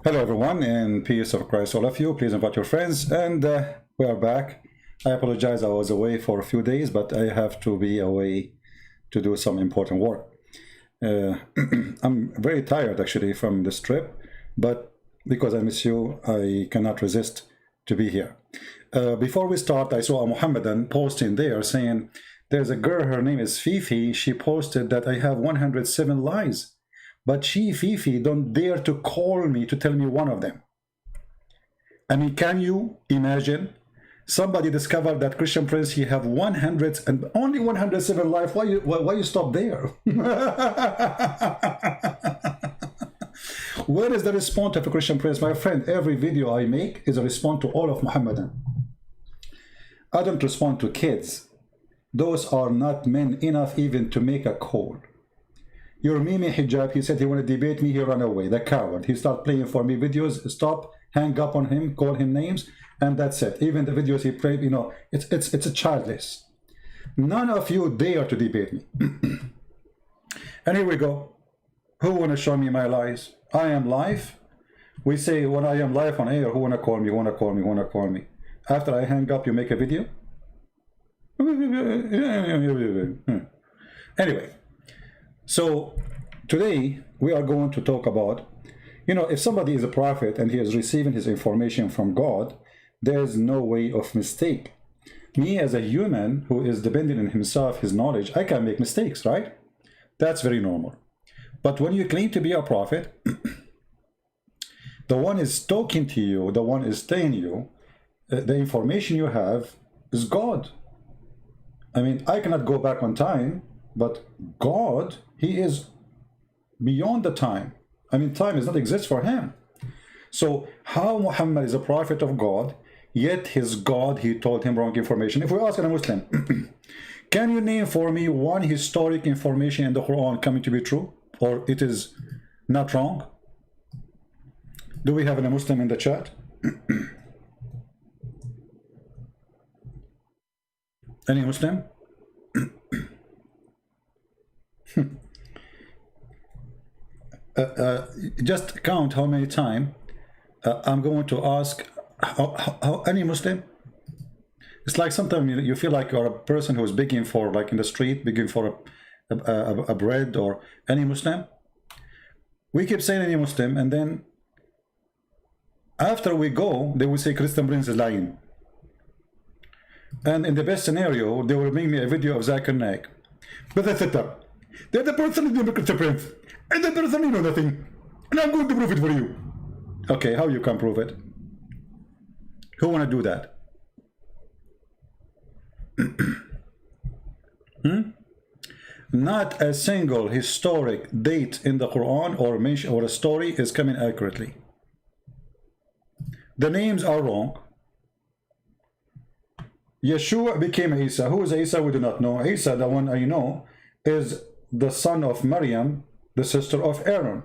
Hello, everyone, and peace of Christ, all of you. Please invite your friends, and we are back. I apologize, I was away for a few days, but I have to be away to do some important work. I'm very tired, actually, from this trip, but because I miss you, I cannot resist to be here. Before we start, I saw a Mohammedan posting there saying, there's a girl, her name is Fifi, she posted that I have 107 lies. But she, Fifi, don't dare to call me to tell me one of them. I mean, can you imagine? Somebody discovered that Christian Prince, he have 100 and only 107 life. Why you stop there? Where is the response of a Christian Prince? My friend, every video I make is a response to all of Muhammadan. I don't respond to kids. Those are not men enough even to make a call. Your Mimi Hijab, he said he wanted to debate me, he ran away, the coward. He started playing for me videos, stop, hang up on him, call him names, and that's it. Even the videos he played, you know, it's a childless. None of you dare to debate me. And here we go. Who wanna show me my lies? I am live. We say when I am live on air, who wanna call me, wanna call me, wanna call me. After I hang up, you make a video? Anyway. So today we are going to talk about, you know, if somebody is a prophet and he is receiving his information from God, there's no way of mistake. Me as a human who is dependent on himself, his knowledge, I can make mistakes, right? That's very normal. But when you claim to be a prophet, the one is talking to you, the one is telling you, the information you have is God. I mean, I cannot go back on time, but God, he is beyond the time. I mean, time does not exist for him. So how Muhammad is a prophet of God, yet his God, he told him wrong information. If we ask a Muslim, can you name for me one historic information in the Quran coming to be true, or it is not wrong? Do we have a Muslim in the chat? Any Muslim? Just count how many times I'm going to ask how any Muslim. It's like sometimes you feel like you're a person who's begging for, like in the street, begging for a bread, or any Muslim. We keep saying any Muslim, and then after we go, they will say Christian Prince is lying. And in the best scenario, they will bring me a video of Zakir Naik. But that's it up. They're the person who did Christian Prince. And the person, you know nothing. And I'm going to prove it for you. Okay, how you can prove it? Who want to do that? Not a single historic date in the Quran or mention or a story is coming accurately. The names are wrong. Yeshua became Isa. Who is Isa? We do not know. Isa, the one I know, is the son of Maryam, the sister of Aaron.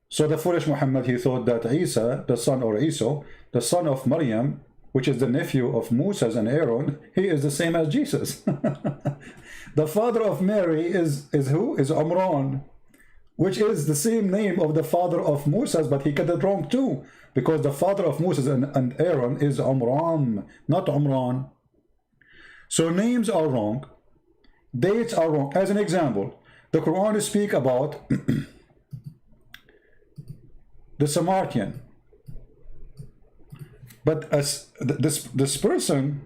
So the foolish Muhammad, he thought that Isa, the son, or Isa, the son of Maryam, which is the nephew of Moses and Aaron, he is the same as Jesus. The father of Mary is who? Is Amran, which is the same name of the father of Moses, but he got it wrong too, because the father of Moses and Aaron is Amram, not Amran. So names are wrong, dates are wrong. As an example, the Quran speak about the Samaritan, but as this person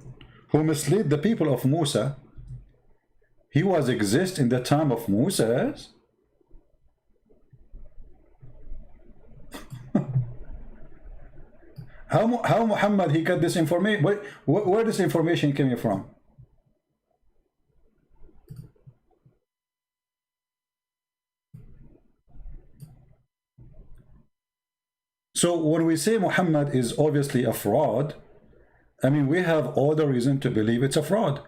who misled the people of Musa, he was exist in the time of Moses. How Muhammad he got this information? Where this information came from? So when we say Muhammad is obviously a fraud, I mean, we have all the reason to believe it's a fraud.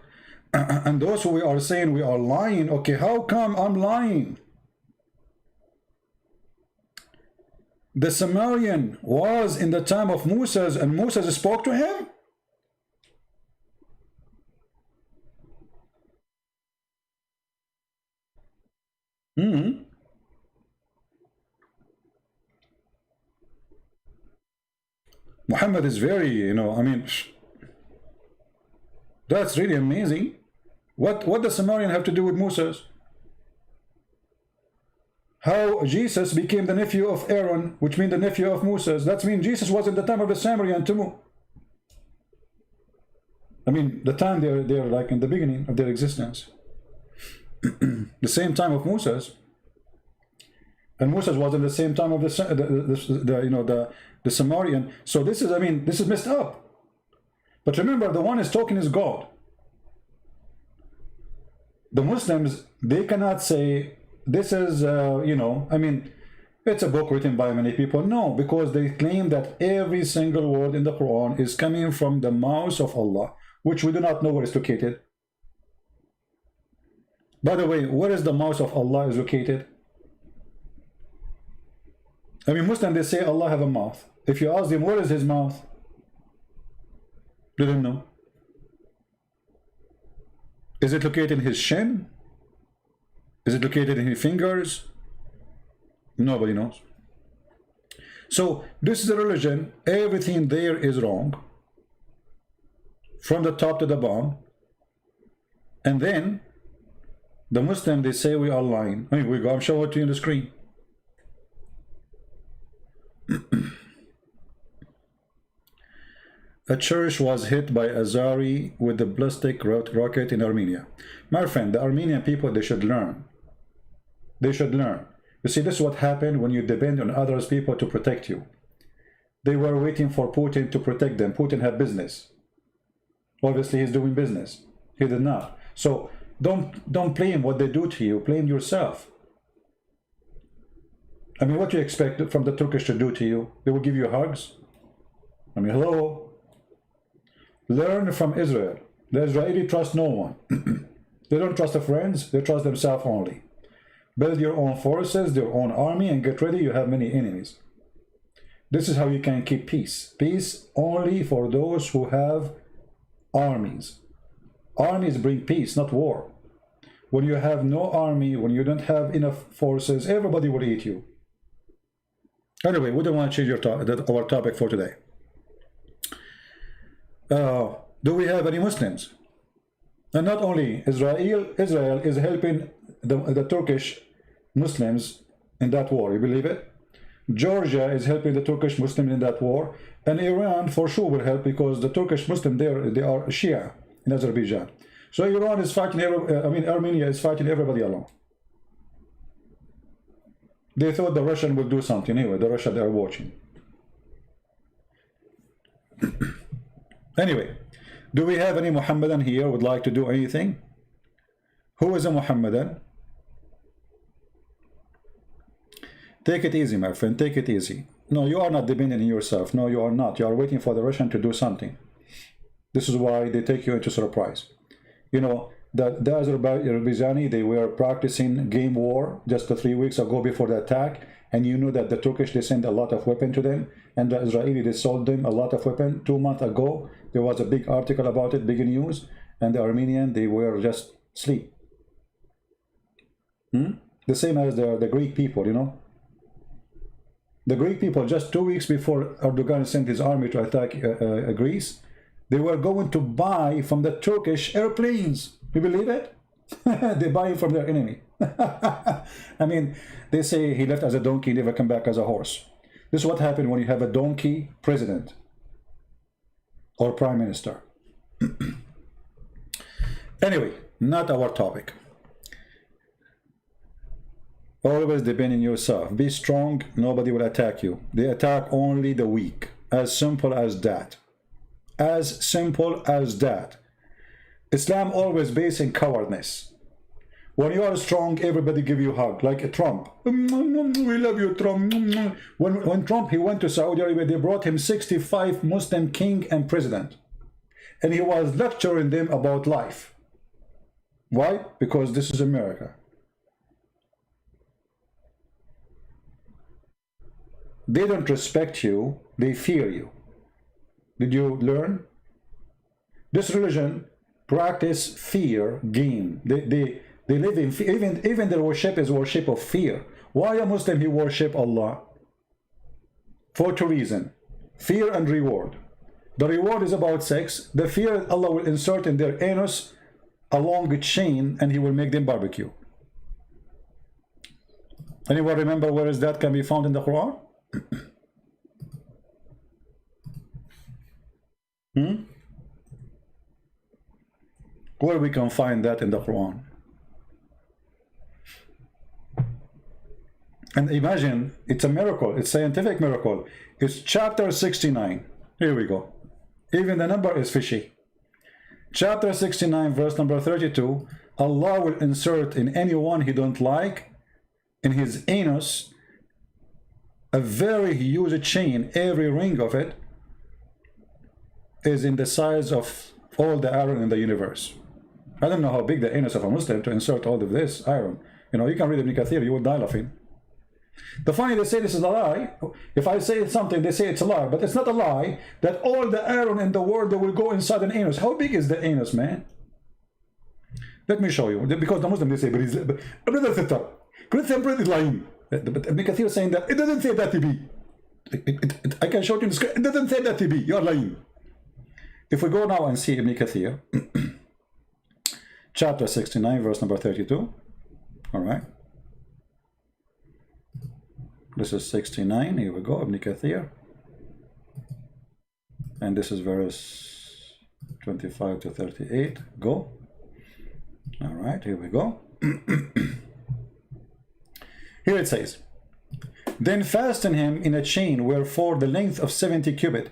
And those who we are saying we are lying, okay, how come I'm lying? The Samaritan was in the time of Moses, and Moses spoke to him? Muhammad is very, I mean, that's really amazing. What does Samaritan have to do with Moses? How Jesus became the nephew of Aaron, which means the nephew of Moses. That means Jesus was in the time of the Samaritan too. I mean, the time they're like in the beginning of their existence. The same time of Moses. And Moses was in the same time of the Samaritan. So this is, I mean, this is messed up. But remember, the one is talking is God. The Muslims, they cannot say, this is, I mean, it's a book written by many people. No, because they claim that every single word in the Quran is coming from the mouth of Allah, which we do not know where it's located. By the way, where is the mouth of Allah is located? I mean, Muslims, they say Allah have a mouth. If you ask them, where is his mouth? They don't know. Is it located in his shin? Is it located in his fingers? Nobody knows. So this is a religion. Everything there is wrong, from the top to the bottom. And then the Muslim, they say we are lying. I mean, I'm showing it to you on the screen. A church was hit by Azari with the ballistic rocket in Armenia. My friend, the Armenian people, they should learn. They should learn. You see, this is what happened when you depend on others people to protect you. They were waiting for Putin to protect them. Putin had business. Obviously, he's doing business. He did not. So don't blame what they do to you. Blame yourself. I mean, what do you expect from the Turkish to do to you? They will give you hugs? I mean, hello? Learn from Israel. The Israeli trust no one. They don't trust their friends. They trust themselves only. Build your own forces, your own army, and get ready. You have many enemies. This is how you can keep peace. Peace only for those who have armies. Armies bring peace, not war. When you have no army, when you don't have enough forces, everybody will eat you. Anyway, we don't want to change our topic for today. Do we have any Muslims? And not only Israel is helping the Turkish Muslims in that war. You believe it? Georgia is helping the Turkish Muslims in that war, and Iran for sure will help, because the Turkish Muslims they are Shia in Azerbaijan. So Iran is fighting. Armenia is fighting everybody along. They thought the Russian would do something anyway. The Russia, they are watching. Anyway, do we have any Muhammadan here who would like to do anything? Who is a Muhammadan? Take it easy, my friend. Take it easy. No, you are not dependent on yourself. No, you are not. You are waiting for the Russian to do something. This is why they take you into surprise. You know, the Azerbaijani, they were practicing game war just 3 weeks ago before the attack, and you know that the Turkish, they sent a lot of weapon to them, and the Israeli, they sold them a lot of weapon. 2 months ago, there was a big article about it, big news, and the Armenian, they were just asleep. The same as the Greek people, you know. The Greek people, just 2 weeks before Erdogan sent his army to attack Greece, they were going to buy from the Turkish airplanes. You believe it? They buy from their enemy. I mean, they say he left as a donkey, never come back as a horse. This is what happened when you have a donkey president or prime minister. Anyway, not our topic. Always depend on yourself. Be strong, nobody will attack you. They attack only the weak. As simple as that. As simple as that. Islam always based in cowardness. When you are strong, everybody give you a hug, like Trump. We love you, Trump. When Trump, he went to Saudi Arabia, they brought him 65 Muslim king and president. And he was lecturing them about life. Why? Because this is America. They don't respect you, they fear you. Did you learn? This religion practice fear game. They live in fear. Even their worship is worship of fear. Why a Muslim he worship Allah? For 2 reasons. fear and reward. The reward is about sex. The fear, Allah will insert in their anus a long chain and He will make them barbecue. Anyone remember where is that can be found in the Quran? Where we can find that in the Quran? And imagine, it's a miracle, it's a scientific miracle. It's chapter 69. Here we go. Even the number is fishy. Chapter 69, verse number 32. Allah will insert in anyone He don't like, in his anus, a very huge chain. Every ring of it is in the size of all the iron in the universe. I don't know how big the anus of a Muslim to insert all of this iron. You know, you can read Ibn Kathir, you will die laughing. The funny, they say this is a lie. If I say something, they say it's a lie, but it's not a lie that all the iron in the world, they will go inside an anus. How big is the anus, man? Let me show you, because the Muslim, they say, brother sister, Christian brother is lying. But Ibn Kathir is saying that it doesn't say that to be. I can show you in the script. It doesn't say that to be. You're lying. If we go now and see Ibn Kathir, chapter 69, verse number 32. All right. This is 69. Here we go, Ibn Kathir. And this is verse 25 to 38. Go. All right, here we go. Here it says, then fasten him in a chain, wherefore the length of 70 cubit.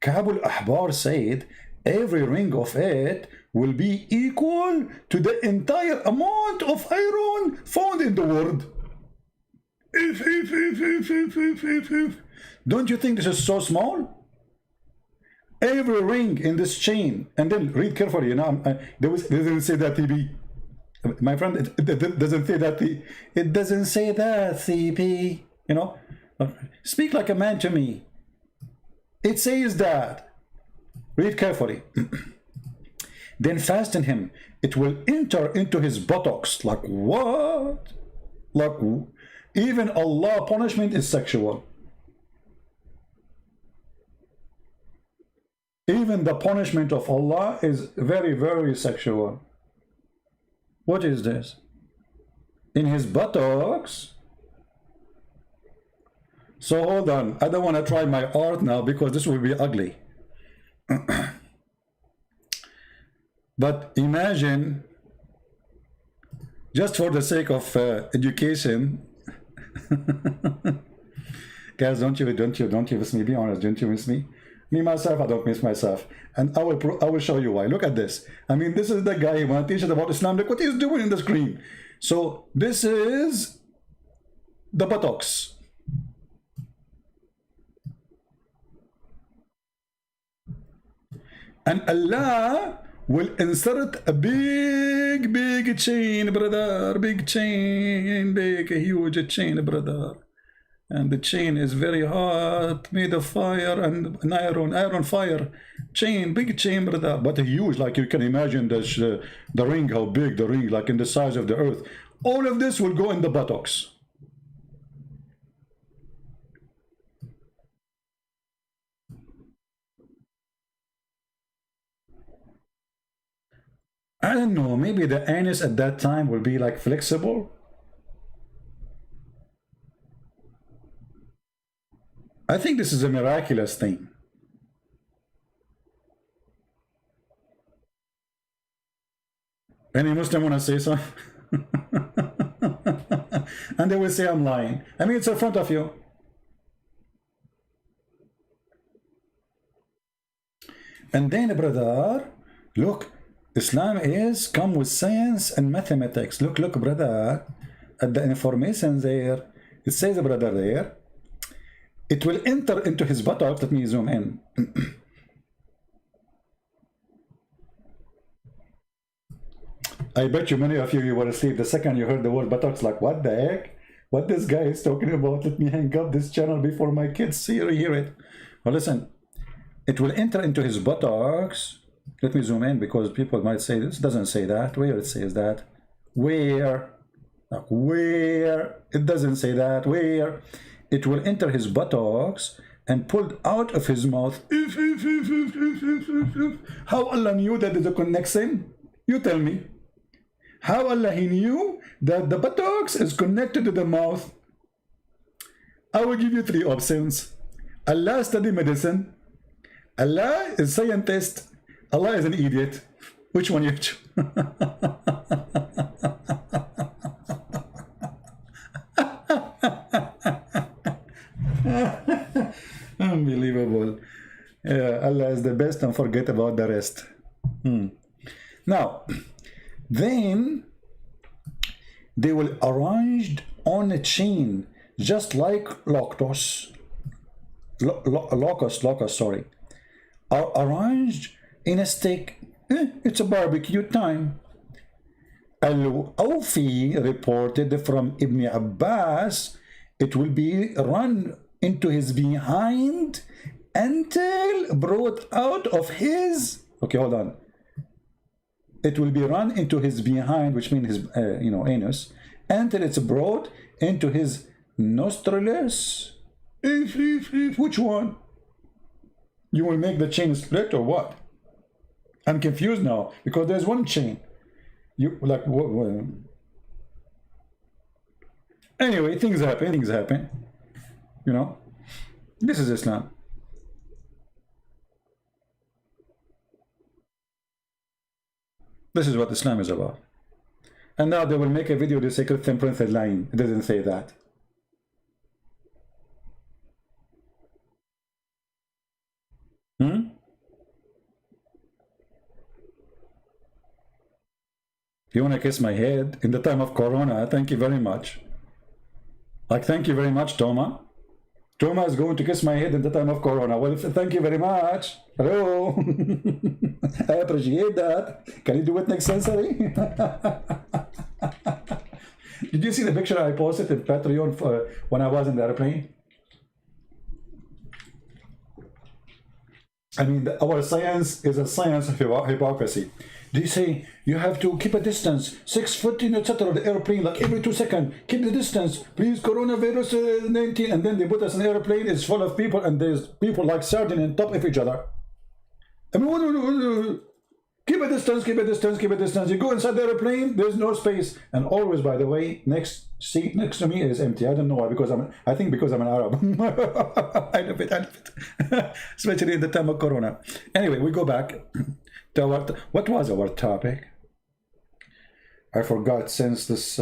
Ka'b al-Ahbar said, every ring of it will be equal to the entire amount of iron found in the world. If. Don't you think this is so small? Every ring in this chain, and then read carefully, you know, they didn't say that TB. My friend, it doesn't say that. It doesn't say that, CP. You know, speak like a man to me. It says that. Read carefully. Then fasten him. It will enter into his buttocks. Like what? Like even Allah punishment is sexual. Even the punishment of Allah is very, very sexual. What is this? In his buttocks? So hold on. I don't want to try my art now because this will be ugly. But imagine, just for the sake of education, guys, don't you miss me? Be honest, don't you miss me? Me myself, I don't miss myself, and I will show you why. Look at this. I mean, this is the guy who want to teach us about Islam. Look what he's doing in the screen. So this is the buttocks. And Allah will insert a big chain, brother. Big chain, big, huge chain, brother. And the chain is very hot, made of fire and an iron fire chain, big chain, brother, but huge. Like you can imagine the ring, how big the ring, like in the size of the earth. All of this will go in the buttocks. I don't know, maybe the anus at that time will be like flexible. I think this is a miraculous thing. Any Muslim want to say so? And they will say I'm lying. I mean, it's in front of you. And then, brother, look, Islam is come with science and mathematics. Look, brother, at the information there. It says, brother, there. It will enter into his buttocks. Let me zoom in. I bet you many of you were asleep the second you heard the word buttocks, like, what the heck? What this guy is talking about? Let me hang up this channel before my kids hear it. Well, listen, it will enter into his buttocks. Let me zoom in because people might say this doesn't say that. Where it says that? Where? Like, where? It doesn't say that. Where? It will enter his buttocks and pulled out of his mouth. How Allah knew that there's a connection? You tell me. How Allah He knew that the buttocks is connected to the mouth? I will give you three options. Allah study medicine. Allah is scientist. Allah is an idiot. Which one you choose? Unbelievable. Allah is the best and forget about the rest. Now, then they will arranged on a chain, just like locust, sorry, are arranged in a stick. It's a barbecue time. Al-Awfi reported from Ibn Abbas, it will be run into his behind until brought out of his, okay, hold on. It will be run into his behind, which means his, anus, until it's brought into his nostrils. Which one? You will make the chain split or what? I'm confused now because there's one chain. You like what? Anyway, things happen. You know, this is Islam. This is what Islam is about. And now they will make a video, they say Christian Prince is lying. It doesn't say that. You want to kiss my head in the time of Corona? Thank you very much. Like, thank you very much, Toma. Toma is going to kiss my head in the time of Corona. Well, thank you very much. Hello. I appreciate that. Can you do it next century? Did you see the picture I posted in Patreon for when I was in the airplane? I mean, our science is a science of hypocrisy. They say you have to keep a distance, 6 foot, etc. The airplane, like every 2 seconds, keep the distance, please. Coronavirus 19, and then they put us in an airplane. It's full of people, and there's people like sardines on top of each other. I mean, keep a distance, keep a distance, keep a distance. You go inside the airplane, there's no space, and always, by the way, next seat next to me is empty. I don't know why, because I think because I'm an Arab. I love it, especially in the time of Corona. Anyway, we go back. What was our topic? I forgot. Since this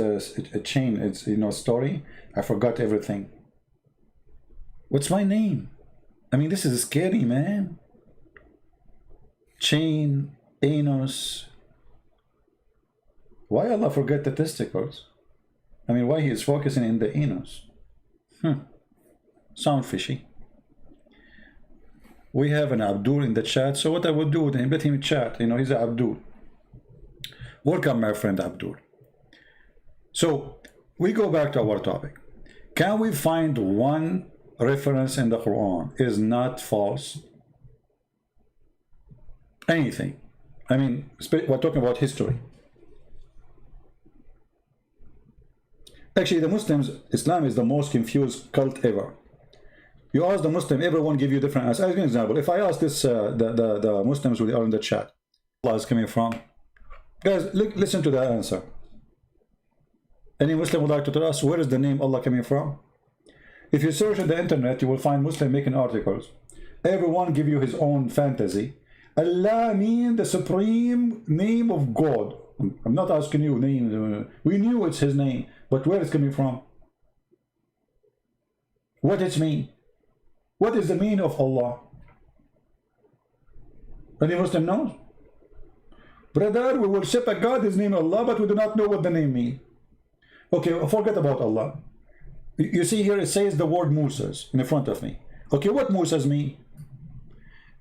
chain, it's story, I forgot everything. What's my name? I mean, this is scary, man. Chain, anus. Why Allah forget the testicles? I mean, why He is focusing in the anus? Sound fishy. We have an Abdul in the chat, so what I will do with him, let him chat. He's an Abdul. Welcome, my friend Abdul. So we go back to our topic. Can we find one reference in the Quran is not false? Anything. I mean, we're talking about history. Actually, the Muslims, Islam is the most confused cult ever. You ask the Muslim, everyone give you different answers. As an example, if I ask this, the Muslims who are in the chat, Allah is coming from. Guys, listen to the answer. Any Muslim would like to tell us where is the name Allah coming from? If you search on the internet, you will find Muslim making articles. Everyone give you his own fantasy. Allah means the supreme name of God. I'm not asking you name. We knew it's His name, but where it's coming from? What it mean? What is the meaning of Allah? Any Muslim knows? Brother, we worship a God, His name Allah, but we do not know what the name means. Okay, forget about Allah. You see here it says the word Moses in front of me. Okay, what Moses mean?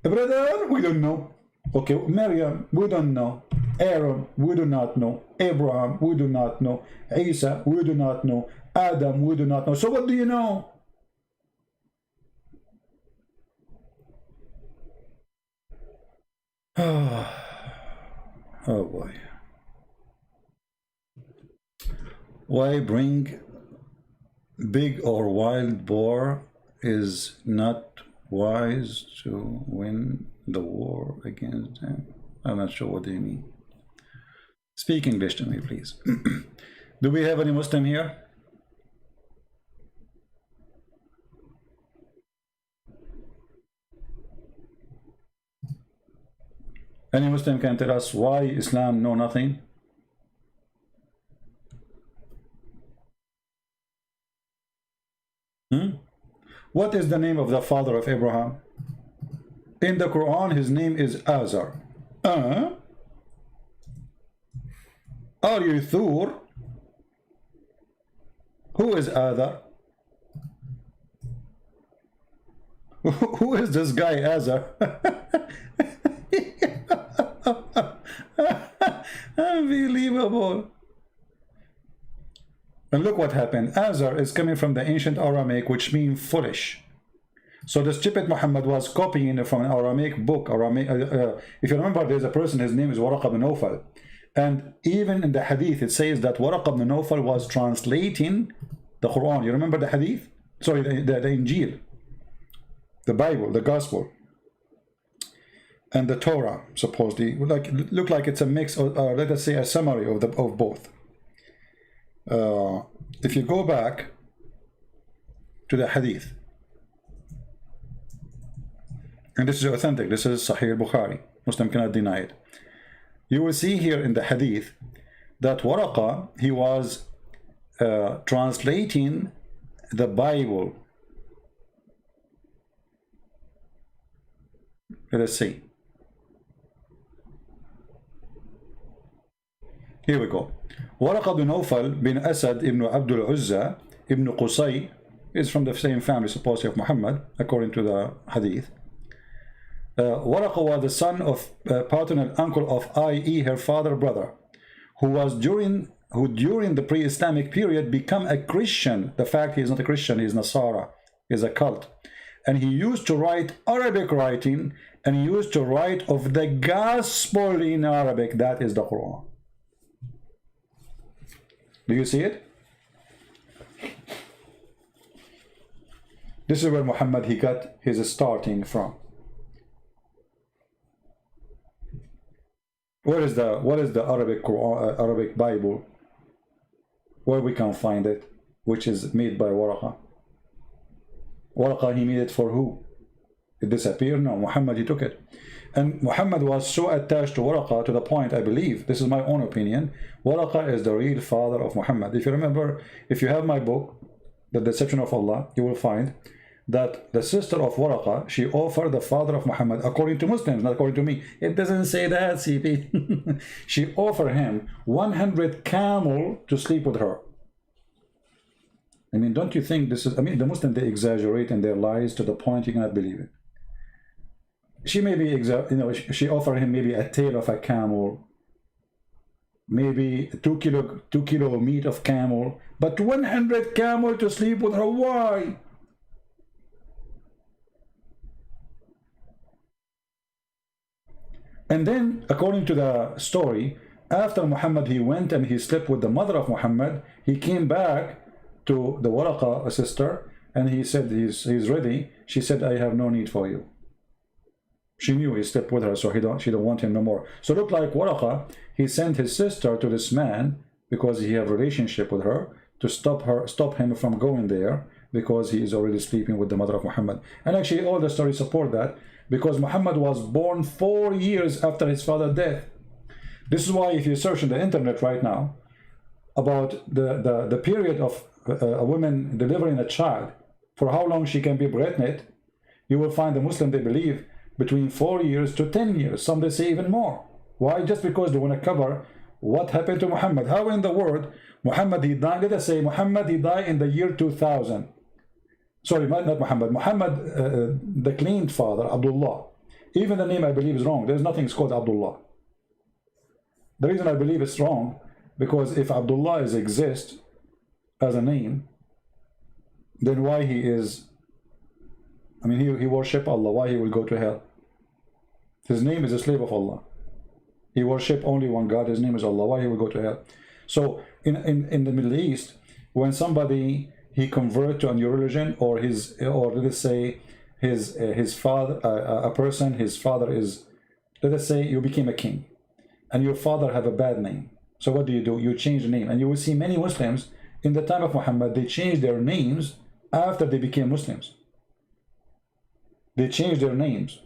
Brother, we don't know. Okay, Maryam, we don't know. Aaron, we do not know. Abraham, we do not know. Isa, we do not know. Adam, we do not know. So what do you know? Oh boy. Why bring big or wild boar is not wise to win the war against them. I'm not sure what they mean. Speak English to me, please. Do we have any Muslim here? Any Muslim can tell us why Islam know nothing? What is the name of the father of Abraham? In the Quran, his name is Azar. Are you Thur? Who is Azar? Who is this guy Azar? Unbelievable. And look what happened. Azar is coming from the ancient Aramaic, which means foolish. So the stupid Muhammad was copying it from an Aramaic book. If you remember, there's a person, his name is Waraq ibn Nawfal. And even in the hadith, it says that Waraq ibn Nawfal was translating the Quran. You remember the hadith? Sorry, the Injil, the Bible, the Gospel, and the Torah, supposedly. Look like it's a mix, or let us say a summary of both. If you go back to the hadith, and this is authentic, this is Sahih Bukhari, Muslim cannot deny it, you will see here in the hadith that Waraqa, he was translating the Bible. Let us see. Here we go. Waraq bin Nawfal bin Asad ibn Abdul Uzza ibn Qusay is from the same family, supposedly, of Muhammad, according to the hadith. Waraq was the son of paternal uncle of, i.e., her father brother, who during the pre-Islamic period become a Christian. The fact he is not a Christian, he is Nasara, he is a cult. And he used to write Arabic writing, and he used to write of the gospel in Arabic. That is the Quran. Do you see it? This is where Muhammad, he got his starting from. What is the Arabic Quran, Arabic Bible? Where we can find it, which is made by Waraqa. Waraqa, he made it for who? It disappeared? No, Muhammad, he took it. And Muhammad was so attached to Waraqa to the point, I believe, this is my own opinion, Waraqa is the real father of Muhammad. If you remember, if you have my book, The Deception of Allah, you will find that the sister of Waraqa, she offered the father of Muhammad, according to Muslims, not according to me. It doesn't say that, CP. She offered him 100 camel to sleep with her. I mean, don't you think this is, I mean, the Muslims, they exaggerate in their lies to the point you cannot believe it. She may be, she offered him maybe a tail of a camel, maybe 2 kilo meat of camel, but 100 camel to sleep with her. Why? And then, according to the story, after Muhammad, he went and he slept with the mother of Muhammad, he came back to the Waraqa sister, and he said he's ready. She said, I have no need for you. She knew he slept with her, so she don't want him no more. So it looked like Waraqa, he sent his sister to this man because he had a relationship with her to stop him from going there, because he is already sleeping with the mother of Muhammad. And actually all the stories support that, because Muhammad was born 4 years after his father's death. This is why if you search on the internet right now about the period of a woman delivering a child, for how long she can be pregnant, you will find the Muslim, they believe between 4 years to 10 years. Some they say even more. Why? Just because they want to cover what happened to Muhammad. How in the world Muhammad, he died, let us say Muhammad, he died in the year 2000. Sorry, not Muhammad. Muhammad, the claimed father, Abdullah. Even the name I believe is wrong. There's nothing called Abdullah. The reason I believe it's wrong, because if Abdullah exists as a name, then why he is, I mean, he worship Allah, why he will go to hell? His name is a slave of Allah. He worship only one God, his name is Allah, why he will go to hell? So in the Middle East, when somebody he convert to a new religion, or let's say his father, a person, his father is, let us say you became a king, and your father have a bad name. So what do? You change the name, and you will see many Muslims in the time of Muhammad, they changed their names after they became Muslims. They changed their names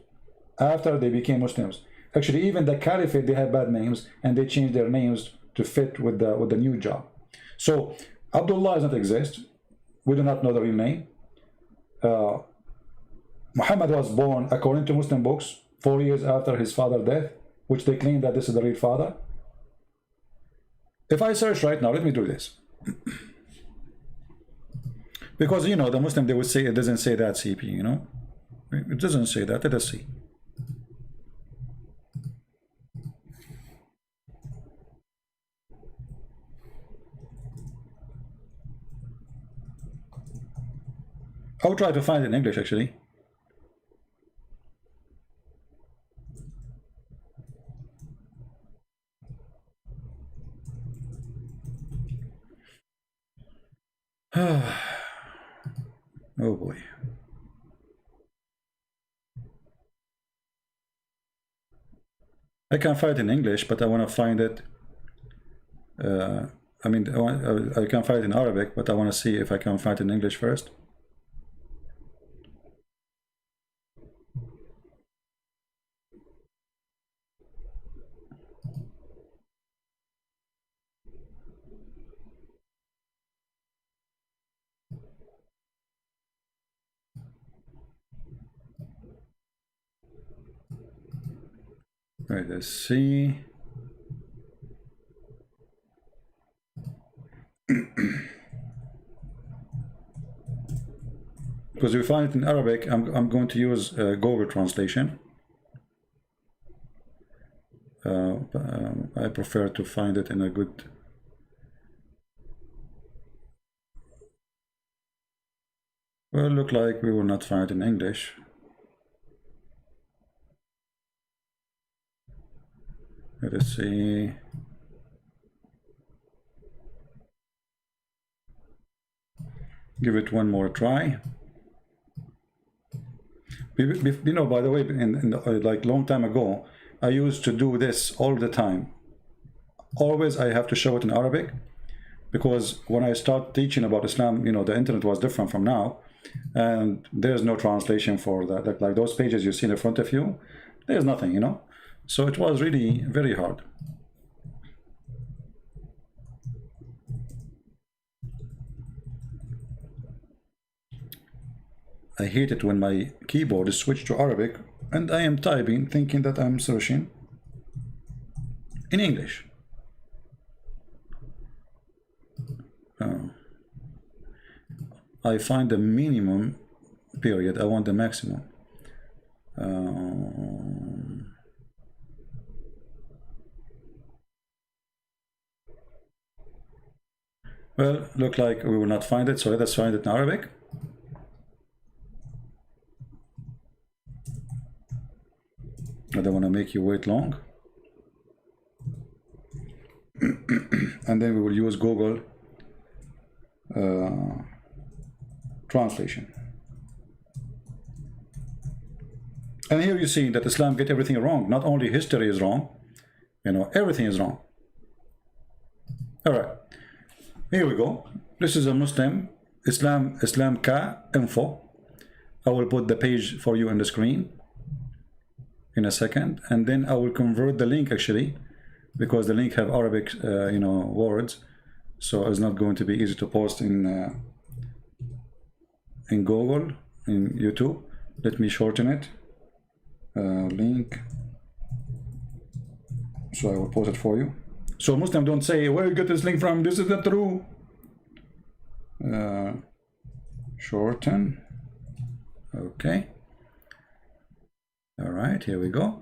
after they became Muslims. Actually, even the caliphate, they had bad names, and they changed their names to fit with the new job. So Abdullah does not exist. We do not know the real name. Muhammad was born, according to Muslim books, 4 years after his father's death, which they claim that this is the real father. If I search right now, let me do this. Because, you know, the Muslim, they would say it doesn't say that, CP, you know. It doesn't say that. Let us see. I'll try to find it in English, actually. Oh boy. I can find it in English, but I want to find it. I mean, I can find it in Arabic, but I want to see if I can find it in English first. Right, let's see. Because we find it in Arabic, I'm going to use Google translation. I prefer to find it in a good. Well, look like we will not find it in English. Let us see. Give it one more try. You know, by the way, like long time ago, I used to do this all the time. Always I have to show it in Arabic, because when I start teaching about Islam, you know, the internet was different from now, and there's no translation for that. Like those pages you see in front of you, there's nothing, you know. So it was really very hard. I hate it when my keyboard is switched to Arabic and I am typing thinking that I'm searching in English. I find the minimum period, I want the maximum. Well, look like we will not find it, so let us find it in Arabic. I don't want to make you wait long. And then we will use Google translation. And here you see that Islam get everything wrong. Not only history is wrong, you know, everything is wrong. All right, here we go. This is a Muslim Islam ka info. I will put the page for you on the screen in a second, and then I will convert the link actually, because the link have Arabic you know, words, so it's not going to be easy to post in Google, in YouTube. Let me shorten it. Link, so I will post it for you. So Muslims don't say, where you get this link from, this is not true. Shorten. Okay. All right, here we go.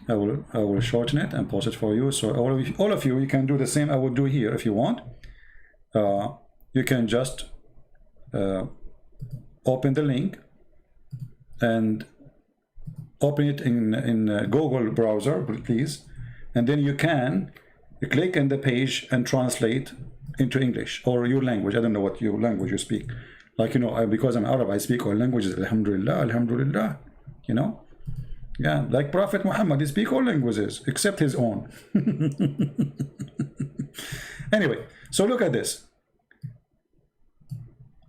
I will shorten it and post it for you. So all of you can do the same. I will do here if you want. You can just open the link and open it in Google browser, please, and then you can click on the page and translate into English or your language. I don't know what your language you speak. Like, because I'm Arab, I speak all languages. Alhamdulillah, Alhamdulillah. Yeah, like Prophet Muhammad, he speaks all languages except his own. Anyway, so look at this.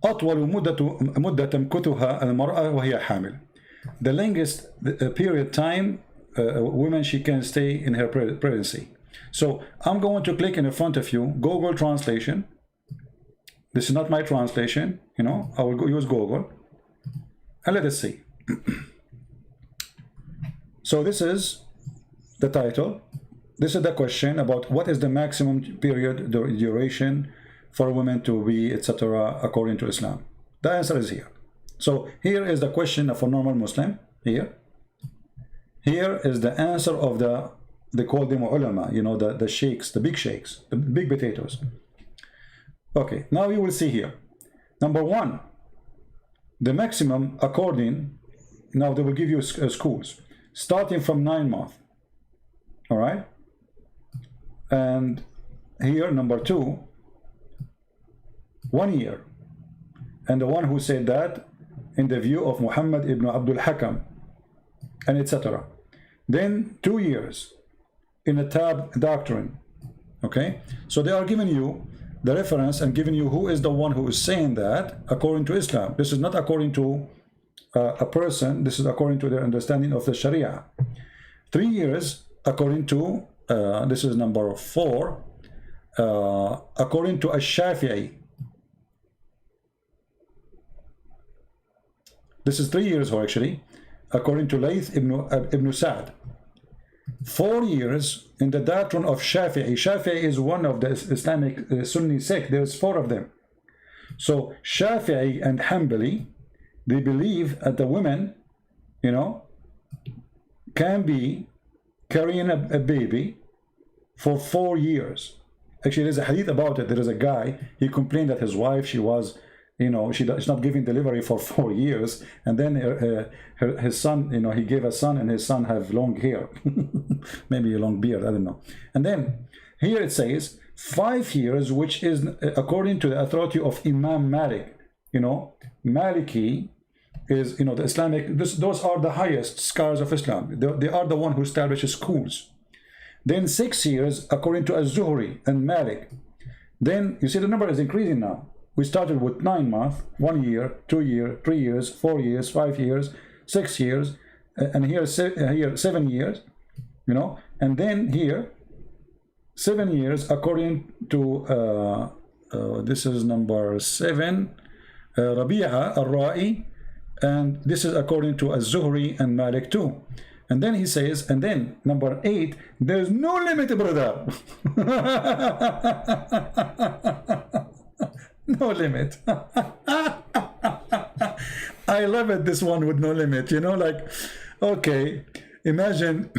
أطول مدة تمكثها المرأة وهي حامل. The longest period time woman she can stay in her pregnancy. So I'm going to click in front of you Google translation. This is not my translation, I will use Google and let us see. So this is the title. This is the question about what is the maximum period duration for women to be, etc., according to Islam. The answer is here. So here is the question of a normal Muslim. Here is the answer of they call them ulama, the sheikhs, the big sheikhs, the big potatoes. Okay, now you will see here. Number one, the maximum according, now they will give you schools, starting from 9 months. All right? And here, number two, 1 year. And the one who said that in the view of Muhammad ibn Abdul Hakam, and etc. Then 2 years in a tab doctrine. Okay? So they are giving you the reference and giving you who is the one who is saying that according to Islam. This is not according to a person. This is according to their understanding of the Sharia. 3 years according to, this is number 4, according to Ash-Shafi'i. This is 3 years, or actually, according to Layth ibn Sa'd. 4 years in the doctrine of Shafi'i. Shafi'i is one of the Islamic Sunni sect. There's 4 of them. So Shafi'i and Hanbali, they believe that the women, can be carrying a baby for 4 years. Actually, there's a hadith about it. There is a guy, he complained that his wife, she was, she's not giving delivery for 4 years, and then his son, he gave a son, and his son have long hair, maybe a long beard, I don't know. And then here it says 5 years, which is according to the authority of Imam Malik. Maliki is, the Islamic, those are the highest scholars of Islam. They are the one who establishes schools. Then 6 years according to Az-Zuhri and Malik. Then you see the number is increasing now. We started with 9 months, 1 year, 2 years, 3 years, 4 years, 5 years, 6 years, and here 7 years, and then here 7 years according to this is number 7, Rabi'a al-Ra'i, and this is according to Az-Zuhri and Malik too. And then he says, and then number 8, there's no limit, brother. No limit. I love it, this one with no limit, like, okay, imagine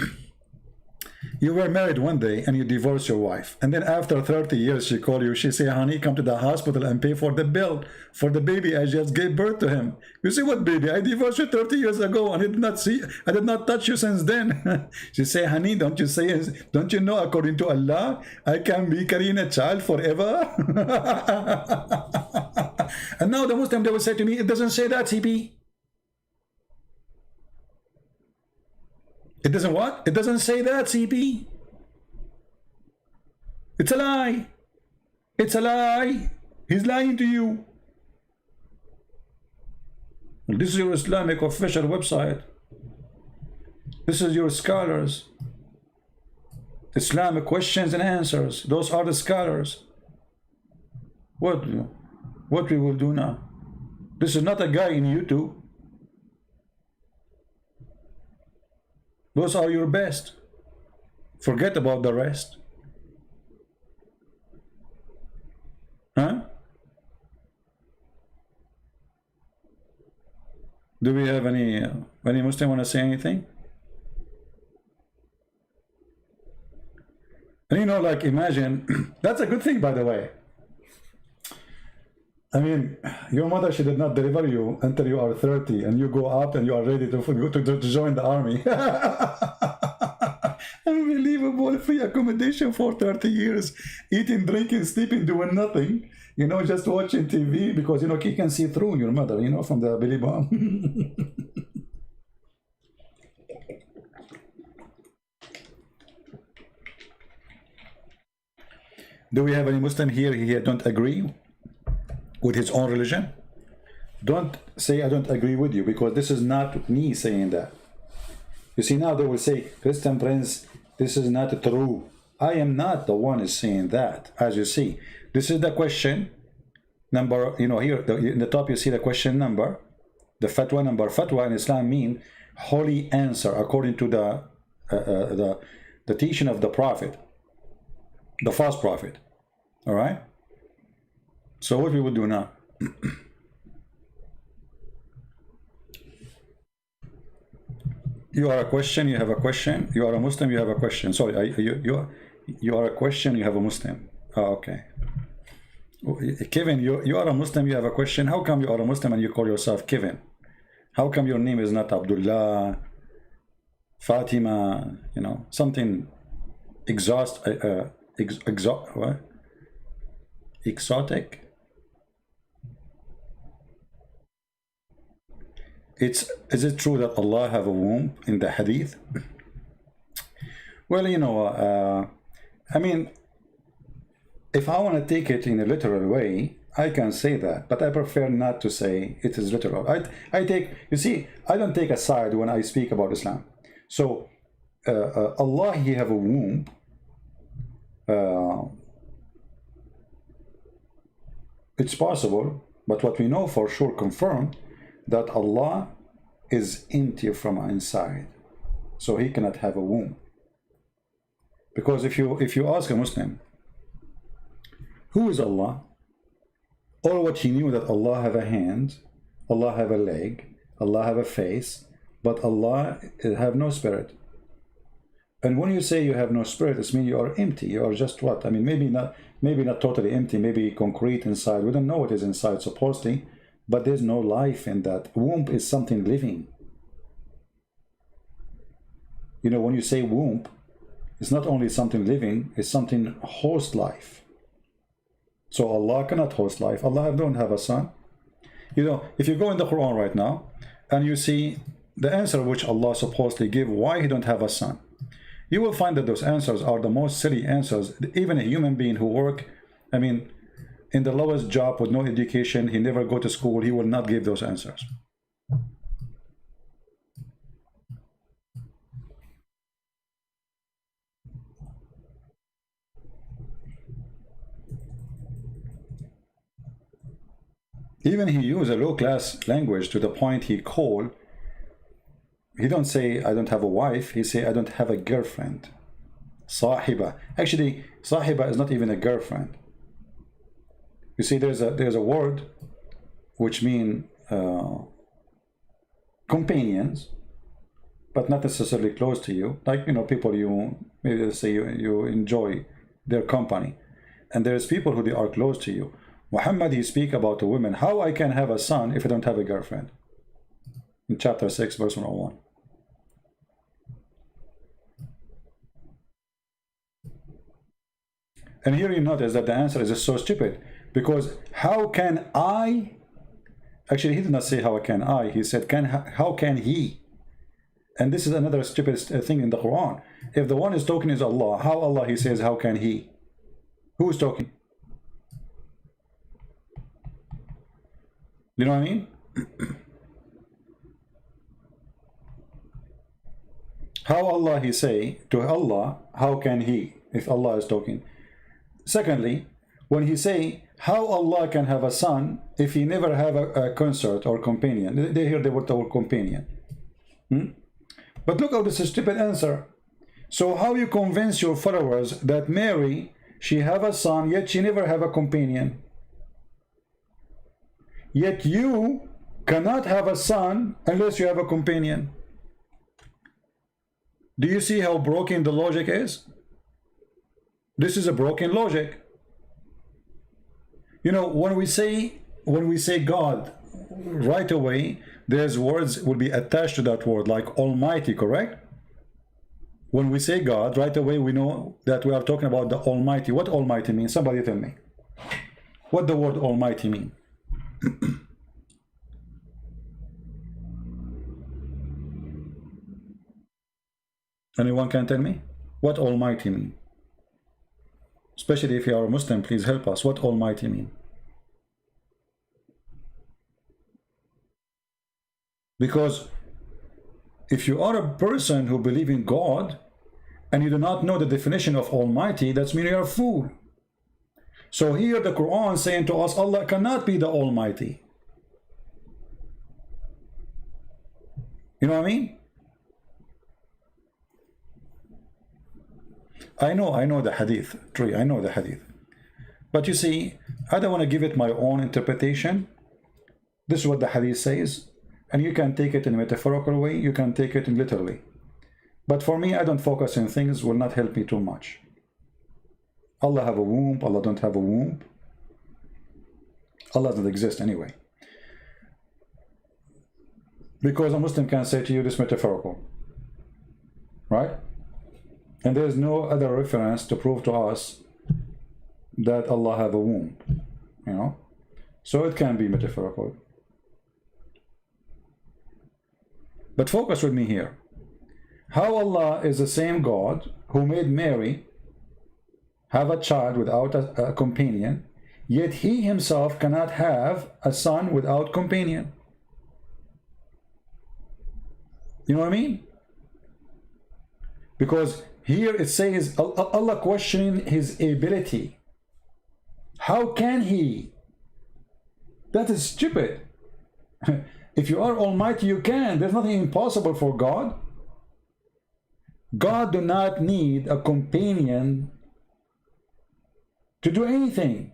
you were married one day and you divorce your wife, and then after 30 years she called you, she say, honey, come to the hospital and pay for the bill for the baby I just gave birth to him. You say, what baby? I divorced you 30 years ago and I did not touch you since then. She say, honey, don't you know according to Allah I can be carrying a child forever? And now the Muslim, they will say to me, it doesn't say that, CP. It doesn't what? It doesn't say that, CP. It's a lie. It's a lie. He's lying to you. This is your Islamic official website. This is your scholars. Islamic questions and answers. Those are the scholars. What we will do now? This is not a guy in YouTube. Those are your best. Forget about the rest. Huh? Do we have any Muslim want to say anything? And like, imagine, that's a good thing, by the way. I mean, your mother, she did not deliver you until you are 30 and you go out and you are ready to join the army. Unbelievable. Free accommodation for 30 years, eating, drinking, sleeping, doing nothing. You know, just watching TV because, you know, he can see through your mother, you know, from the belly button. Do we have any Muslim here don't agree with his own religion? Don't say I don't agree with you, because this is not me saying that. You see, now they will say, Christian Prince, this is not true. I am not the one is saying that. As you see, this is the question number, you know, here in the top you see the question number, the fatwa number. Fatwa in Islam mean holy answer according to the teaching of the Prophet, the false prophet. All right, so what we will do now? You are a question, you have a question. You are a Muslim, you have a question. Sorry, you are a question, you have a Muslim. Oh, okay. Kevin, you are a Muslim, you have a question. How come you are a Muslim and you call yourself Kevin? How come your name is not Abdullah, Fatima, you know, something what? Exotic? Is it true that Allah have a womb in the hadith? Well, you know, I mean, if I want to take it in a literal way, I can say that, but I prefer not to say it is literal. I take, you see, I don't take a side when I speak about Islam. So Allah, he have a womb. It's possible, but what we know for sure, confirmed, that Allah is empty from inside, so he cannot have a womb. Because if you ask a Muslim, who is Allah? All what he knew that Allah have a hand, Allah have a leg, Allah have a face, but Allah have no spirit. And when you say you have no spirit, it means you are empty. You are just what? I mean, maybe not totally empty, maybe concrete inside. We don't know what is inside supposedly, but there's no life in that. Womb is something living. You know, when you say womb, it's not only something living, it's something host life. So Allah cannot host life. Allah don't have a son. You know, if you go in the Quran right now and you see the answer which Allah supposedly give why he don't have a son, you will find that those answers are the most silly answers. Even a human being who work, I mean, in the lowest job with no education, he never go to school, he will not give those answers. Even he use a low-class language to the point he don't say I don't have a wife, he say I don't have a girlfriend. Sahiba. Actually, sahiba is not even a girlfriend. You see, there's a word which mean companions, but not necessarily close to you. Like, you know, people you maybe say you enjoy their company, and there's people who they are close to you. Muhammad, he speak about the women. How I can have a son if I don't have a girlfriend? In chapter 6, verse 101. And here you notice that the answer is just so stupid, because how can I? Actually, he did not say how can I. He said how can he? And this is another stupid thing in the Quran. If the one is talking is Allah, how Allah he says how can he? Who is talking? You know what I mean? How Allah he say to Allah, how can he, if Allah is talking? Secondly, when he say how Allah can have a son if he never have a consort or companion, they hear the word companion. But look at this stupid answer. So how you convince your followers that Mary, she have a son, yet she never have a companion? Yet you cannot have a son unless you have a companion. Do you see how broken the logic is? This is a broken logic. You know, when we say God, right away, there's words will be attached to that word, like Almighty, correct? When we say God, right away we know that we are talking about the Almighty. What Almighty means? Somebody tell me. what the word Almighty mean? Anyone can tell me what Almighty mean? Especially if you are a Muslim, please help us. What Almighty mean? Because if you are a person who believes in God and you do not know the definition of Almighty, that's mean you're a fool. So here the Quran saying to us, Allah cannot be the Almighty. You know what I mean? I know the hadith, true, I know the hadith. But you see, I don't want to give it my own interpretation. This is what the hadith says. And you can take it in a metaphorical way, you can take it in literally. But for me, I don't focus on things will not help me too much. Allah have a womb, Allah don't have a womb. Allah doesn't exist anyway. Because a Muslim can say to you this metaphorical. Right? And there is no other reference to prove to us that Allah have a womb. You know? So it can be metaphorical. But focus with me here. How Allah is the same God who made Mary have a child without a companion, yet he himself cannot have a son without companion. You know what I mean? Because here it says Allah questioning his ability. How can he? That is stupid. If you are Almighty, you can. There's nothing impossible for God. God do not need a companion to do anything.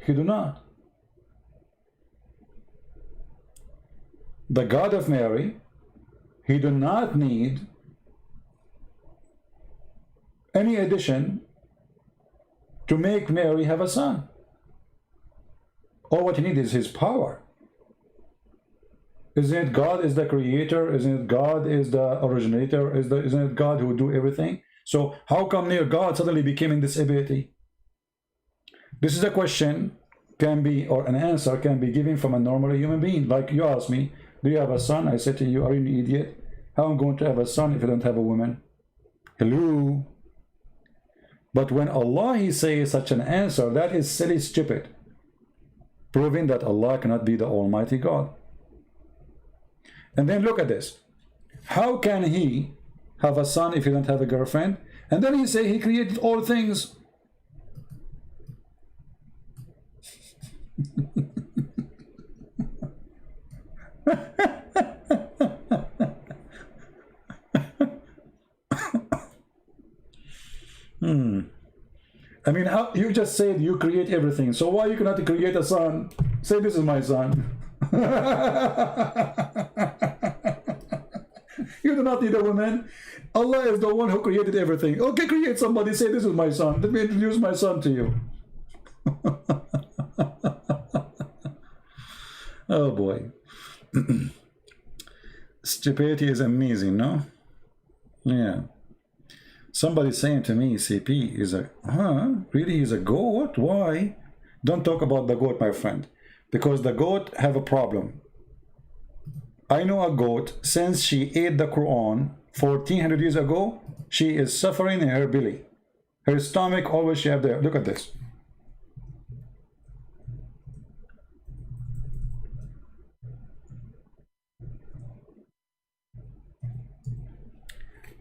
He do not. The God of Mary, he do not need any addition to make Mary have a son. All what he needs is his power. Isn't it God is the creator? Isn't it God is the originator? Isn't it God who do everything? So how come near God suddenly became in this ability? This is a question can be, or an answer can be given from a normal human being. Like you ask me, do you have a son? I said to you, are you an idiot? How am I going to have a son if I don't have a woman? Hello? But when Allah he says such an answer, that is silly, stupid, proving that Allah cannot be the Almighty God. And then look at this. How can he have a son if he don't have a girlfriend? And then he say he created all things. I mean, how, you just said you create everything. So why you cannot create a son? Say this is my son. You do not need a woman. Allah is the one who created everything. Okay, create somebody. Say this is my son. Let me introduce my son to you. Oh boy. Stupidity is amazing, no? Yeah. Somebody saying to me, CP is a, really is a goat? Why? Don't talk about the goat, my friend. Because the goat have a problem. I know a goat, since she ate the Quran 1400 years ago, she is suffering in her belly. Her stomach always she have there. Look at this.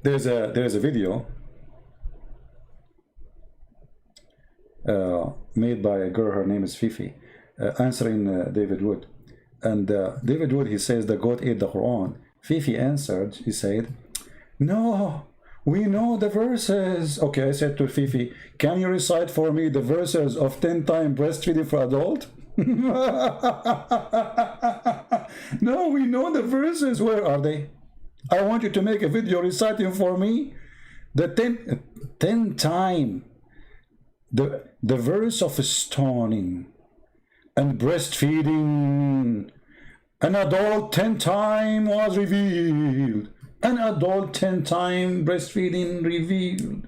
There's a video made by a girl, her name is Fifi, answering David Wood. And David Wood, he says the goat ate the Quran. Fifi answered, he said, no, we know the verses. Okay, I said to Fifi, can you recite for me the verses of 10 times breastfeeding for adult? No, we know the verses. Where are they? I want you to make a video reciting for me the 10 time the verse of stoning and breastfeeding. An adult 10 time was revealed. An adult 10 time breastfeeding revealed.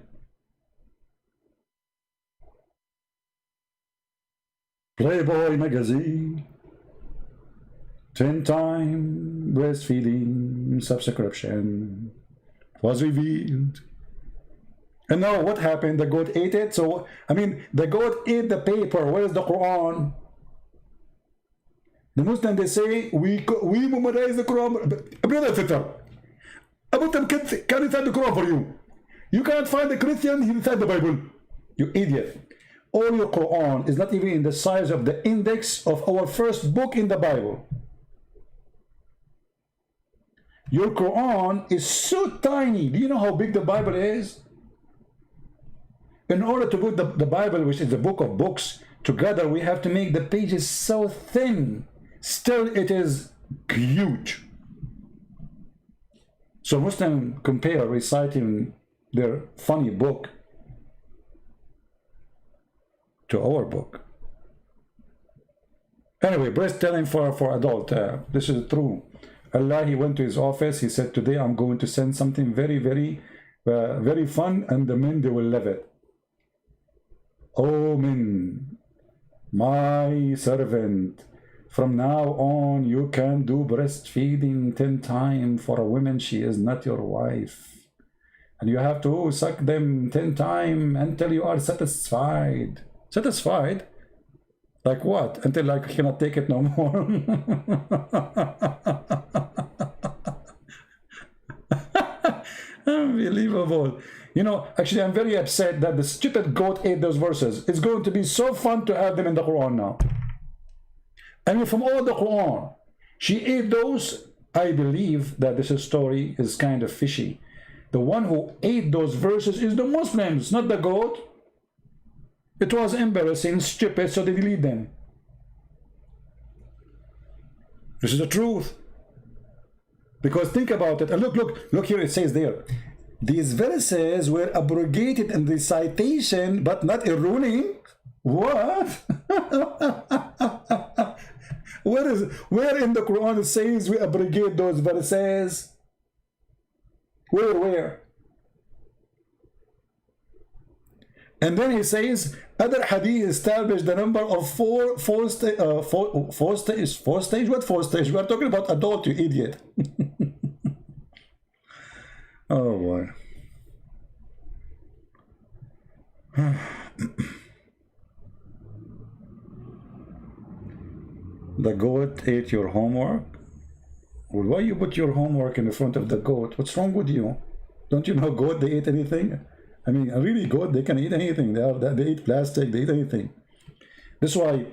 Playboy magazine, 10-time breastfeeding subscription was revealed. And now what happened? The goat ate it. So, I mean, the goat ate the paper. Where is the Quran? The Muslims, they say, we memorize the Quran. Brother Fitter, Abu Tam can recite the Quran for you. You can't find the Christian, he recite the Bible. You idiot. All your Quran is not even in the size of the index of our first book in the Bible. Your Quran is so tiny. Do you know how big the Bible is? In order to put the Bible, which is the book of books, together, we have to make the pages so thin. Still, it is huge. So Muslims compare reciting their funny book to our book. Anyway, breast telling for adult. This is true. Allah, he went to his office. He said, today I'm going to send something very, very fun, and the men, they will love it. Oh, men, my servant, from now on, you can do breastfeeding 10 times for a woman. She is not your wife. And you have to suck them 10 times until you are satisfied. Satisfied? Like what? Until I cannot take it no more. Unbelievable. You know, actually, I'm very upset that the stupid goat ate those verses. It's going to be so fun to have them in the Quran now. I mean, from all the Quran, she ate those. I believe that this story is kind of fishy. The one who ate those verses is the Muslims, not the goat. It was embarrassing, stupid, so they delete them. This is the truth. Because think about it, and look here, it says there, these verses were abrogated in recitation, but not in ruling. What? Where in the Quran it says we abrogate those verses? Where? And then he says, other hadith established the number of four stage. What four stage? We are talking about adult, you idiot. Oh boy. The goat ate your homework? Well, why you put your homework in the front of the goat? What's wrong with you? Don't you know goat, they eat anything? I mean, a really goat, they can eat anything. They eat plastic, they eat anything. This is why,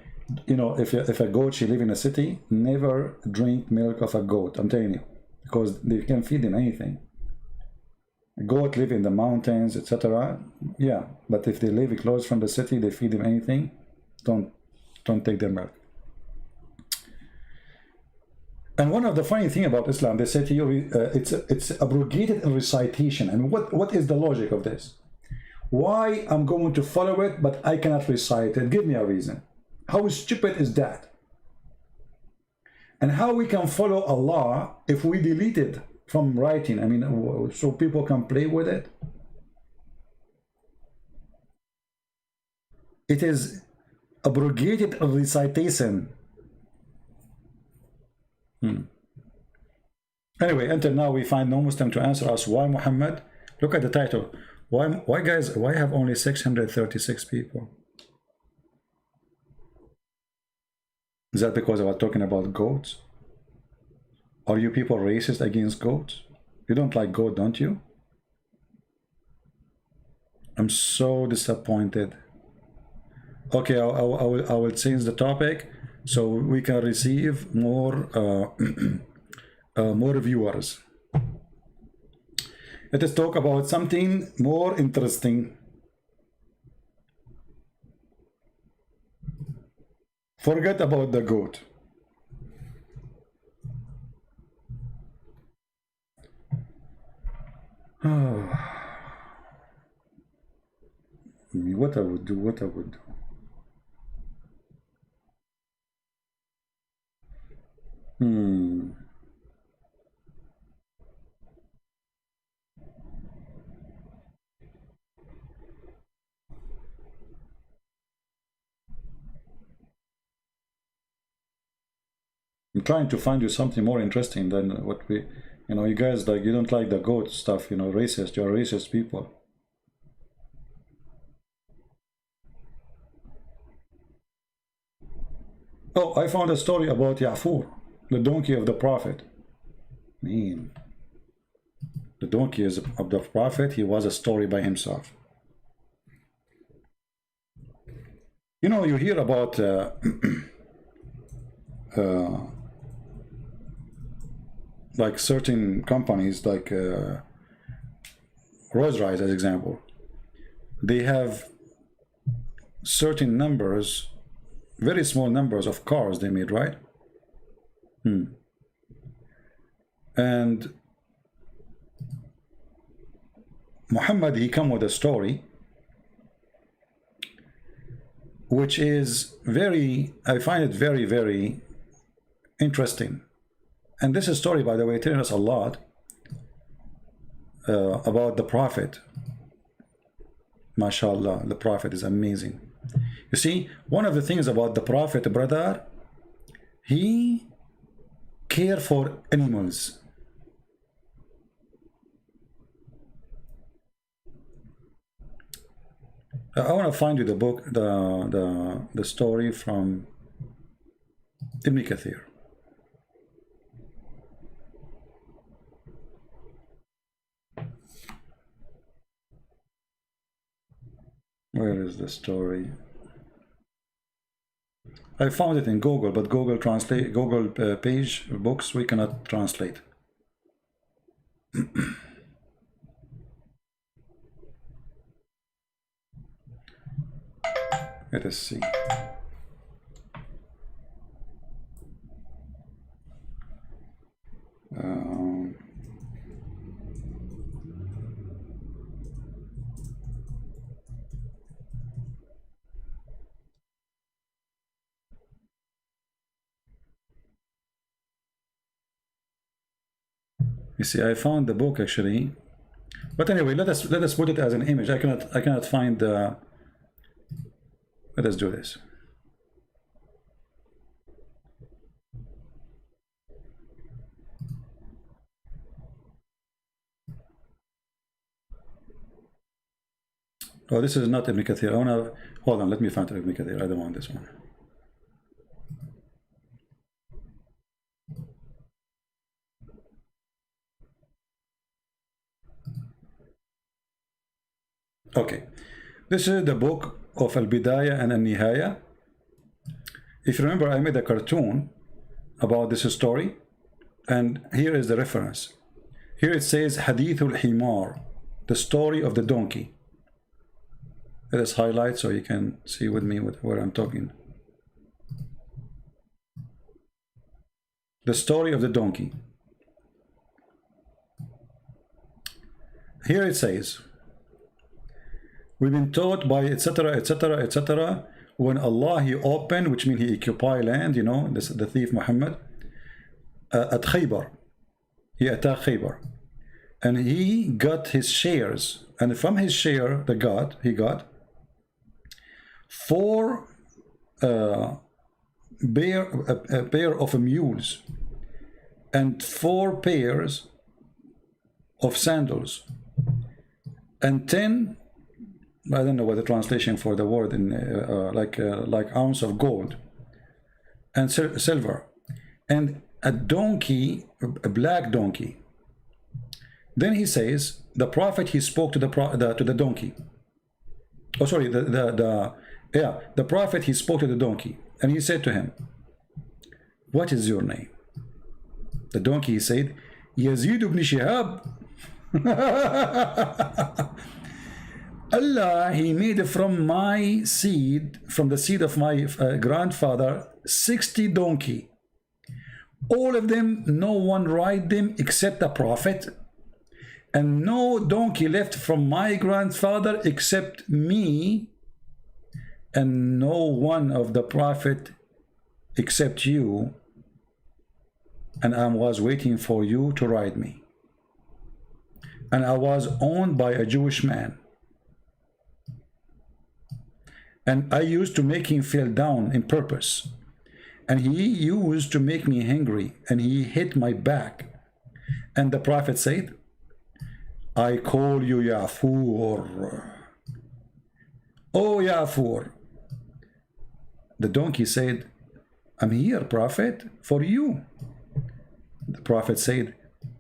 you know, if a goat, she live in a city, never drink milk of a goat, I'm telling you. Because they can feed them anything. A goat live in the mountains, etc. Yeah, but if they live close from the city, they feed them anything. Don't take their milk. And one of the funny thing about Islam, they say to you, it's abrogated in recitation. And what is the logic of this? Why I'm going to follow it, but I cannot recite it? Give me a reason. How stupid is that? And how we can follow Allah if we delete it from writing? I mean, so people can play with it. It is abrogated in recitation. Anyway, until now we find no Muslim to answer us. Why Muhammad? Look at the title. Why guys, why have only 636 people? Is that because I was talking about goats? Are you people racist against goats? You don't like goat, don't you? I'm so disappointed. Okay, I will change the topic so we can receive more more viewers. Let us talk about something more interesting. Forget about the goat. What I would do. I'm trying to find you something more interesting than what we, you know, you guys, like, you don't like the goat stuff, you know, racist, you're racist people. Oh, I found a story about Ya'fur, the donkey of the prophet. I mean, the donkey is of the prophet, he was a story by himself. You know, you hear about like certain companies, like Rolls-Royce as example, they have certain numbers, very small numbers of cars they made, right? And Muhammad, he come with a story which is very, I find it very, very interesting. And this is story, by the way, telling us a lot about the prophet. MashaAllah, the prophet is amazing. You see, one of the things about the prophet, brother, he cared for animals. I want to find you the book, the story from Ibn Kathir. Where is the story? I found it in Google, but Google translate, Google page books we cannot translate. Let us see. You see, I found the book actually, but anyway, let us put it as an image. I cannot find the. Let us do this. Oh, this is not Ibn Kathir. I wanna hold on. Let me find Ibn Kathir. I don't want this one. Okay, this is the book of Al-Bidayah and Al-Nihaya. If you remember, I made a cartoon about this story, and here is the reference. Here it says Hadith al-Himar, the story of the donkey. Let us highlight so you can see with me where I'm talking. The story of the donkey. Here it says, we've been taught by etc., etc., etc., when Allah, he opened, which means he occupy land, you know, this, the thief Muhammad, at Khaybar. He attacked Khaybar. And he got his shares. And from his share, he got 4 a pair of mules and 4 pairs of sandals and 10, I don't know what the translation for the word in like ounce of gold and silver, and a donkey, a black donkey. Then he says the prophet, he spoke to the donkey. Oh, sorry, the prophet, he spoke to the donkey, and he said to him, what is your name? The donkey, he said, Yazid ibn Shihab. Allah, he made from my seed, from the seed of my grandfather, 60 donkey. All of them, no one ride them except the prophet, and no donkey left from my grandfather except me, and no one of the prophet except you, and I was waiting for you to ride me. And I was owned by a Jewish man, and I used to make him feel down in purpose, and he used to make me hungry, and he hit my back. And the Prophet said, I call you Yafur. Oh Yafur. The donkey said, I'm here, Prophet, for you. The Prophet said,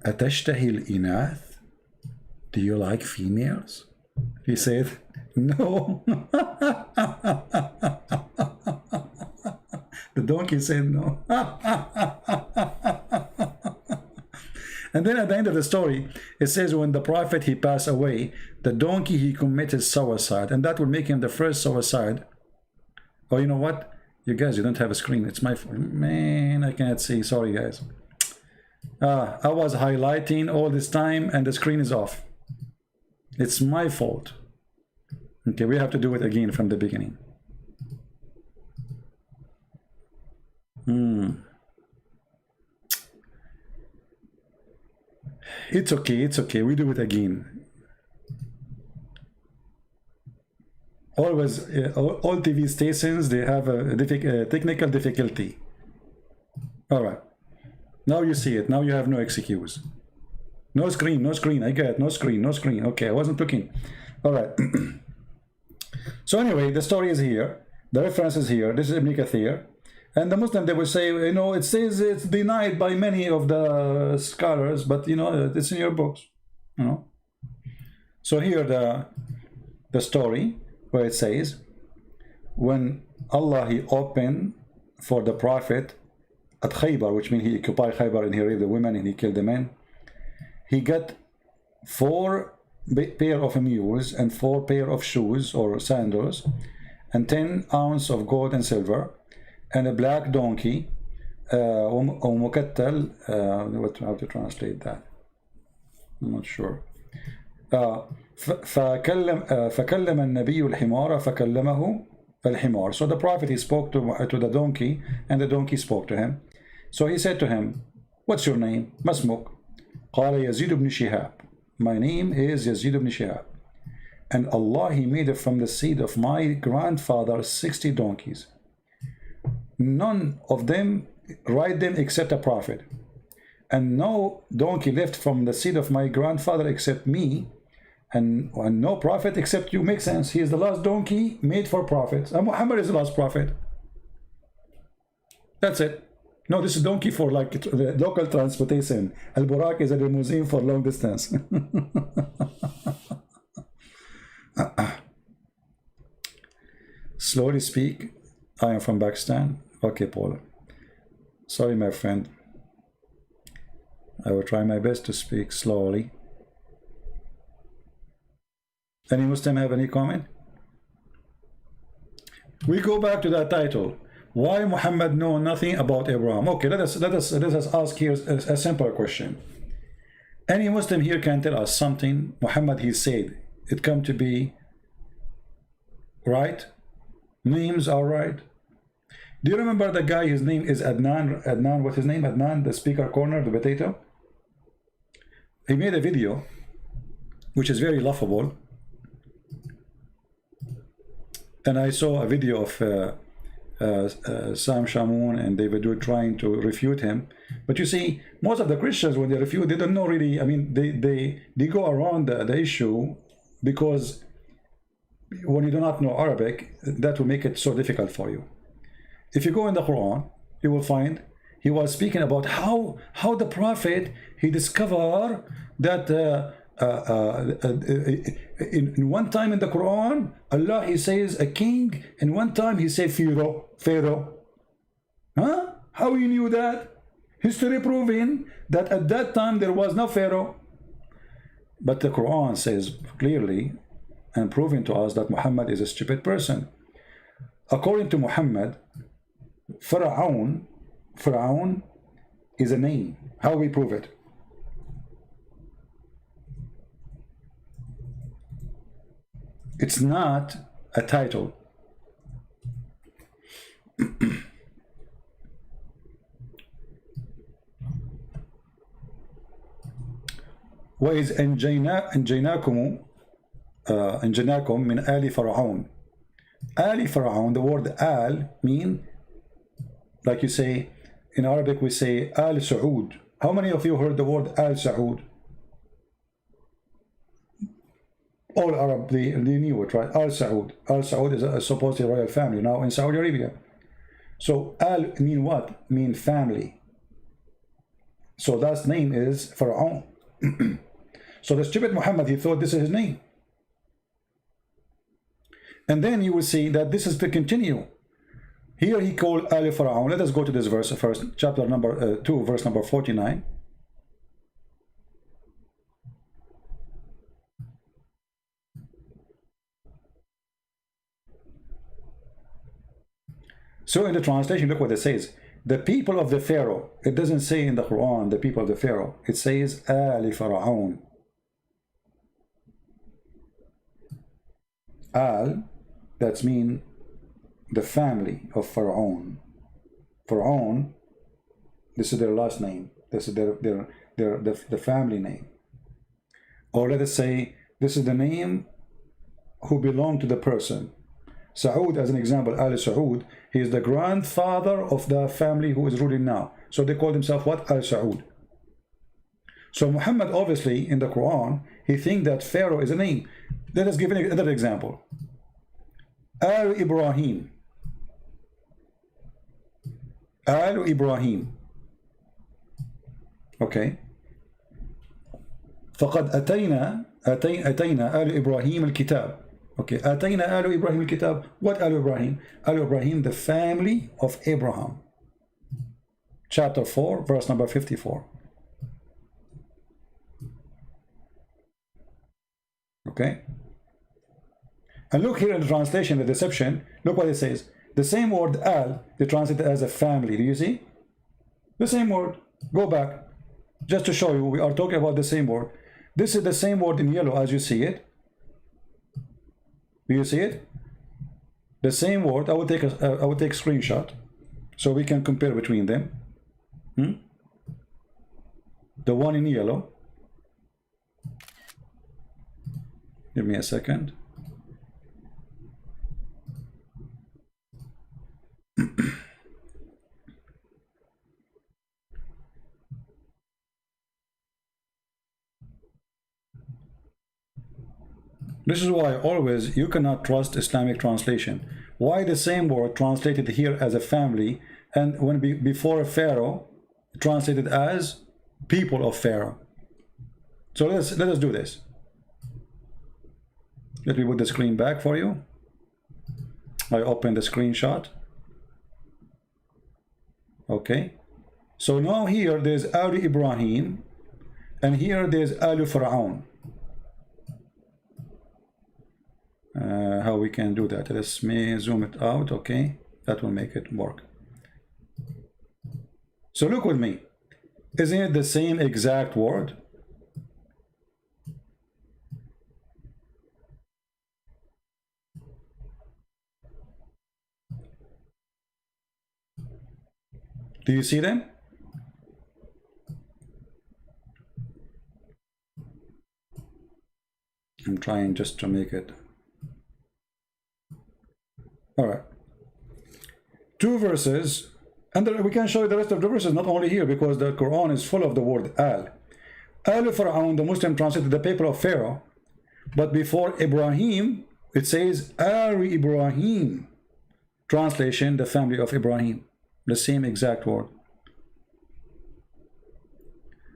Atashtahi al-inath? Do you like females? He said, no. The donkey said no. And then at the end of the story, it says when the Prophet, he passed away, the donkey, he committed suicide. And that will make him the first suicide. Oh, you know what? You guys, you don't have a screen. It's my fault. Man, I can't see. Sorry, guys. I was highlighting all this time and the screen is off. It's my fault. Okay, we have to do it again from the beginning. It's okay, it's okay. We do it again. Always, all TV stations, they have a technical difficulty. All right. Now you see it. Now you have no excuse. No screen, no screen. I get it. No screen, no screen. Okay, I wasn't looking. All right. So anyway, the story is here. The reference is here. This is Ibn Kathir. And the Muslim, they will say, you know, it says it's denied by many of the scholars, but, you know, it's in your books, you know. So here the story where it says, when Allah, he opened for the Prophet at Khaybar, which means he occupied Khaybar and he raped the women and he killed the men, he got 4 pair of mules and 4 pair of shoes or sandals and 10 ounces of gold and silver and a black donkey, ومكتل, how to translate that? I'm not sure. فكلم النبي الحمار فكلمه الحمار. So the Prophet, he spoke to the donkey and the donkey spoke to him. So he said to him, what's your name? ما اسمك? قال يزيد بن شهاب. My name is Yazid ibn Shihab. And Allah, he made it from the seed of my grandfather 60 donkeys. None of them ride them except a prophet. And no donkey left from the seed of my grandfather except me. And no prophet except you. Makes sense. He is the last donkey made for prophets. And Muhammad is the last prophet. That's it. No, this is donkey for like the local transportation. Al-Burak is a limousine for long distance. Slowly speak. I am from Pakistan. Okay, Paul. Sorry, my friend. I will try my best to speak slowly. Any Muslim have any comment? We go back to that title. Why Muhammad know nothing about Abraham? Okay, let us ask here a simple question. Any Muslim here can tell us something Muhammad, he said, it come to be right? Names are right? Do you remember the guy, his name is Adnan, what's his name? Adnan, the speaker corner, the potato? He made a video, which is very laughable. And I saw a video of Sam Shamoun and David Wood trying to refute him. But you see, most of the Christians, when they refute, they don't know really, I mean, they go around the issue because when you do not know Arabic, that will make it so difficult for you. If you go in the Quran, you will find he was speaking about how the Prophet, he discovered that in one time in the Quran, Allah, he says a king, and one time he said Pharaoh. Huh? How you knew that? History proving that at that time there was no Pharaoh. But the Quran says clearly and proving to us that Muhammad is a stupid person. According to Muhammad, Pharaoh is a name. How we prove it? It's not a title. وإذ أنجيناكم من آل فرعون. آل فرعون, the word آل mean Like you say, in Arabic we say Al Saud. How many of you heard the word Al Saud? All Arab, they knew it, right? Al Saud. Al Saud is a supposedly royal family now in Saudi Arabia. So Al mean what? Mean family. So that name is Pharaoh. So the stupid Muhammad, he thought this is his name. And then you will see that this is to continue. Here he called Ali Pharaoh. Let us go to this verse first, chapter number 2, verse number 49. So in the translation, look what it says. The people of the Pharaoh. It doesn't say in the Quran, the people of the Pharaoh. It says Ali Pharaoh. Al, that's mean the family of Pharaoh. Pharaoh, this is their last name. This is the family name. Or let us say, this is the name who belong to the person. Saud, as an example, Ali Saud, he is the grandfather of the family who is ruling now. So they call themselves what? Al Saud. So Muhammad, obviously, in the Quran, he thinks that Pharaoh is a name. Let us give another example. Al Ibrahim. Al Ibrahim. Okay. فقد أتينا آل إبراهيم الكتاب. Okay. أتينا آل إبراهيم الكتاب. What Al Ibrahim? Al Ibrahim, the family of Abraham. Chapter 4, verse number 54. Okay. And look here in the translation, the deception. Look what it says. The same word Al, they translate it as a family. Do you see? The same word. Go back. Just to show you, we are talking about the same word. This is the same word in yellow as you see it. Do you see it? The same word. I will take a screenshot so we can compare between them. The one in yellow. Give me a second. This is why always you cannot trust Islamic translation. Why the same word translated here as a family, and when before Pharaoh translated as people of Pharaoh? So let us do this. Let me put the screen back for you. I open the screenshot. Okay. So now here there's Al Ibrahim, and here there's Al Pharaoh. How we can do that? Let me zoom it out. Okay, that will make it work. So look with me. Isn't it the same exact word? Do you see them? I'm trying just to make it. All right. Two verses, and we can show you the rest of the verses, not only here, because the Quran is full of the word Al. Al Pharaoh, the Muslim translated the people of Pharaoh, but before Ibrahim, it says Al Ibrahim. Translation, the family of Ibrahim. The same exact word.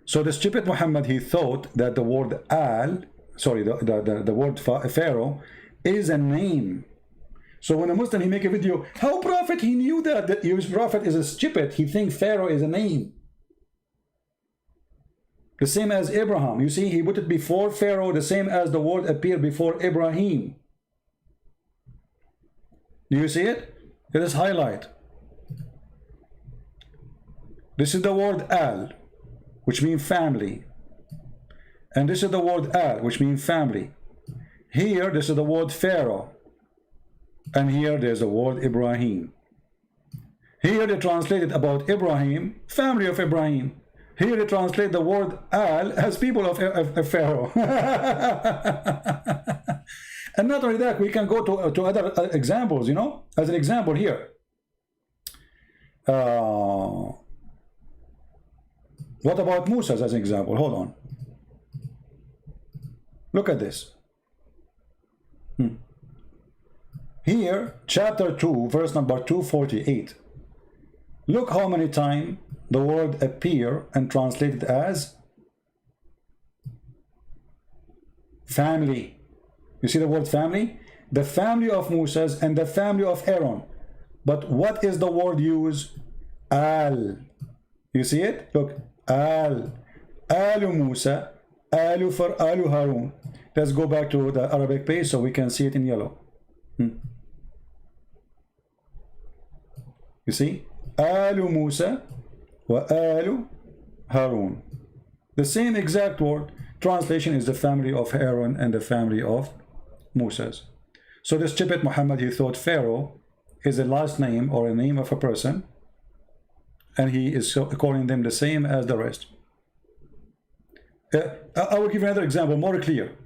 So the stupid Muhammad, he thought that the word Al, sorry, the word Pharaoh is a name. So when a Muslim, he make a video, how prophet, he knew that his prophet is a stupid. He thinks Pharaoh is a name. The same as Abraham. You see, he put it before Pharaoh, the same as the word appeared before Ibrahim. Do you see it? Let us highlight. This is the word Al, which means family. And this is the word Al, which means family. Here, this is the word Pharaoh. And here there's the word Ibrahim. Here they translated about Ibrahim, family of Ibrahim. Here they translate the word Al as people of Pharaoh. And not only that, we can go to other examples, you know, as an example here. Uh, what about Musa as an example? Hold on. Look at this. Here, chapter 2, verse number 248. Look how many times the word appear and translated as family. You see the word family? The family of Moses and the family of Aaron. But what is the word used? Al. You see it? Look. Al. Alu Musa. Alu for Alu Harun. Let's go back to the Arabic page so we can see it in yellow. You see? Alu Musa wa Alu Harun. The same exact word. Translation is the family of Aaron and the family of Moses. So this stupid Muhammad, he thought Pharaoh is a last name or a name of a person, and he is calling them the same as the rest. I will give you another example, more clear.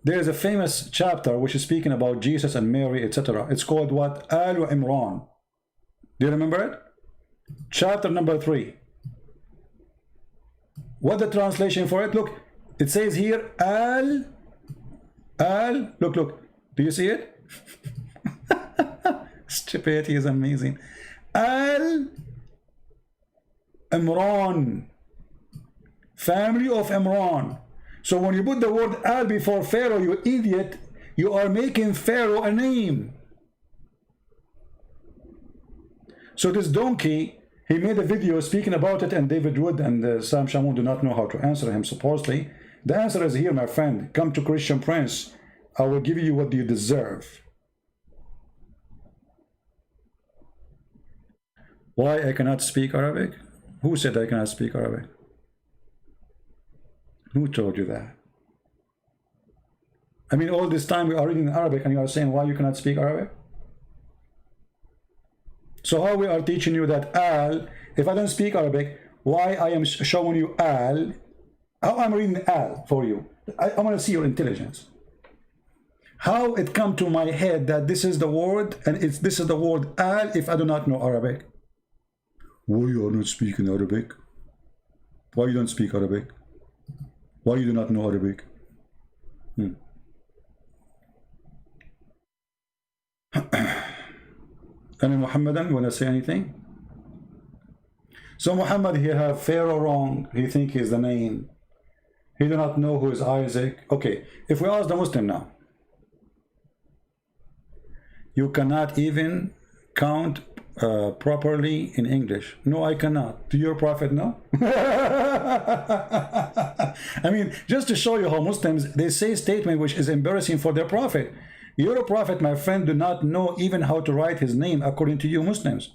There is a famous chapter which is speaking about Jesus and Mary, etc. It's called what? Al Imran. Do you remember it? Chapter number 3. What the translation for it? Look, it says here Al. Look. Do you see it? Stupidity is amazing. Al Imran. Family of Imran. So when you put the word Al before Pharaoh, you idiot, you are making Pharaoh a name. So this donkey, he made a video speaking about it, and David Wood and Sam Shamoun do not know how to answer him, supposedly. The answer is here, my friend. Come to Christian Prince. I will give you what you deserve. Why I cannot speak Arabic? Who said I cannot speak Arabic? Who told you that? I mean, all this time we are reading Arabic and you are saying why you cannot speak Arabic? So how we are teaching you that Al, if I don't speak Arabic, why I am showing you Al, how I'm reading Al for you? I want to see your intelligence. How it come to my head that this is the word and this is the word Al if I do not know Arabic? Why you are not speaking Arabic? Why you don't speak Arabic? Why you do not know Arabic? Any Muhammadan, you want to say anything? So Muhammad, he have Pharaoh wrong. He think he's the name. He do not know who is Isaac. Okay, if we ask the Muslim now, you cannot even count properly in English. No, I cannot. Do your prophet know? I mean, just to show you how Muslims, they say statement which is embarrassing for their prophet. Your prophet, my friend, do not know even how to write his name according to you Muslims.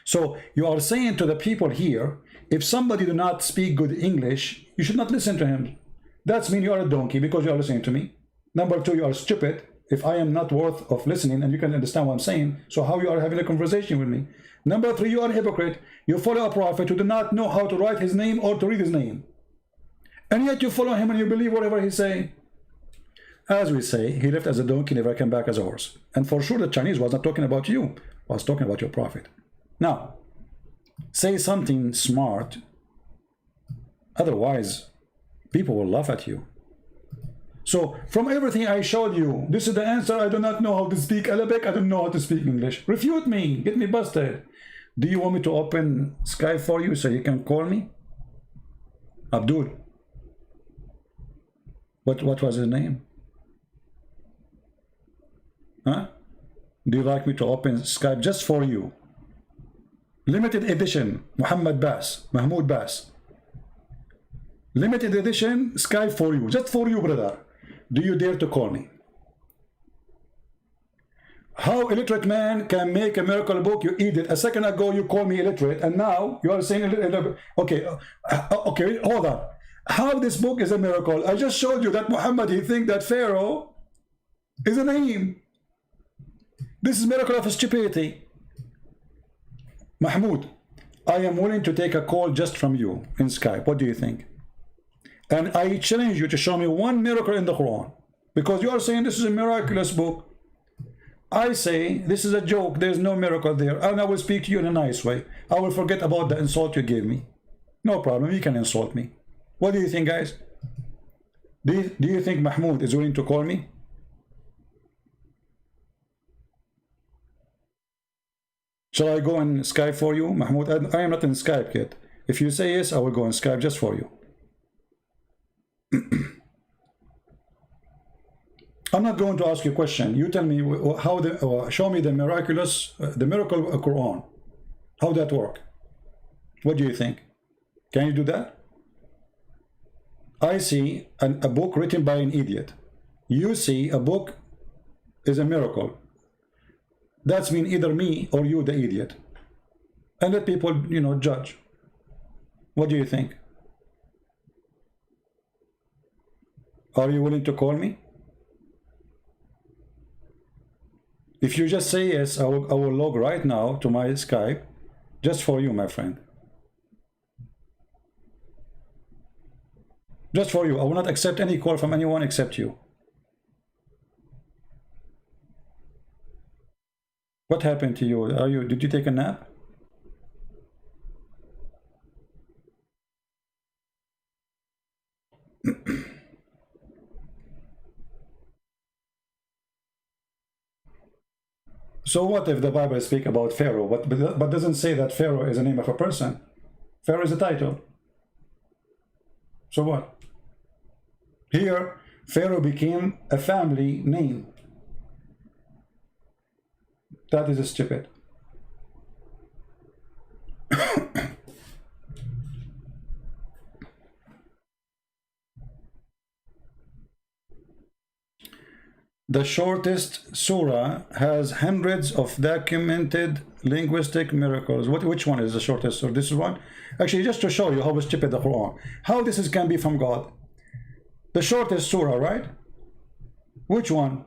So you are saying to the people here, if somebody do not speak good English, you should not listen to him. That's mean you are a donkey because you are listening to me. Number 2, you are stupid. If I am not worth of listening and you can understand what I'm saying, so how you are having a conversation with me? Number 3, you are a hypocrite. You follow a prophet who do not know how to write his name or to read his name. And yet you follow him and you believe whatever he's saying. As we say, he left as a donkey, never came back as a horse. And for sure the Chinese was not talking about you, was talking about your prophet. Now, say something smart, otherwise people will laugh at you. So, from everything I showed you, this is the answer. I do not know how to speak Arabic. I don't know how to speak English. Refute me. Get me busted. Do you want me to open Skype for you so you can call me? Abdul. What was his name? Huh? Do you like me to open Skype just for you? Limited edition, Mahmoud Bass. Limited edition, Skype for you, just for you, brother. Do you dare to call me? How illiterate man can make a miracle book? You idiot. A second ago you called me illiterate, and now you are saying okay, okay, hold on. How this book is a miracle? I just showed you that Muhammad, he think that Pharaoh is a name. This is miracle of stupidity. Mahmoud, I am willing to take a call just from you in Skype. What do you think? And I challenge you to show me one miracle in the Quran, because you are saying this is a miraculous book. I say this is a joke, there's no miracle there, and I will speak to you in a nice way. I will forget about the insult you gave me. No problem, you can insult me. What do you think, guys? Do you think Mahmoud is willing to call me? Shall I go on Skype for you, Mahmoud? I am not in Skype yet. If you say yes, I will go on Skype just for you. I'm not going to ask you a question. You tell me how show me the miracle Quran. How that work? What do you think? Can you do that? I see a book written by an idiot. You see a book is a miracle. That's mean either me or you, the idiot. And let people, you know, judge. What do you think? Are you willing to call me? If you just say yes, I will log right now to my Skype, just for you, my friend. Just for you. I will not accept any call from anyone except you. What happened to you? Did you take a nap? So what if the Bible speaks about Pharaoh, but doesn't say that Pharaoh is the name of a person? Pharaoh is a title. So what? Here, Pharaoh became a family name. That is stupid. The shortest surah has hundreds of documented linguistic miracles. Which one is the shortest surah? This is one? Actually, just to show you how stupid the Quran. How this can be from God. The shortest surah, right? Which one?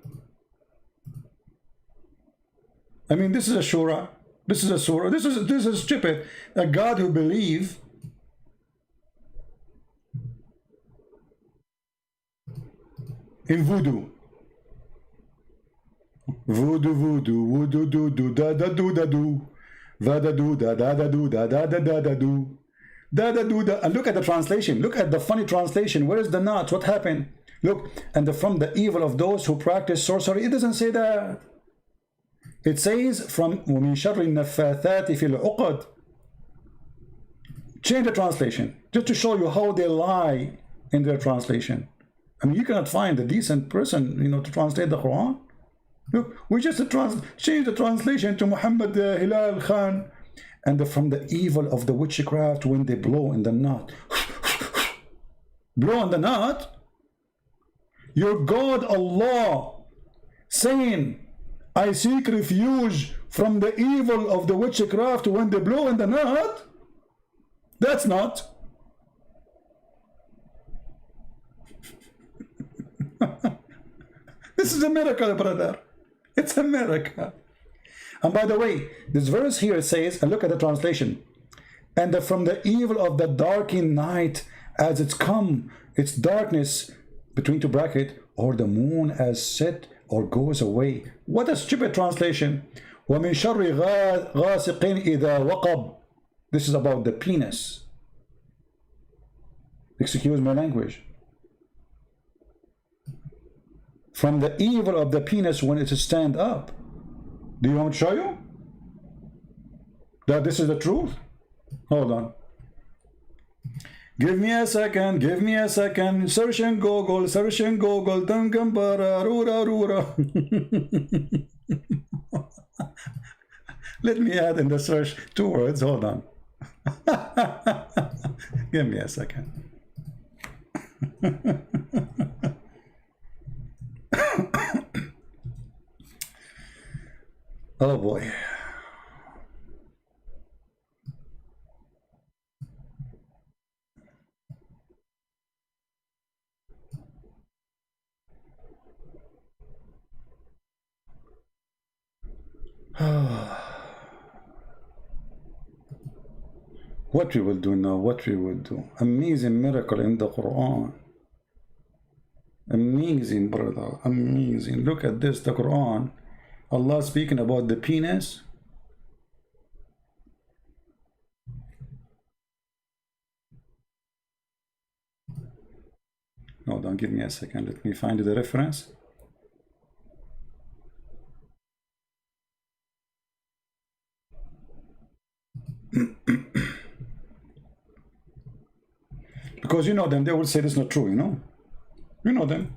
I mean, this is a surah. This is a surah. This is stupid. A God who believes in voodoo. Voodoo, voodoo, voodoo, do, do, da, da, do, da, do. Va, da, do, da, da, da, do, da, da, da, da, da, do. Da, da, do, da. And look at the translation. Look at the funny translation. Where is the not? What happened? Look, and from the evil of those who practice sorcery. It doesn't say that. It says from وَمِن شَرِّ النَّفَّاثَاتِ فِي الْعُقَدِ. Change the translation. Just to show you how they lie in their translation. I mean, you cannot find a decent person, you know, to translate the Quran. Look, we just change the translation to Muhammad Hilal Khan. And from the evil of the witchcraft when they blow in the knot. Blow in the knot? Your God Allah saying, I seek refuge from the evil of the witchcraft when they blow in the knot? That's not. This is a miracle, brother. It's a miracle. And by the way, this verse here says, and look at the translation, and from the evil of the darkened night as it's come, its darkness, between two brackets, or the moon as set or goes away. What a stupid translation. وَمِن شَرِّ غَاسِقٍ إِذَا وَقَبْ. This is about the penis. Excuse my language. From the evil of the penis when it stand up. Do you want me to show you that this is the truth? Hold on. Give me a second. Give me a second. Search in Google. Search in Google. Tangambara. Rura rura. Let me add in the search 2 words. Hold on. Give me a second. Oh boy. What we will do now, what we will do. Amazing miracle in the Quran. Amazing, brother, amazing. Look at this, the Quran Allah speaking about the penis. Hold on, give me a second. Let me find the reference. Because you know them, they will say it's not true, you know? You know them.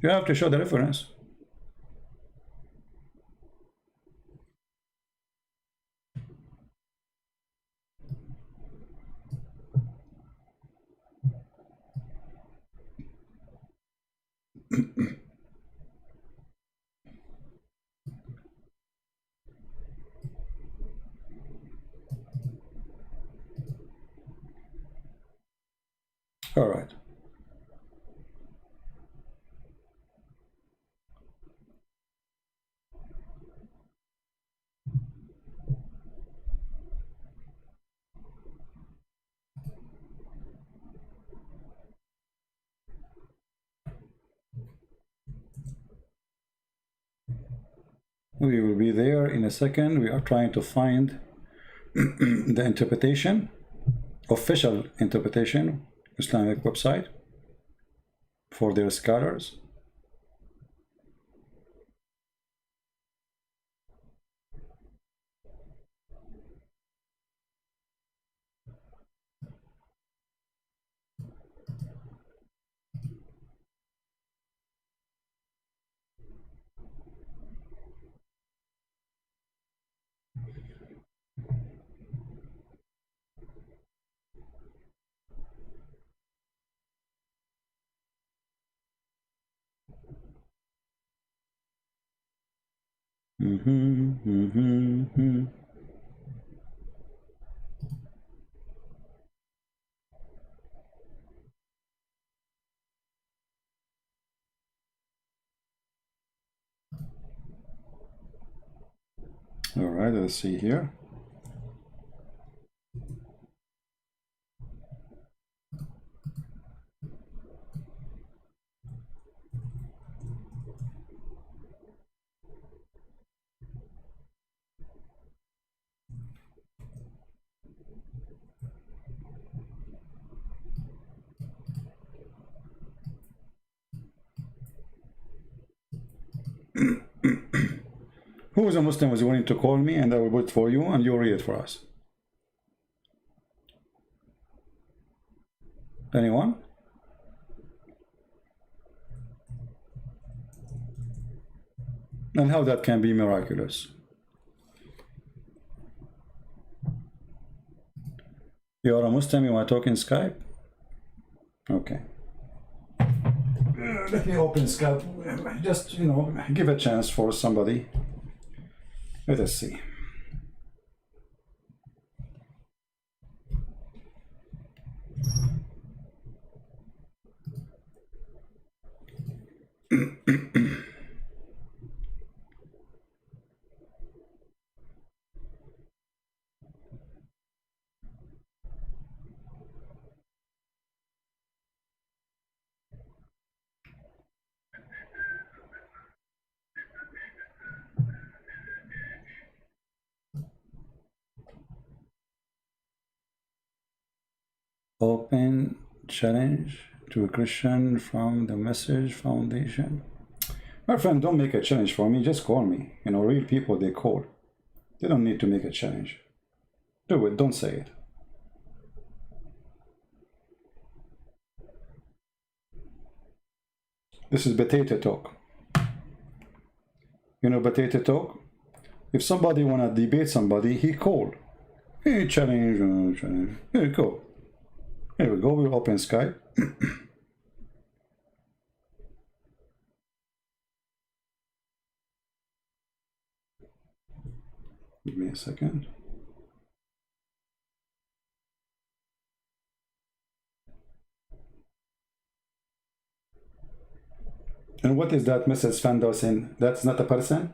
You have to show the reference. All right. We will be there in a second. We are trying to find the interpretation, official interpretation, Islamic website for their scholars. All right, let's see here. Who is a Muslim is willing to call me, and I will vote for you, and you read it for us? Anyone? And how that can be miraculous? You are a Muslim, you want to talk in Skype? Okay. Let me open Skype. Just, you know, give a chance for somebody. Let us see. Open challenge to a Christian from the Message Foundation. My friend, don't make a challenge for me. Just call me. You know, real people, they call. They don't need to make a challenge. Do it. Don't say it. This is potato talk. You know potato talk? If somebody want to debate somebody, he call. Hey, challenge, challenge. Here we go. Here we go. We'll open Skype. Give me a second. And what is that Mrs. Fandosin? That's not a person?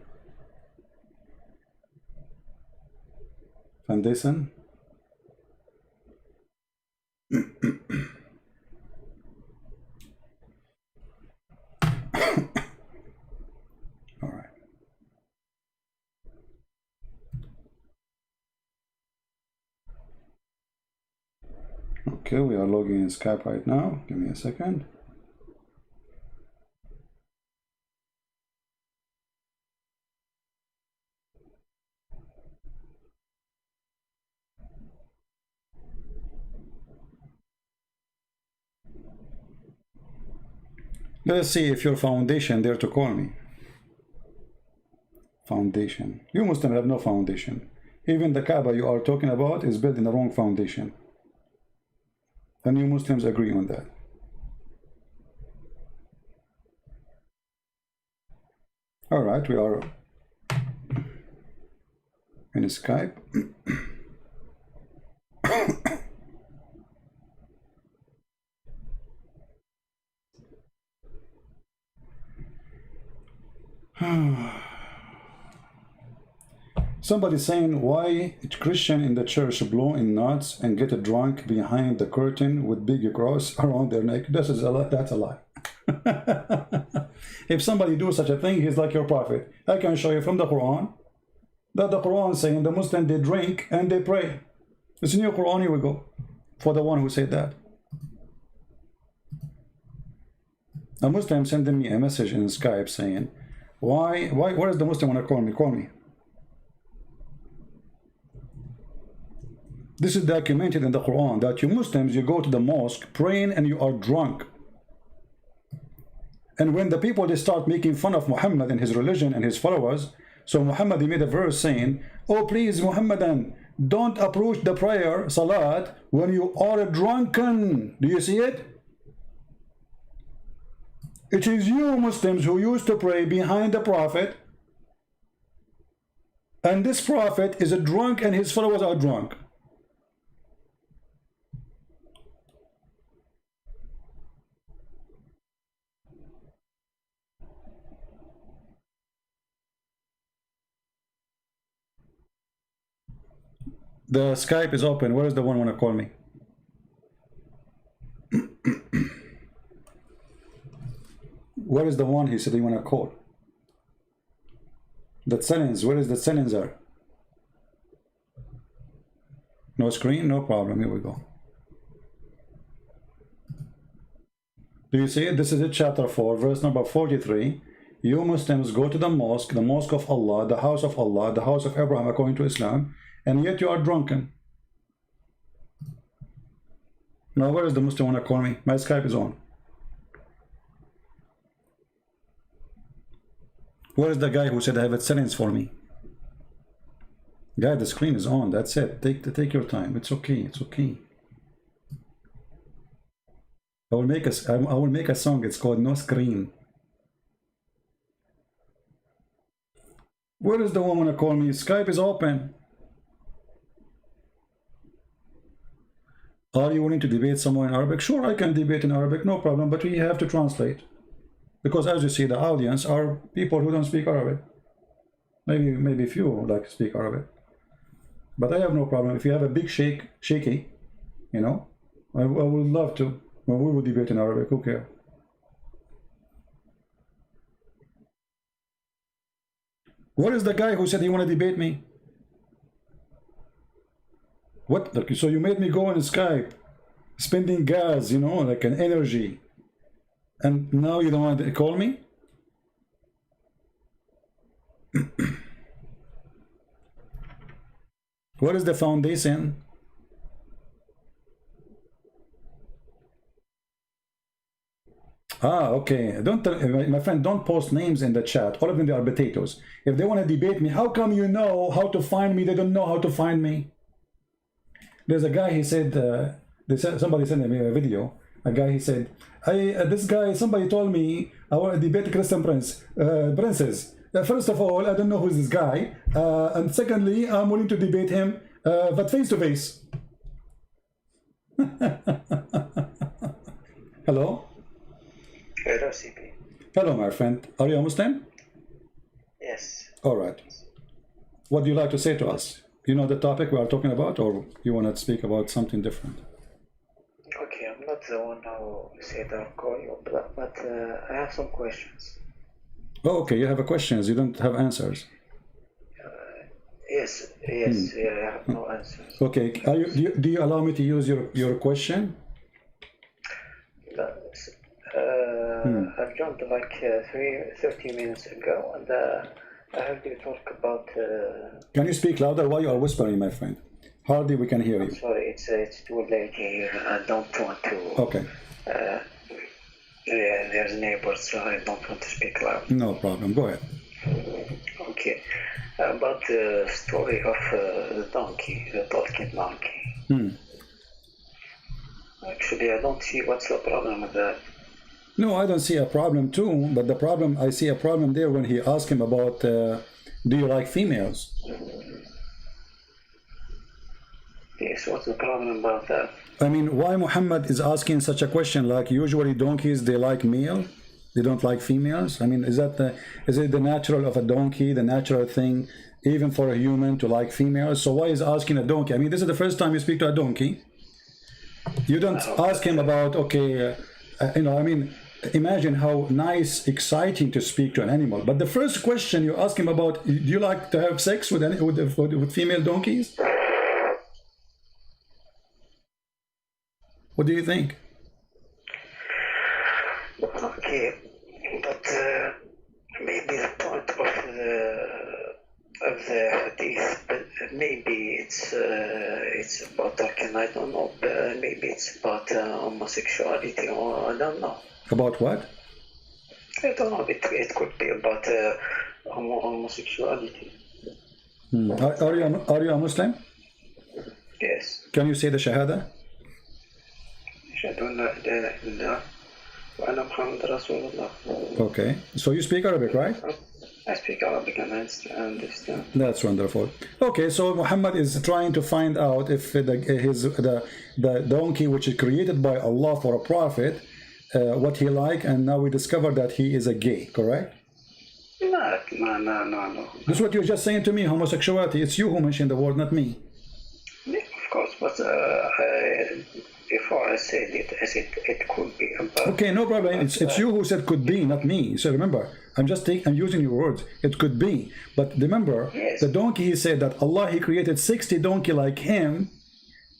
Foundation? All right. Okay, we are logging in Skype right now. Give me a second. Let's see if your foundation dare to call me. Foundation. You Muslims have no foundation. Even the Kaaba you are talking about is built in the wrong foundation. And you Muslims agree on that. All right, we are in Skype. Somebody saying, why Christian in the church blow in knots and get drunk behind the curtain with big cross around their neck? That's a lie. If somebody do such a thing, he's like your prophet. I can show you from the Quran that the Quran is saying the Muslims, they drink and they pray. It's in your Quran. Here we go. For the one who said that. A Muslim sending me a message in Skype saying, where is the Muslim want to call me? Call me. This is documented in the Quran that you Muslims, you go to the mosque praying and you are drunk. And when the people, they start making fun of Muhammad and his religion and his followers, so Muhammad, he made a verse saying, oh please Muhammadan, don't approach the prayer, salat, when you are drunken. Do you see it? It is you Muslims who used to pray behind the Prophet, and this Prophet is a drunk and his followers are drunk. The Skype is open. Where is the one want to call me? Where is the one he said he want to call? The settings. Where is the settings are? No screen? No problem. Here we go. Do you see it? This is it, chapter 4, verse number 43. You Muslims go to the mosque of Allah, the house of Allah, the house of Abraham according to Islam, and yet you are drunken. Now where is the Muslim want to call me? My Skype is on. Where is the guy who said I have it settings for me? Guy, the screen is on. That's it. Take your time. It's okay. It's okay. I will make a song. It's called No Screen. Where is the one want to call me? Skype is open. Are you willing to debate someone in Arabic? Sure, I can debate in Arabic, no problem, but we have to translate. Because as you see, the audience are people who don't speak Arabic. Maybe few like speak Arabic. But I have no problem. If you have a big shaky, you know, I would love to. Well, we will debate in Arabic, who cares? What is the guy who said he want to debate me? What? So you made me go on Skype, spending gas, you know, like an energy. And now you don't want to call me? What is the foundation? Ah, okay. Don't, my friend, don't post names in the chat. All of them, they are potatoes. If they want to debate me, how come you know how to find me? They don't know how to find me. There's a guy, he said, somebody sent me a video. A guy, he said, this guy, somebody told me I want to debate Christian princes. First of all, I don't know who's this guy. And secondly, I'm willing to debate him, but face to face. Hello? Hello, CP. Hello, my friend. Are you a Muslim? Yes. All right. What do you like to say to us? You know the topic we are talking about, or you want to speak about something different? Okay, I'm not the one who said I'll call you, but I have some questions. Oh, okay. You have questions. You don't have answers. Yes, yes, yeah, I have no answers. Okay, do you allow me to use your question? I've joined like 30 minutes ago, and I heard you talk about. Can you speak louder? Why you are whispering, my friend? Hardly we can hear you. Sorry, it's too late here. I don't want to. Okay. Yeah, there's neighbors, so I don't want to speak loud. No problem. Go ahead. Okay. About the story of the donkey, the talking donkey. Actually, I don't see what's the problem with that. No, I don't see a problem too, but the problem, I see a problem there when he asked him about, do you like females? Yes, what's the problem about that? I mean, why Muhammad is asking such a question? Like usually donkeys, they like male, they don't like females. I mean, is it the natural of a donkey, the natural thing, even for a human to like females? So why is asking a donkey? I mean, this is the first time you speak to a donkey. You don't ask him about, okay, I mean, imagine how nice, exciting to speak to an animal. But the first question you ask him about, do you like to have sex with female donkeys? What do you think? Okay, but maybe the point of the hadith, but maybe it's about talking. I don't know. Maybe it's about homosexuality, or I don't know. About what? I don't know. It could be about homosexuality. Are you a Muslim? Yes. Can you say the Shahada? Okay, so you speak Arabic, right? I speak Arabic and I understand. That's wonderful. Okay, so Muhammad is trying to find out if the donkey which is created by Allah for a prophet, what he like, and now we discover that he is a gay, correct? No. This is what you're just saying to me, homosexuality. It's you who mentioned the word, not me. Yeah, of course, but before I said it, I said it could be about. Okay, no problem. It's you who said could be, not me. So remember, I'm using your words. It could be, but remember, yes. The donkey. He said that Allah He created 60 donkey like him,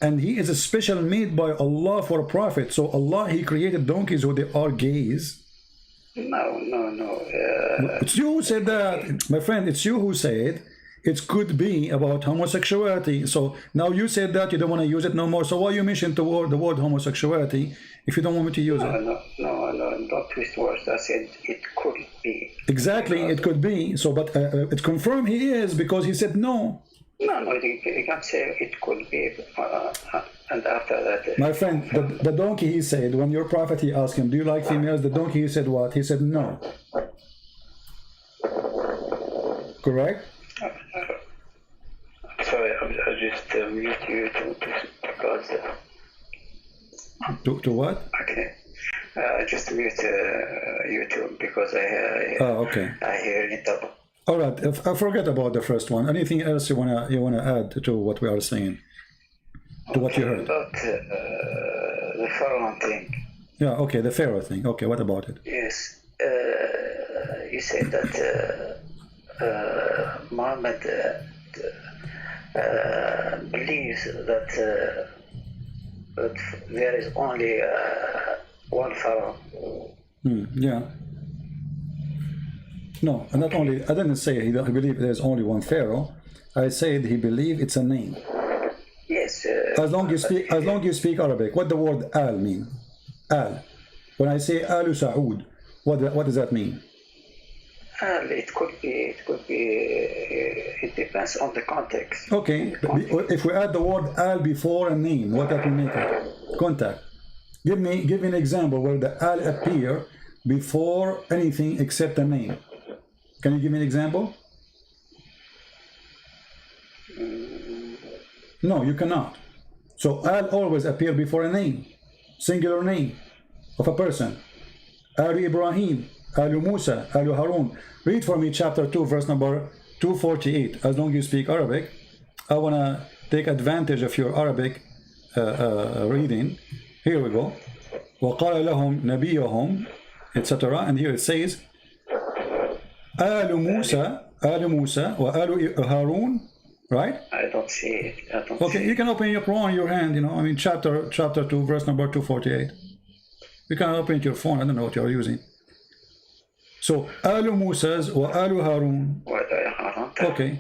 and he is a special made by Allah for a prophet. So Allah He created donkeys who they are gays. No. It's you who said that, my friend. It's you who said it could be about homosexuality. So now you said that you don't want to use it no more. So why you mentioned the word homosexuality if you don't want me to use it? No, don't twist words. I said it could be. Exactly, it could be. So, but it's confirmed he is because he said no. No, you can't say it could be. And after that... My friend, the donkey, he said, when your prophet, he asked him, do you like females? The donkey, he said what? He said no. Correct? Sorry, I just mute you because... To what? Okay. Just mute YouTube because okay. I hear it up. All right. I forget about the first one. Anything else you wanna add to what we are saying? To what you heard? About the Pharaoh thing. Yeah. Okay. The Pharaoh thing. Okay. What about it? Yes. You said that Muhammad believes that there is only one Pharaoh. Yeah. No, not only. I didn't say he believed there's only one Pharaoh. I said he believed it's a name. Yes. As long you speak Arabic, what the word al mean? Al. When I say Alu Saud, what does that mean? It could be. It depends on the context. Okay. If we add the word al before a name, what that will make it? Contact. Give me an example where the al appear before anything except a name. Can you give me an example? No, you cannot. So al always appear before a name, singular name of a person. Alu Ibrahim, Alu Musa, Alu Harun. Read for me chapter 2, verse number 248. As long as you speak Arabic, I want to take advantage of your Arabic reading. Here we go. وَقَالَ لَهُمْ نَبِيُّهُمْ, etc. And here it says, آل موسى وآل هارون right? I don't see it. I don't Okay, see you it. can open your Quran in your hand, you know, I mean, chapter 2, verse number 248. You can open it your phone, I don't know what you're using. So, Alu Musa's wa Alu Harun. Okay.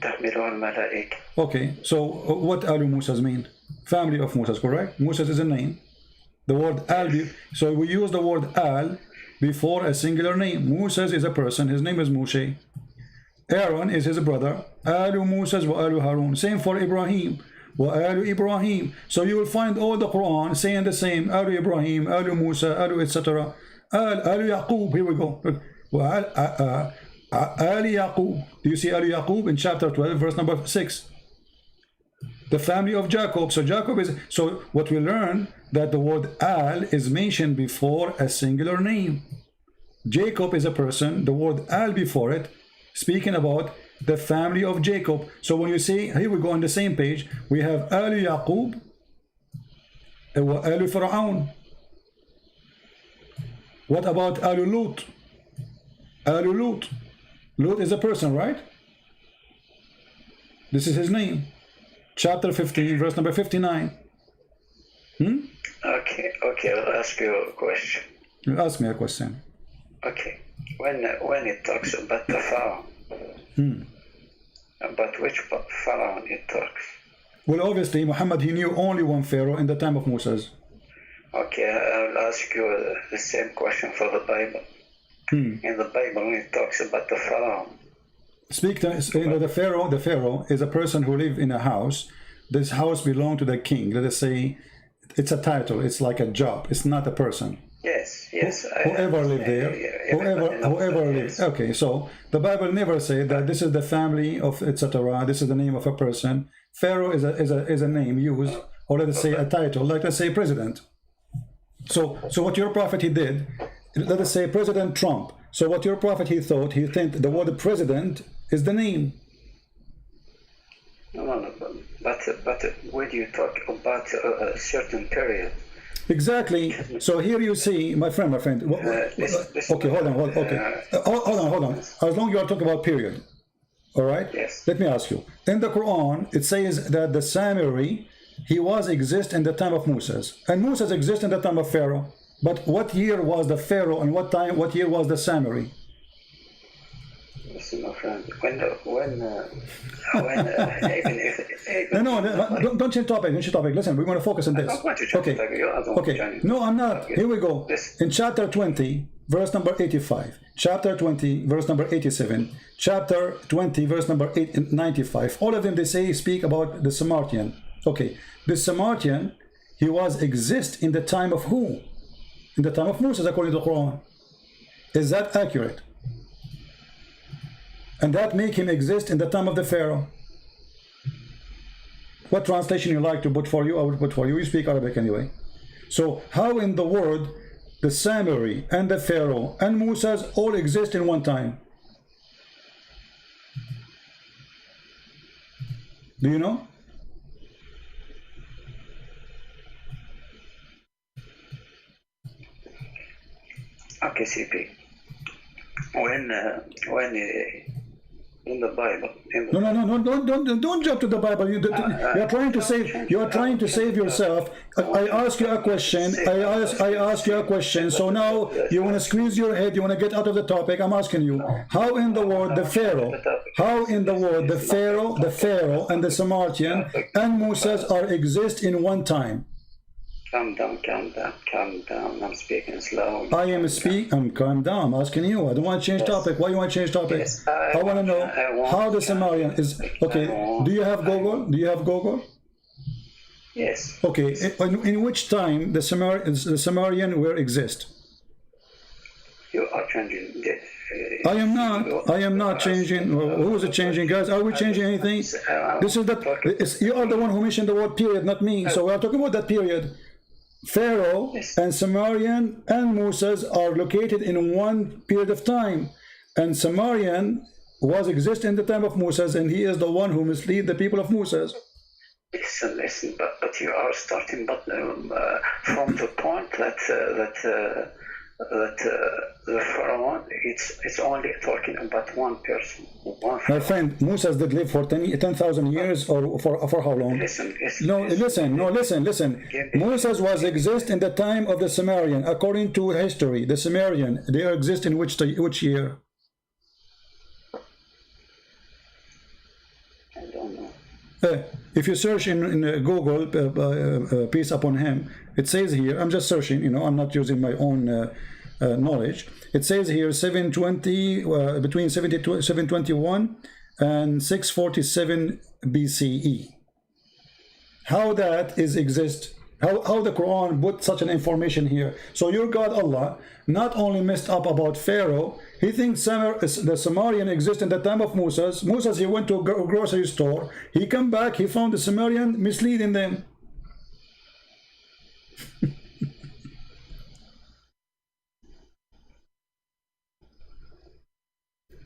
Okay, so what Alu Musa's mean? Family of Musa's, correct? Musa's is a name. The word Al, so we use the word Al before a singular name. Musa's is a person, his name is Moshe. Aaron is his brother. Alu Musa's wa Alu Harun. Same for Ibrahim. Wa Alu Ibrahim. So you will find all the Quran saying the same. Alu Ibrahim, Alu Musa, Alu etc. Alu Yaqub. Here we go. Ali Yaqub. Do you see Ali Yaqub in chapter 12, verse number 6? The family of Jacob. So Jacob is, so what we learn that the word Al is mentioned before a singular name. Jacob is a person, the word Al before it, speaking about the family of Jacob. So when you see, here we go on the same page, we have Al Yaqub, Al Fir'aun. What about Al Lut? Al Lut. Lut is a person, right? This is his name. Chapter 15, verse number 59. Okay, I'll ask you a question. You ask me a question. Okay, when it talks about the Pharaoh, about which Pharaoh it talks? Well, obviously, Muhammad, he knew only one Pharaoh in the time of Moses. Okay, I'll ask you the same question for the Bible. In the Bible, when it talks about the Pharaoh, Speak to, you know, the Pharaoh is a person who lives in a house. This house belongs to the king. Let us say it's a title, it's like a job, it's not a person. Yes. Whoever lived there, whoever lived. Okay, so the Bible never said that this is the family of etc. This is the name of a person. Pharaoh is a name used, or let us say a title, like let's say president. So what your prophet he did, let us say President Trump. So what your prophet he thought the word president is the name. No, but when you talk about a certain period. Exactly. So here you see, my friend. Okay, hold on. Hold on. As long as you are talking about period, all right. Yes. Let me ask you. In the Quran, it says that the Samiri, he was exist in the time of Moses, and Moses exist in the time of Pharaoh. But what year was the Pharaoh, and what year was the Samiri? Listen, my friend. When even if No, don't change topic. Listen, we're going to focus on this. I don't want to change Okay. topic. I don't Okay. change. No, I'm not. Here we go. In chapter 20, verse number 85, chapter 20, verse number 87, chapter 20, verse number 95. All of them, they speak about the Samaritan. Okay. The Samaritan, he was exist in the time of who? In the time of Moses, according to the Quran. Is that accurate? And that make him exist in the time of the Pharaoh. What translation you like to put for you, I would put for you. You speak Arabic anyway. So how in the world the Samiri and the Pharaoh and Moses all exist in one time? Do you know? Okay, CP. When in the Bible. No, don't jump to the Bible. You are trying to save. You are trying to save yourself. I ask you a question. I ask you a question. So now you want to squeeze your head. You want to get out of the topic. I'm asking you. How in the world the Pharaoh? How in the world the Pharaoh and the Samaritan and Moses are exist in one time? Calm down. I'm speaking slow. I'm calm down. I'm asking you. I don't want to change topic. Why you want to change topic? Yes, I want to know how the Samaritan is. Okay. Do you have Google? Yes. Okay. In which time the Samaritan will exist? You are changing. I am not changing. Who is it changing, guys? Are we changing anything? This is that. You are the one who mentioned the word period, not me. So we are talking about that period. Pharaoh and Samaritan and Moses are located in one period of time, and Samaritan was exist in the time of Moses, and he is the one who mislead the people of Moses. Listen, but you are starting from the point that the Pharaoh, it's only talking about one person, one My Pharaoh. friend, Moses did live for 10,000 years, or for how long? Listen, Listen. Moses was exist in the time of the Sumerian. According to history, the Sumerian, they exist in which year? I don't know. If you search in Google, peace upon him, it says here, I'm just searching, I'm not using my own knowledge. It says here 720, between 721 and 647 BCE. How that is exist? How the Quran put such an information here? So your God Allah not only messed up about Pharaoh, he thinks the Sumerian exists in the time of Moses. Moses, he went to a grocery store. He come back, he found the Sumerian misleading them.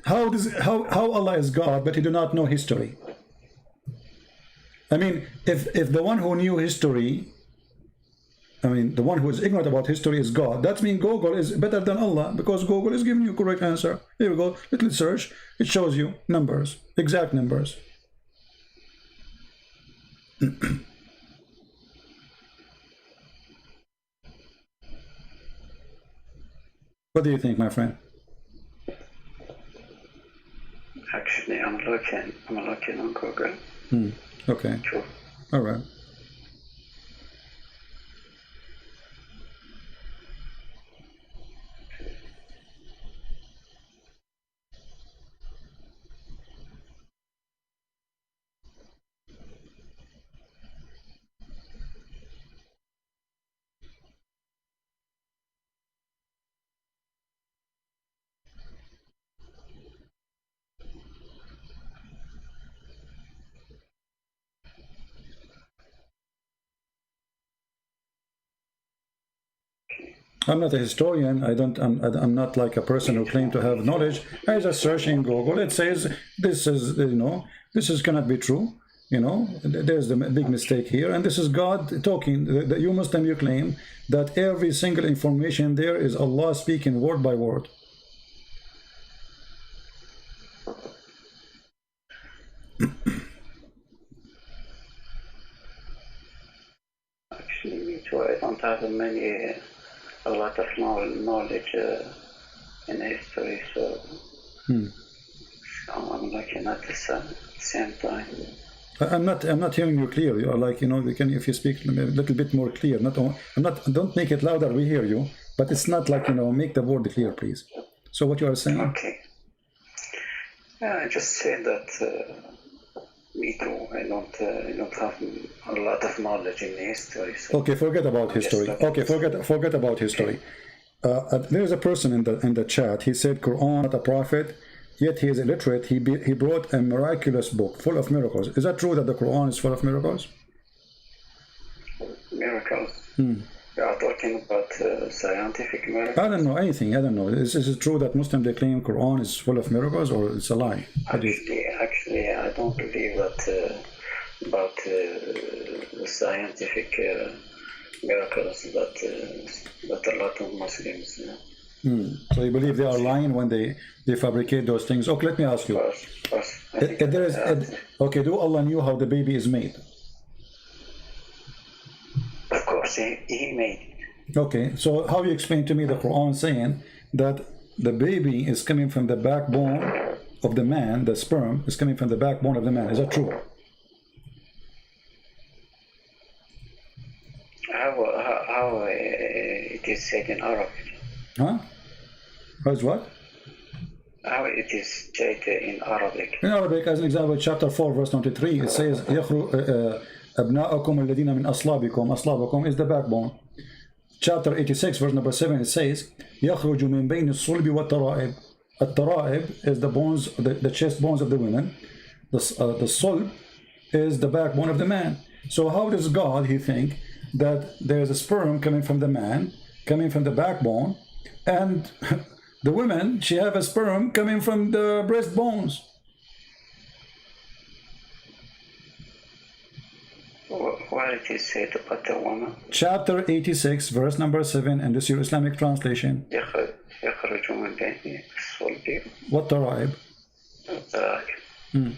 How Allah is God, but he do not know history? I mean, if the one who knew history, the one who is ignorant about history is God, that means Google is better than Allah, because Google is giving you correct answer. Here we go, little search, it shows you numbers, exact numbers. What do you think, my friend? Actually, I'm looking on Google. Okay. Sure. All right. I'm not a historian. I'm not like a person who claims to have knowledge. I just search in Google. It says this is, this cannot be true. There's the big mistake here, and this is God talking. You Muslim, you claim that every single information there is Allah speaking word by word. Actually, me too. I don't have a lot of knowledge in history, so I'm looking at the same time. I'm not hearing you clear. You are like, if you speak a little bit more clear. Don't make it louder. We hear you, but it's not like, make the word clear, please. So what you are saying? Okay. I just say that me too. I don't have a lot of knowledge in history. So okay, forget about history. Okay, forget about history. There is a person in the chat. He said Quran, not a prophet. Yet he is illiterate. He brought a miraculous book full of miracles. Is that true that the Quran is full of miracles? Miracles? You are talking about scientific miracles? I don't know anything. I don't know. Is it true that Muslims, they claim Quran is full of miracles, or it's a lie? Actually, I don't believe that about scientific miracles that a lot of Muslims. So you believe they are lying when they fabricate those things? Okay, let me ask you. Of course. Okay, do Allah knew how the baby is made? Of course, he made it. Okay, so how you explain to me the Quran saying that the baby is coming from the backbone of the man, the sperm is coming from the backbone of the man? Is that true? How it is said in Arabic? Huh? How's what? How it is said in Arabic? In Arabic, as an example, chapter 4, verse 23, it says, أبناءكم الذين من أصلابكم. أصلابكم is the backbone. Chapter 86, verse number 7, it says, يخرج من بين الصلب والترائب. الترائب is the bones, the chest bones of the women. The sulb is the backbone of the man. So how does God, he think, that there's a sperm coming from the man, coming from the backbone, and the woman, she have a sperm coming from the breastbones? where it is said about the woman. Chapter 86, verse number 7, and this is your Islamic translation. يخرج من بين الصلب والترائب. والترائب.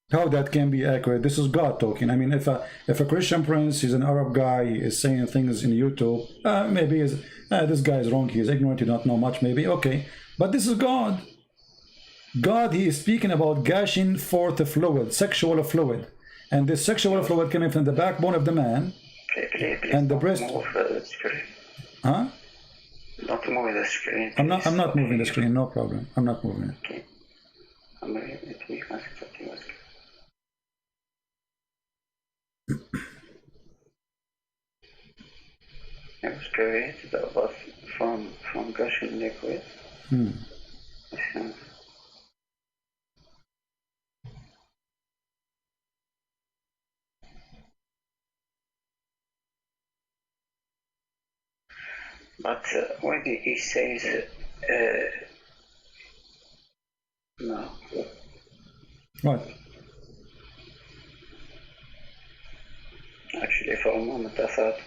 How that can be accurate? This is God talking. I mean, if a Christian prince, he's an Arab guy, is saying things in YouTube, maybe this guy is wrong, he is ignorant, he don't know much, maybe, okay. But this is God. God, he is speaking about gushing forth a fluid, sexual fluid. And this sexual fluid coming from the backbone of the man and the breast. Huh? Not move the screen. I'm not moving the screen, no problem. I'm not moving it. Okay. It was created above from gushing liquid. But when he says no. What? Actually, for a moment I thought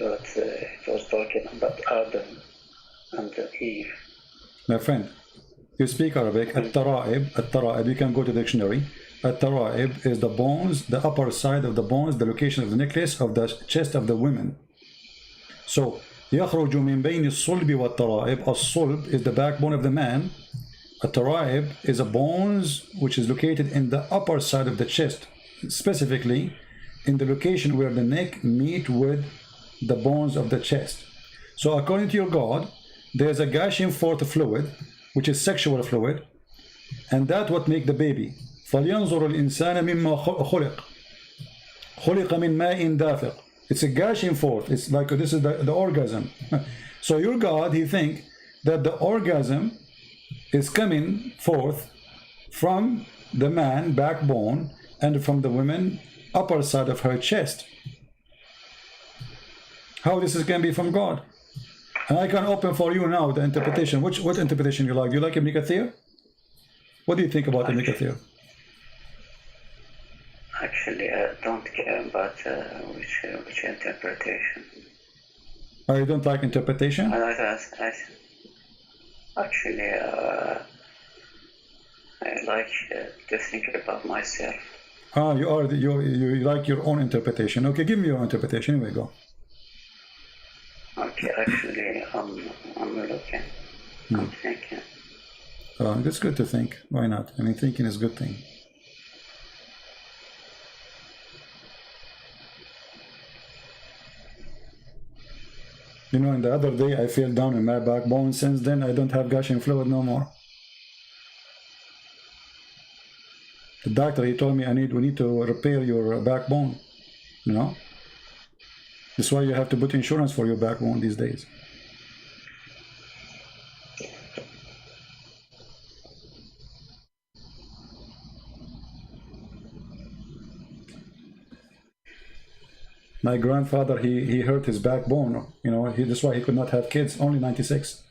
that it was talking about Adam and Eve. My friend, you speak Arabic. At-tara'ib, you can go to the dictionary. At-tara'ib is the bones, the upper side of the bones, the location of the necklace of the chest of the women. So, يخرج من بين الصلب والترائب. الصلب is the backbone of the man. At-tara'ib is a bones which is located in the upper side of the chest, specifically in the location where the neck meet with the bones of the chest. So according to your God, there's a gushing forth fluid, which is sexual fluid, and that what make the baby. فَلْيَنْظُرُ الْإِنسَانَ مِمَّا خُلِقَ مِنْ مَاءٍ دَافِقٍ. It's a gushing forth. It's like this is the orgasm. So your God, he think that the orgasm is coming forth from the man backbone and from the woman upper side of her chest. How this can be from God? And I can open for you now the interpretation. What interpretation you like? Do you like Ibn Kathir? What do you think about Ibn Kathir? Actually, I don't care about which interpretation. Oh, you don't like interpretation? Actually, I like to think about myself. Ah, you like your own interpretation. Okay, give me your interpretation. Here we go. Okay, actually, I'm looking. I'm thinking. It's good to think. Why not? I mean, thinking is a good thing. You know, and the other day I fell down in my backbone. Since then, I don't have gushing fluid no more. The doctor, he told me we need to repair your backbone. You know, that's why you have to put insurance for your backbone these days. My grandfather, he hurt his backbone. You know, that's why he could not have kids. Only 96.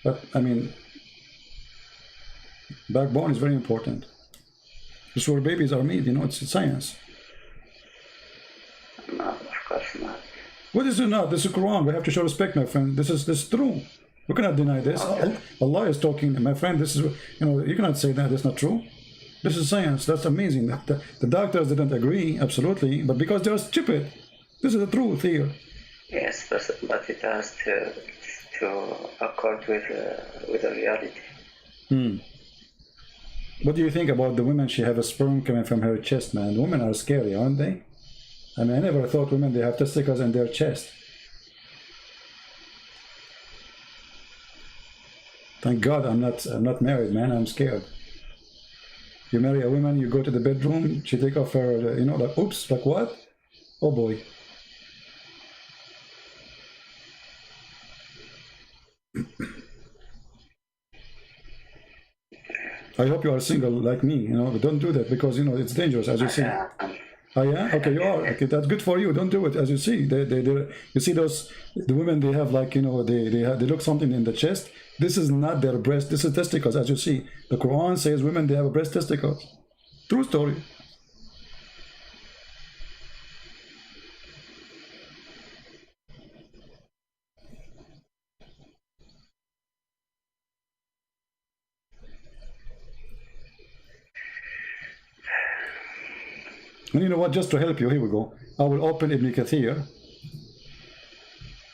But I mean, backbone is very important. This is where babies are made. You know, it's science. No, of course not. What is it not? This is Quran. We have to show respect, my friend. This is true. We cannot deny this. Okay. Allah is talking, my friend. This is, you know, you cannot say that. That's not true. This is science. That's amazing. The doctors didn't agree, absolutely, but because they're stupid. This is the truth here. Yes, but it has to accord with the reality. What do you think about the women? She have a sperm coming from her chest, man. Women are scary, aren't they? I mean, I never thought women, they have testicles in their chest. Thank God I'm not married, man. I'm scared. You marry a woman, you go to the bedroom, she take off her, you know, like, oops, like what? Oh boy. I hope you are single like me, you know, but don't do that because, you know, it's dangerous, as you see. Oh yeah? Okay, you are. Okay, that's good for you. Don't do it. As you see, you see the women, they have like, you know, they look something in the chest. This is not their breast. This is testicles, as you see. The Quran says women, they have a breast testicles. True story. And you know what, just to help you, here we go. I will open Ibn Kathir.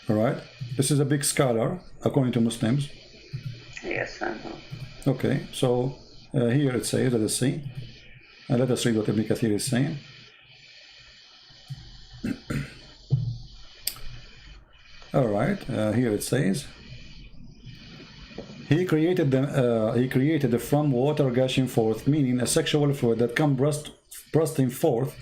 All right. This is a big scholar, according to Muslims. Yes, I know. Okay, so here it says, let us see. Let us read what Ibn Kathir is saying. All right, here it says, he created them from water gushing forth, meaning a sexual fluid that comes bursting forth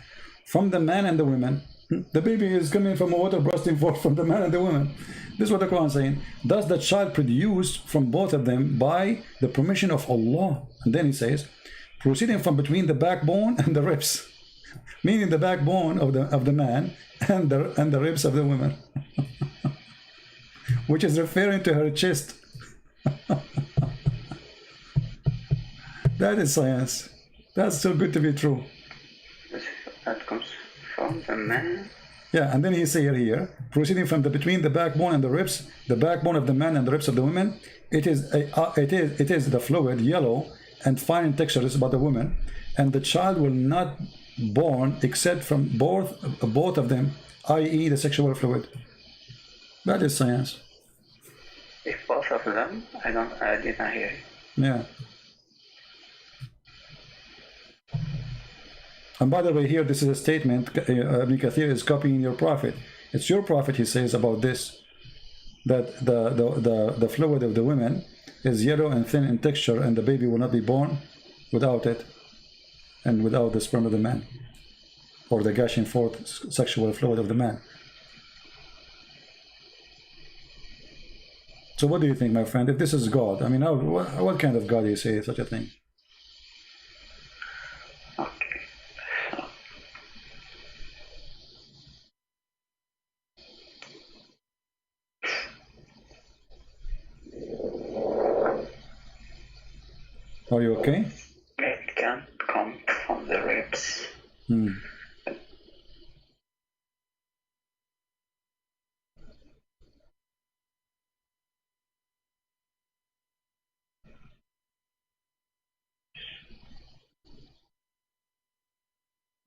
from the man and the women. The baby is coming from water bursting forth from the man and the woman. This is what the Quran is saying. Thus the child produced from both of them by the permission of Allah. And then he says, proceeding from between the backbone and the ribs, meaning the backbone of the man and the ribs of the woman, which is referring to her chest. That is science. That's too good to be true. That comes from the man. Yeah, and then he says here, proceeding from between the backbone and the ribs, the backbone of the man and the ribs of the woman, it is the fluid, yellow and fine in texture, is about the woman, and the child will not born except from both of them, i.e. the sexual fluid. That is science. If both of them, I did not hear it. Yeah. And by the way, here this is a statement. Ibn Kathir is copying your prophet. It's your prophet, he says about this, that the fluid of the women is yellow and thin in texture, and the baby will not be born without it, and without the sperm of the man, or the gushing forth sexual fluid of the man. So what do you think, my friend? If this is God, I mean, what kind of God do you say such a thing? Are you okay? It can come from the ribs.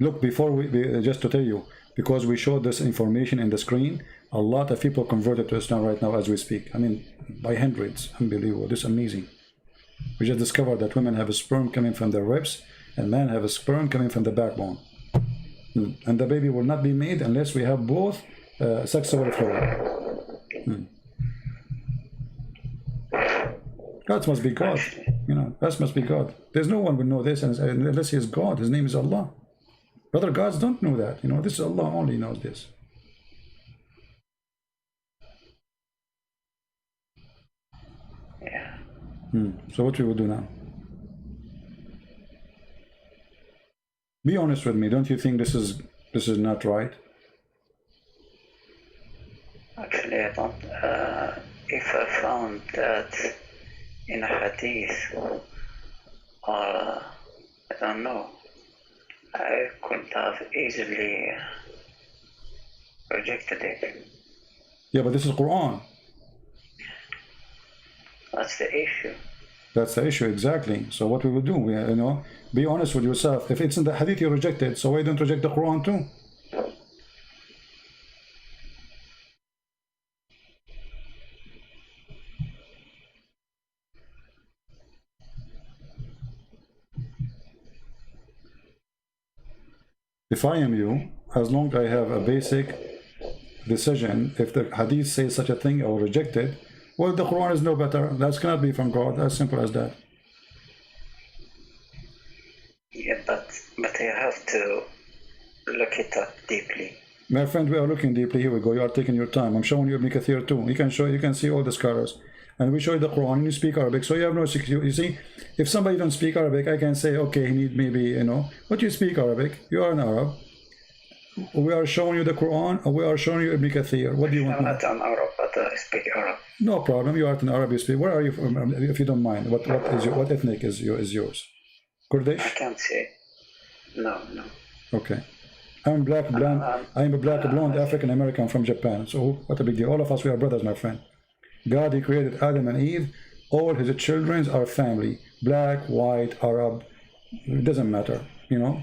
Look, before just to tell you, because we showed this information in the screen, a lot of people converted to Islam right now as we speak. I mean, by hundreds. Unbelievable. This is amazing. We just discovered that women have a sperm coming from their ribs and men have a sperm coming from the backbone. And the baby will not be made unless we have both sexual fluid. That must be God. You know, that must be God. There's no one will know this unless he is God. His name is Allah. Other gods don't know that. You know, this is Allah only knows this. Yeah. So what we will do now? Be honest with me. Don't you think this is not right? Actually, I don't. If I found that in a hadith, or I don't know, I could have easily rejected it. Yeah, but this is Quran. That's the issue. That's the issue, exactly. So what we will do, you know, be honest with yourself. If it's in the hadith you rejected, so why don't reject the Quran too? If I am you, as long as I have a basic decision, if the hadith says such a thing, I will reject it. Well, the Quran is no better. That cannot be from God. As simple as that. Yeah, but you have to look it up deeply. My friend, we are looking deeply. Here we go. You are taking your time. I'm showing you Ibn Kathir too. You can see all the scholars. And we show you the Quran and you speak Arabic. So you have no security. You see, if somebody don't speak Arabic, I can say, okay, he need maybe, you know, but you speak Arabic. You are an Arab. We are showing you the Quran, and we are showing you Ibn Kathir. What do you want? I'm not an Arab, but I speak Arab. No problem. You are an Arab. You speak. Where are you from? If you don't mind, what ethnic is yours? Kurdish? I can't say. No. Okay. I'm a black blonde African American from Japan. So what a big deal. All of us, we are brothers, my friend. God, he created Adam and Eve. All his children are family. Black, white, Arab. It doesn't matter, you know.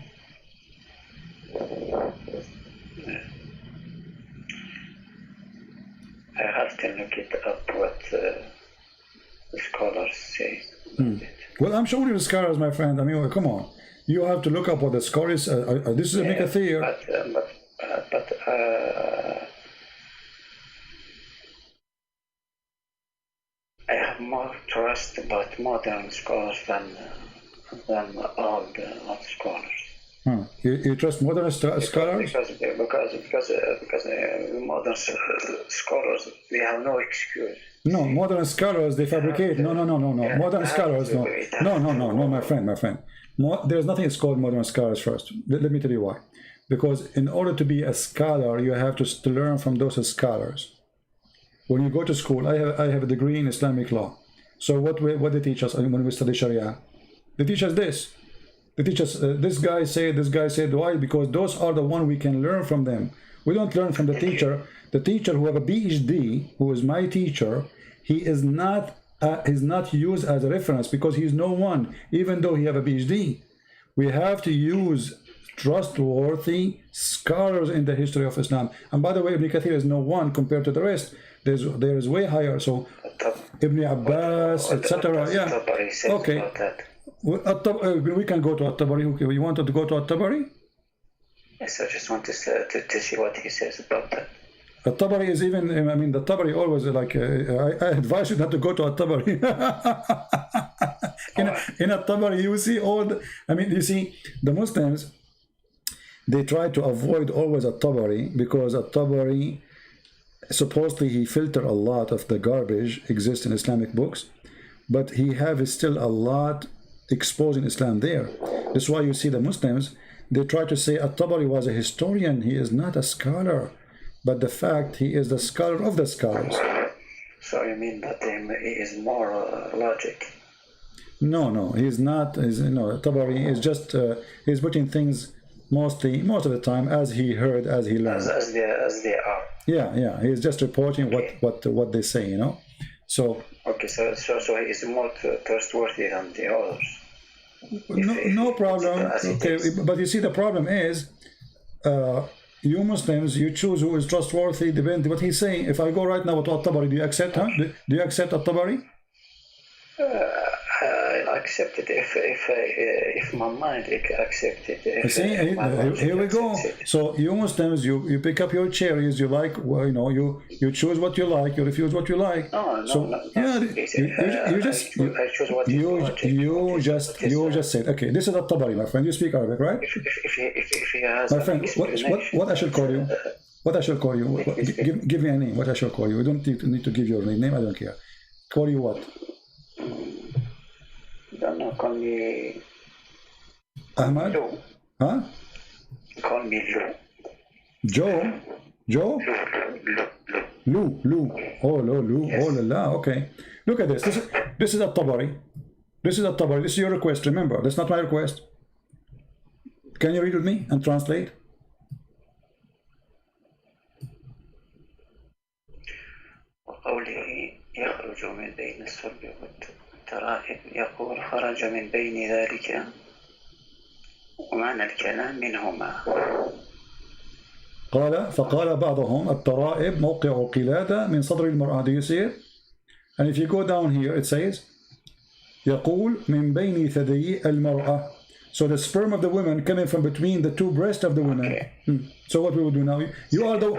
I have to look it up what the scholars say. Well, I'm showing you the scholars, my friend. I mean, come on. You have to look up what the scholars. This is a make a theory. But I have more trust about modern scholars than old scholars. You trust modern scholars? Because modern scholars, they have no excuse. No, modern scholars, they fabricate. No. Modern scholars, no, my friend. There's nothing that's called modern scholars first. Let me tell you why. Because in order to be a scholar, you have to learn from those scholars. When you go to school, I have a degree in Islamic law. So what they teach us when we study Sharia? They teach us this. They teach us this guy said. Why? Because those are the one we can learn from them. We don't learn from the teacher. The teacher who have a PhD, who is my teacher, he is not used as a reference because he's no one, even though he have a PhD. We have to use trustworthy scholars in the history of Islam. And by the way, Ibn Kathir is no one compared to the rest. There is way higher. So Ibn Abbas, etc. Yeah. Okay. We can go to At-Tabari. Okay. You wanted to go to At-Tabari? Yes, I just want to see what he says about that. At-Tabari is even, I mean, the Tabari always like, I advise you not to go to At-Tabari. in At-Tabari, you see all the, I mean, you see, the Muslims, they try to avoid always At-Tabari because At-Tabari, supposedly he filter a lot of the garbage exists in Islamic books, but he have still a lot exposing Islam there. That's why you see the Muslims, they try to say At-Tabari was a historian. He is not a scholar. But the fact he is the scholar of the scholars. So you mean that he is more logic? No, he's not. Tabari is just he's putting things most of the time as he heard, as he learned. As they are. Yeah. He's just reporting what they say, you know. So. Okay, so he is more trustworthy than the others. No problem. Okay, but you see, the problem is. You Muslims, you choose who is trustworthy, depending what he's saying. If I go right now to At-Tabari, do you accept? Do you accept At-Tabari? I accept it if my mind accepts it. See, here we go. So you Muslims, you pick up your cherries. You like, well, you choose what you like. You refuse what you like. No. You just said, okay. This is At-Tabari, my friend. You speak Arabic, right? If he has, my friend, what I should call you? What I shall call you? Give me a name. What I shall call you? You don't need to give your name. I don't care. Call you what? Don't call me Ahmad? Lou. Huh? Call me Lou. Joe? Lou. Oh, Lou. Yes. Oh, la. Okay. Look at this. This is At-Tabari. This is your request. Remember, that's not my request. Can you read with me and translate? وقوله يخرج من بين الصلب والترائب يقول خرج من بين ذلك ومعنى الكلام منهما. فقال بعضهم الترائب موقع قلادة من صدر المرأة. Do you see it? And if you go down here, it says يقول من بين ثديي المرأة. So the sperm of the woman coming from between the two breasts of the woman. Okay. So what we will do now? You are the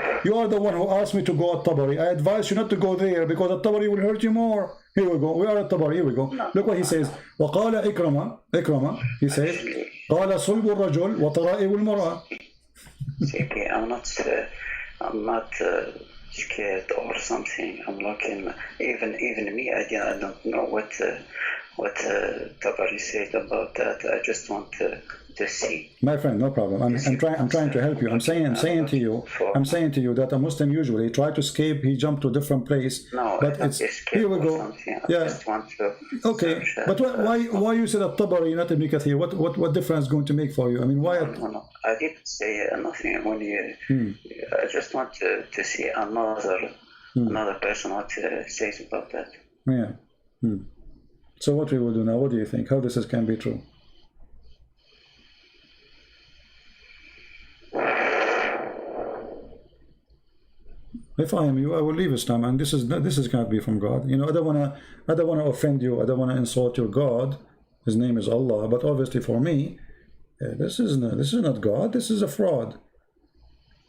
one who asked me to go at Tabari. I advise you not to go there because at Tabari will hurt you more. Here we go. We are at Tabari. Here we go. Look what he says. وقال إكرمة. He says قال صلب الرجل وطرائب المرأة. See, I'm not scared or something. I'm looking. Even me, I don't know what Tabari said about that. I just want to see. My friend, no problem. I'm trying to help you. I'm saying to you that a Muslim usually try to escape. He jumped to a different place. No, but it's here we go. Yeah. Just want to okay. But why you said At-Tabari, not Ibn Kathir? What difference going to make for you? I mean, why? No. I didn't say nothing. When I just want to see another person what says about that. Yeah. So what we will do now? What do you think? How this can be true? If I am you, I will leave Islam, and this is can't be from God. You know, I don't wanna offend you. I don't wanna insult your God. His name is Allah, but obviously for me, this is not God. This is a fraud.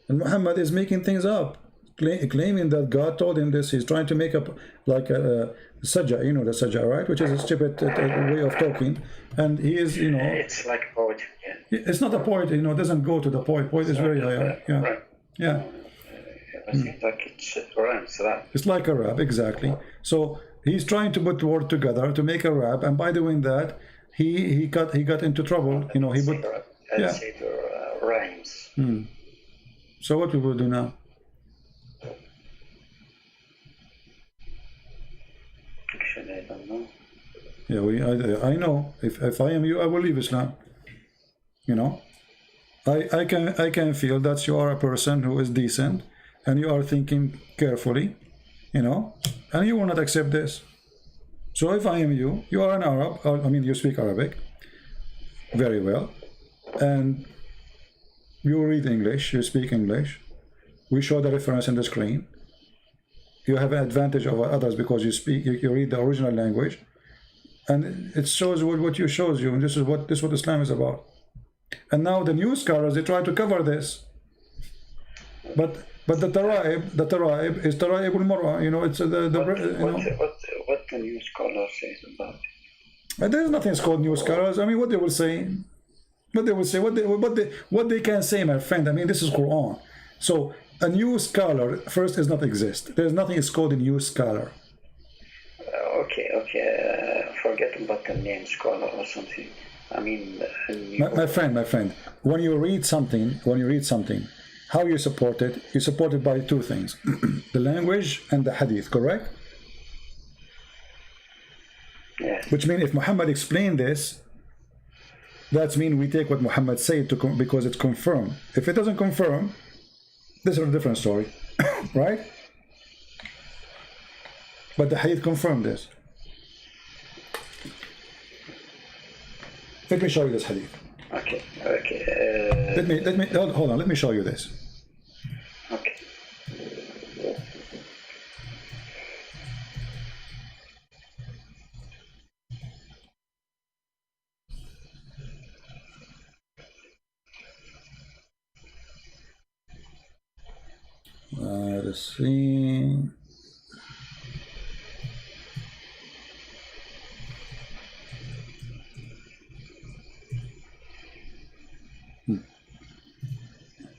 And Muhammad is making things up, claiming that God told him this. He's trying to make up like a sajja, you know the sajja, right? Which is a stupid way of talking. And he is, you know, it's like a poet. Yeah. It's not a poet, you know. It doesn't go to the poet. Poet is very high. Yeah, right. Yeah. I think like it's rhymes rap. It's like a rap, exactly. So he's trying to put words together to make a rap, and by doing that, he got into trouble. You know, he put rhymes. So what we will do now? Actually, I don't know. Yeah, I know. If I am you, I will leave Islam. You know, I can feel that you are a person who is decent. And you are thinking carefully, you know, and you will not accept this. So if I am you, you are an Arab, I mean, you speak Arabic very well, and you read English, you speak English. We show the reference in the screen. You have an advantage over others because you read the original language, and it shows what you shows you, and this is what Islam is about. And now the new scholars, they try to cover this, but the Taraib is Taraib al-Mar'a, you know, it's what the new scholar says about it. There's nothing called new scholars. I mean, what they will say, what they can say, my friend. I mean, this is Quran. So a new scholar first does not exist. There's nothing is called a new scholar. Okay. Forget about the name scholar or something. I mean, my friend, when you read something, how you support it? You support it by two things: the language and the hadith, correct? Yes. Which means if Muhammad explained this, that means we take what Muhammad said because it's confirmed. If it doesn't confirm, this is a different story, right? But the hadith confirmed this. Let me show you this hadith. Okay. Let me hold on. Let me show you this. Okay. Let's see.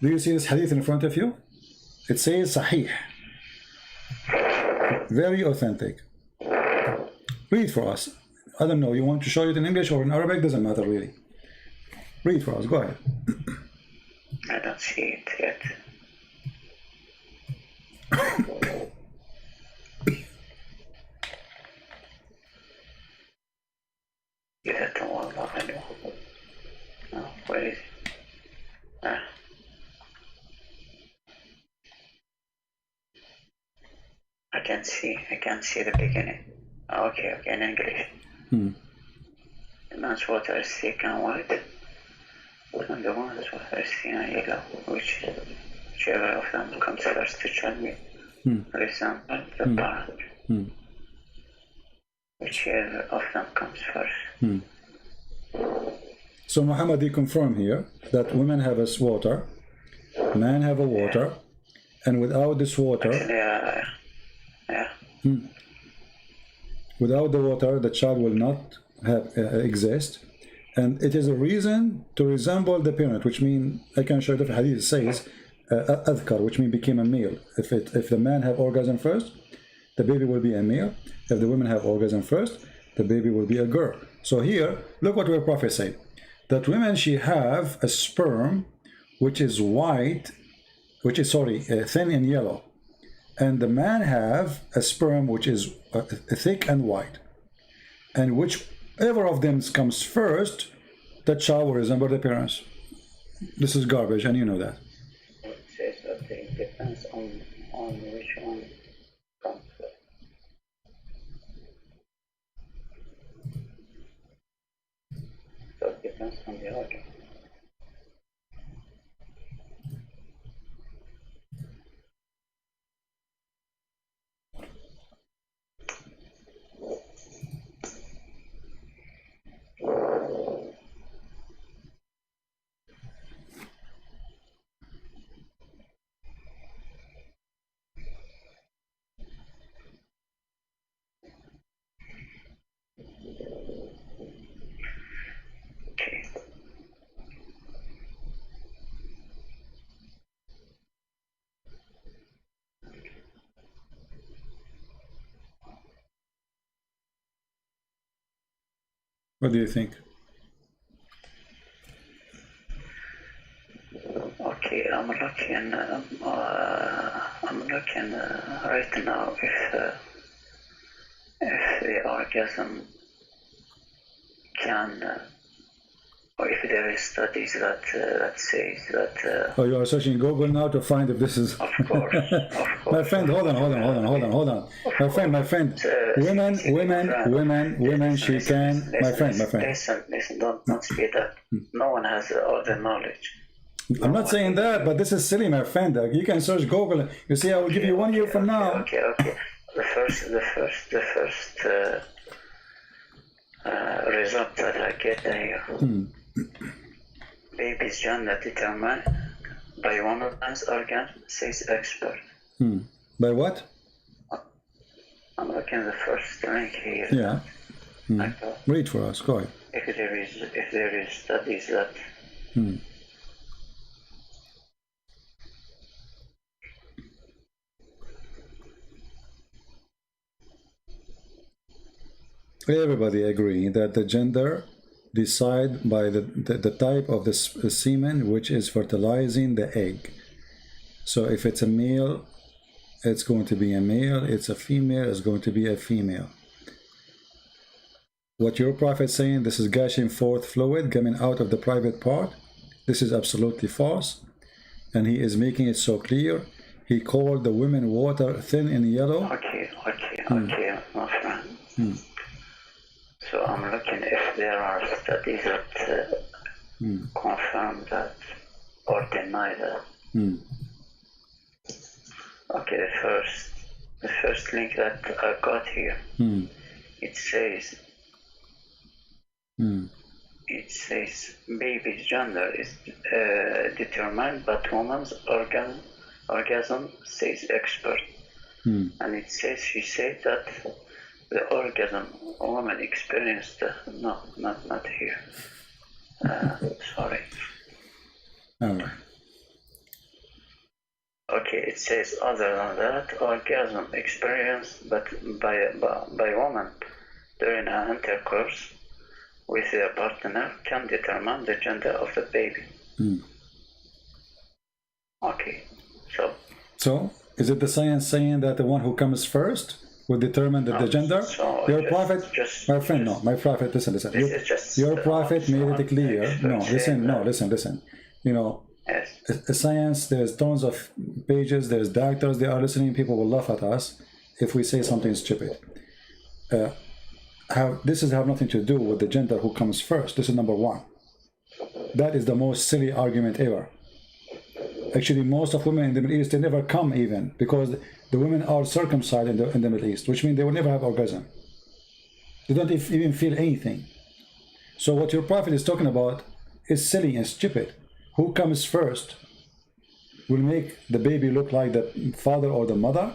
Do you see this hadith in front of you? It says Sahih. Very authentic. Read for us. I don't know, you want to show it in English or in Arabic? Doesn't matter really. Read for us, go ahead. I don't see it yet. Where is it? I can't see the beginning. Okay, in English. The man's water is thick and white, and the woman's water is thin and yellow, whichever of them comes first to tell me. For example, the parent. Whichever of them comes first. So Muhammad, he confirmed here that women have a water, men have a water, and without this water, without the water, the child will not exist, and it is a reason to resemble the parent, which means I can show you the hadith says adhkar, which means became a male. If the man have orgasm first, the baby will be a male. If the women have orgasm first, the baby will be a girl. So here, look what our Prophet said. that women, she have a sperm which is white, which is, sorry, thin and yellow. And the man have a sperm which is thick and white. And whichever of them comes first, the child will resemble the parents. This is garbage, and you know that. It says that it depends on which one comes first. So it depends on the organ. Okay. What do you think? Okay, I'm looking right now if the orgasm can, or if there is studies that says that. Oh, you are searching Google now to find if this is. Of course, of course. My friend, hold on. My friend. Women. She can. My friend. Listen. Don't speed up. No one has all the knowledge. I'm not saying that, but this is silly, my friend. You can search Google. You see, I will give you 1 year from now. Okay. The first result that I get here. Baby's gender determined by woman's organ, says expert. By what? I'm looking at the first link here. Yeah. Read for us. Go ahead. If there is studies that. Everybody agree that the gender decide by the type of the semen which is fertilizing the egg. So if it's a male, it's going to be a male. It's a female, it's going to be a female. What your prophet saying, this is gushing forth fluid coming out of the private part, this is absolutely false. And he is making it so clear. He called the women water thin and yellow. Okay, my friend. So I'm looking if there are studies that confirm that or deny that. Okay, the first link that I got here, it says baby's gender is determined by woman's orgasm, says expert. And it says, she said that the orgasm a woman experienced, no, not here. Sorry. All right. Okay, it says other than that, orgasm experienced but by woman during an intercourse with their partner can determine the gender of the baby. Okay, so is it the science saying that the one who comes first will determine the gender? So your prophet, my friend, my prophet, listen. Your prophet made it clear. Listen. You know, science, there's tons of pages, there's doctors, they are listening, people will laugh at us if we say something stupid. This have nothing to do with the gender who comes first. This is number one. That is the most silly argument ever. Actually, most of women in the Middle East, they never come even, because the women are circumcised in the Middle East, which means they will never have orgasm. They don't even feel anything. So what your prophet is talking about is silly and stupid. Who comes first will make the baby look like the father or the mother.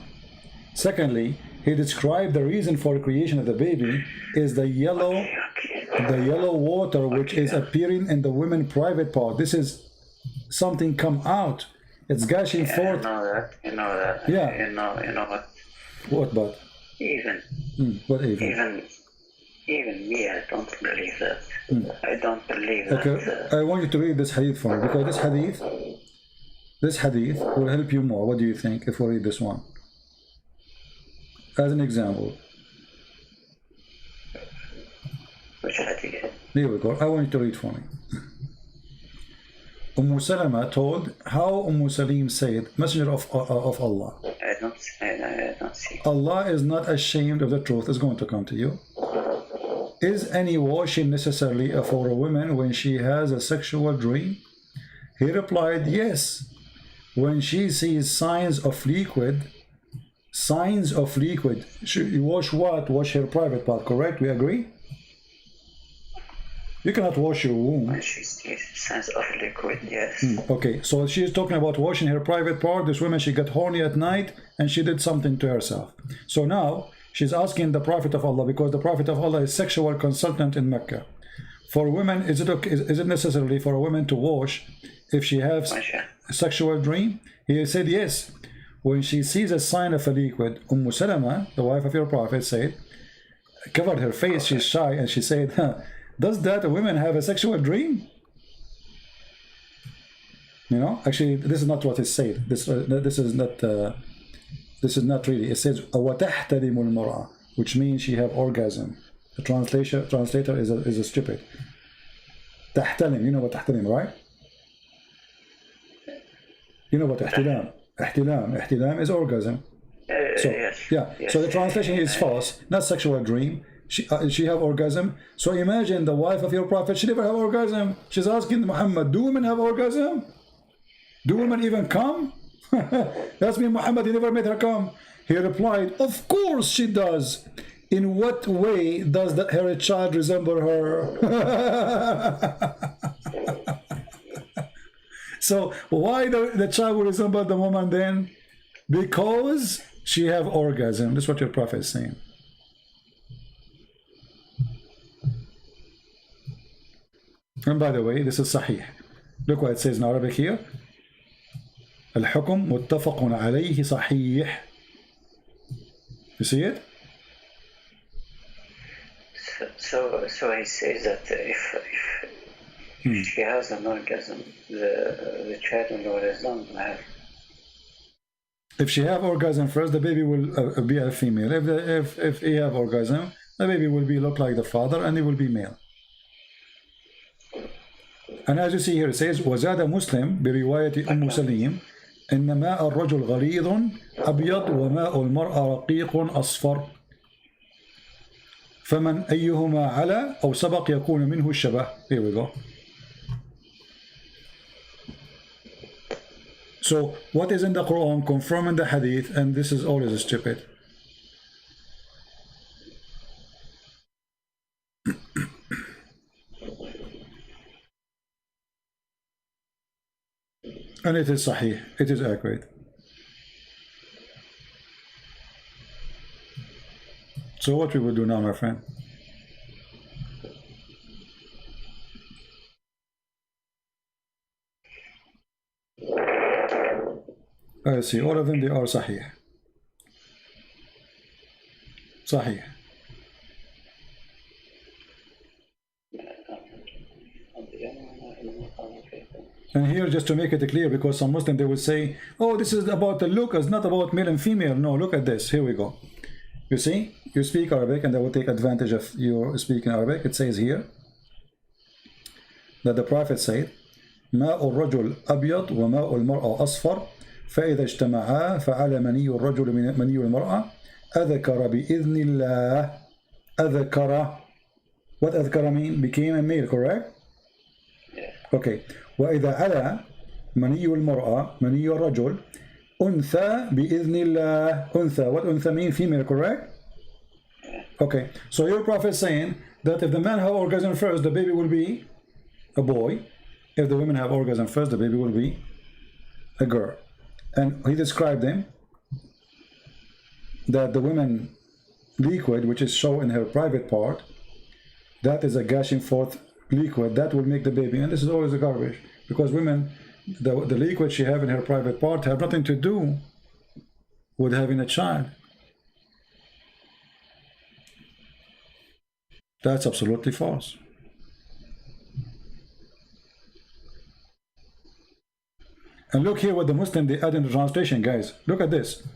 Secondly, he described the reason for the creation of the baby is the yellow water which is appearing in the women's private part. This is something come out. It's gushing forth. You know that. Yeah. You know what? What but? Even. What even? Even me, I don't believe that. I don't believe Okay, that. I want you to read this hadith for me, because this hadith will help you more. What do you think if we read this one? As an example. Which hadith? Here we go. I want you to read for me. Salama told how Salim said, Messenger of Allah. I don't see. Allah is not ashamed of the truth. It's going to come to you. Is any washing necessarily for a woman when she has a sexual dream? He replied, yes. When she sees signs of liquid. She wash what? Wash her private part, correct? We agree? You cannot wash your womb. When she sees signs of liquid, yes. Okay, so she is talking about washing her private part. This woman, she got horny at night and she did something to herself. So now she's asking the Prophet of Allah, because the Prophet of Allah is sexual consultant in Mecca. For women, is it necessarily for a woman to wash if she has a sexual dream? He said yes. When she sees a sign of a liquid, Salama, the wife of your Prophet, said, covered her face, she's shy, and she said, does that women have a sexual dream? You know, actually, this is not what it said. This is not really. It says وَتَحْتَلِمُ الْمَرْأَةِ, which means she have orgasm. The translator is a stupid. تحتلم, you know what تحتلم, right? You know what ihtilam. Ihtilam is orgasm. So yes. Yeah. Yes. So the translation is false. Not sexual dream. She have orgasm. So imagine the wife of your Prophet, she never have orgasm. She's asking Muhammad, do women have orgasm? Do women even come? That's me, Muhammad, he never made her come. He replied, of course she does. In what way does her child resemble her? So why the child will resemble the woman then? Because she have orgasm. That's what your Prophet is saying. And by the way, this is Sahih. Look what it says in Arabic here. الحكم متفق عليه صحيح. You see it? So he says that if she has an orgasm, the child will have. If she have orgasm first, the baby will be a female. If he have orgasm, the baby will look like the father, and he will be male. And as you see here, it says وزاد مسلم برواية أم سليم إن ماء الرجل غليظ أبيض وماء المرأة رقيق أصفر فمن أيهما على أو سبق يكون منه الشبه. Here we go. So what is in the Quran confirming the Hadith, and this is always stupid. And it is Sahih, it is accurate. So what we will do now, my friend? I see, all of them, they are Sahih. Sahih. And here, just to make it clear, because some Muslims, they will say, oh, this is about the look, it's not about male and female. No, look at this. Here we go. You see, you speak Arabic, and they will take advantage of your speaking Arabic. It says here that the Prophet said, ماء الرجل أبيض وماء المرأة أصفر فإذا اجتمعا فعلى مني الرجل من مني المرأة أذكر بإذن الله. أذكر. What أذكر mean? Became a male, correct? Yeah. Okay. وإذا على مني المرأة مني الرجل أنثى بإذن الله. أنثى. What أنثى mean? Female, correct? Yeah. Okay. So your Prophet is saying that if the man have orgasm first, the baby will be a boy. If the women have orgasm first, the baby will be a girl. And he described them that the woman liquid, which is shown in her private part, that is a gushing forth liquid that will make the baby. And this is always a garbage, because women, the liquid she have in her private part have nothing to do with having a child. That's absolutely false. And look here what the Muslim they add in the translation, guys. Look at this.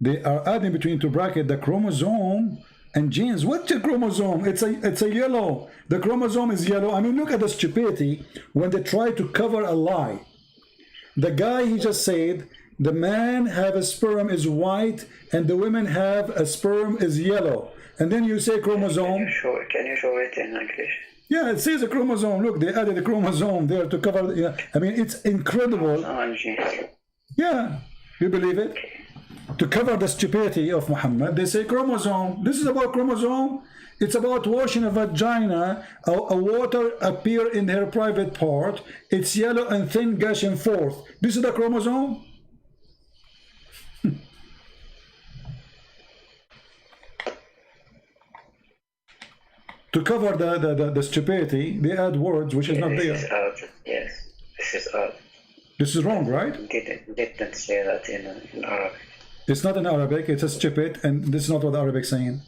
They are adding between two brackets the chromosome and genes. What's a chromosome? It's a yellow. The chromosome is yellow. I mean, look at the stupidity when they try to cover a lie. The guy, he just said the man have a sperm is white and the women have a sperm is yellow. And then you say chromosome. Can you show it in English? Yeah, it says a chromosome. Look, they added a chromosome there to cover. Yeah, I mean, it's incredible. Yeah, you believe it? To cover the stupidity of Muhammad, they say chromosome. This is about chromosome. It's about washing a vagina. A water appear in her private part. It's yellow and thin, gushing forth. This is the chromosome. To cover the stupidity, they add words which is not there. This is odd. Yes, this is odd. This is wrong, right? Didn't say that in Arabic. It's not in Arabic. It's a stupid, and this is not what Arabic is saying.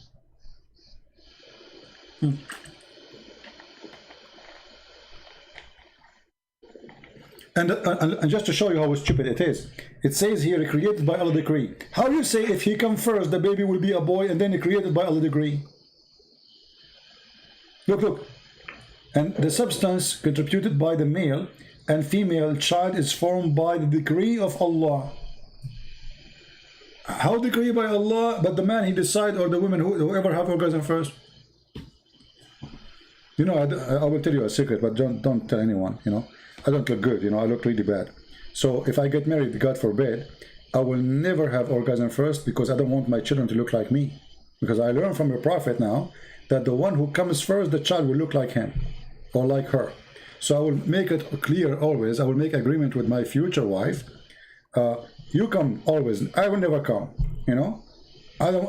And just to show you how stupid it is, it says here, created by Allah decree. How do you say if he comes first, the baby will be a boy, and then created by Allah decree? Look. And the substance contributed by the male and female child is formed by the decree of Allah. How decree by Allah? But the man he decide, or the woman, whoever have orgasm first. You know, I will tell you a secret, but don't tell anyone. You know, I don't look good. You know, I look really bad. So if I get married, God forbid, I will never have orgasm first because I don't want my children to look like me. Because I learned from the Prophet now that the one who comes first, the child will look like him or like her. So I will make it clear always. I will make agreement with my future wife. You come always. I will never come. You know,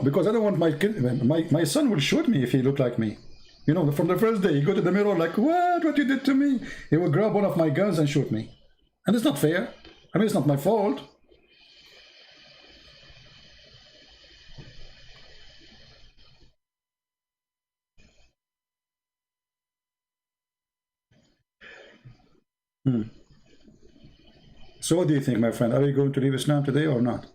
because I don't want my kid. My son will shoot me if he look like me. You know, from the first day, he go to the mirror like, what you did to me? He will grab one of my guns and shoot me, and it's not fair. I mean, it's not my fault. So what do you think, my friend? Are you going to leave Islam today or not?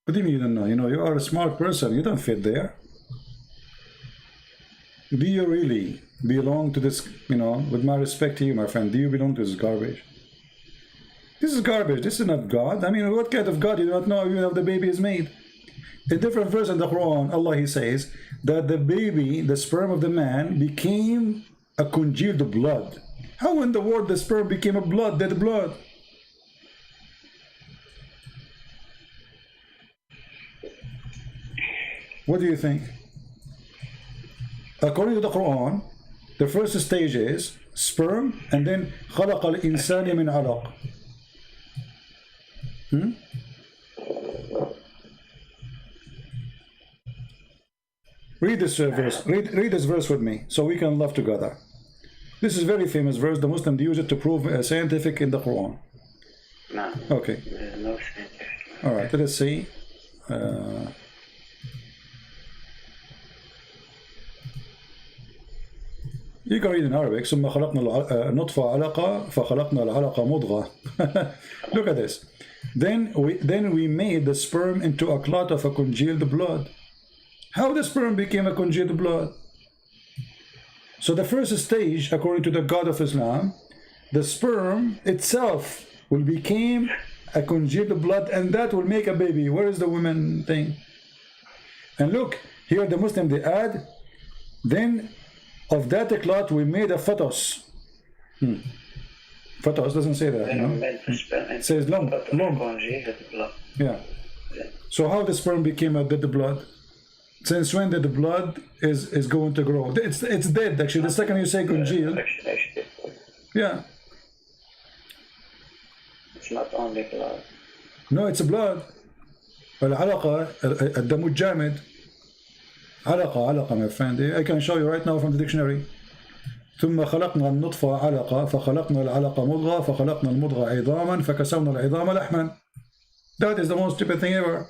What do you mean you don't know? You know, you are a smart person. You don't fit there. Do you really belong to this, you know, with my respect to you, my friend, do you belong to this garbage? This is garbage. This is not God. I mean, what kind of God? You do not know even if the baby is made. A different verse in the Quran, Allah, He says that the baby, the sperm of the man, became a congealed blood. How in the world the sperm became a blood, dead blood? What do you think? According to the Quran, the first stage is sperm, and then خلق الإنسان من علق. Read this verse. Read this verse with me, so we can love together. This is a very famous verse. The Muslims use it to prove scientific in the Quran. No. Okay. There's no scientific. All right. Let us see. You can read in Arabic. ثم خلقنا النطفة علقة فخلقنا العلقة مضغة. Look at this. Then we made the sperm into a clot of a congealed blood. How the sperm became a congealed blood? So the first stage, according to the God of Islam, the sperm itself will become a congealed blood, and that will make a baby. Where is the woman thing? And look, here the Muslim, they add, then of that clot we made a fetus. Fetus doesn't say that, you know? It says lump. Yeah. So how the sperm became a dead blood? Since when did the blood is going to grow? It's dead actually. The second you say congeal, yeah. It's not only blood. No, it's blood. العلقة الدم الجامد. علقة my friend. I can show you right now from the dictionary. ثم خلقنا النطفة علقة فخلقنا العلقة مضغة فخلقنا المضغة عظاما فكسونا العظام لحما. That is the most stupid thing ever.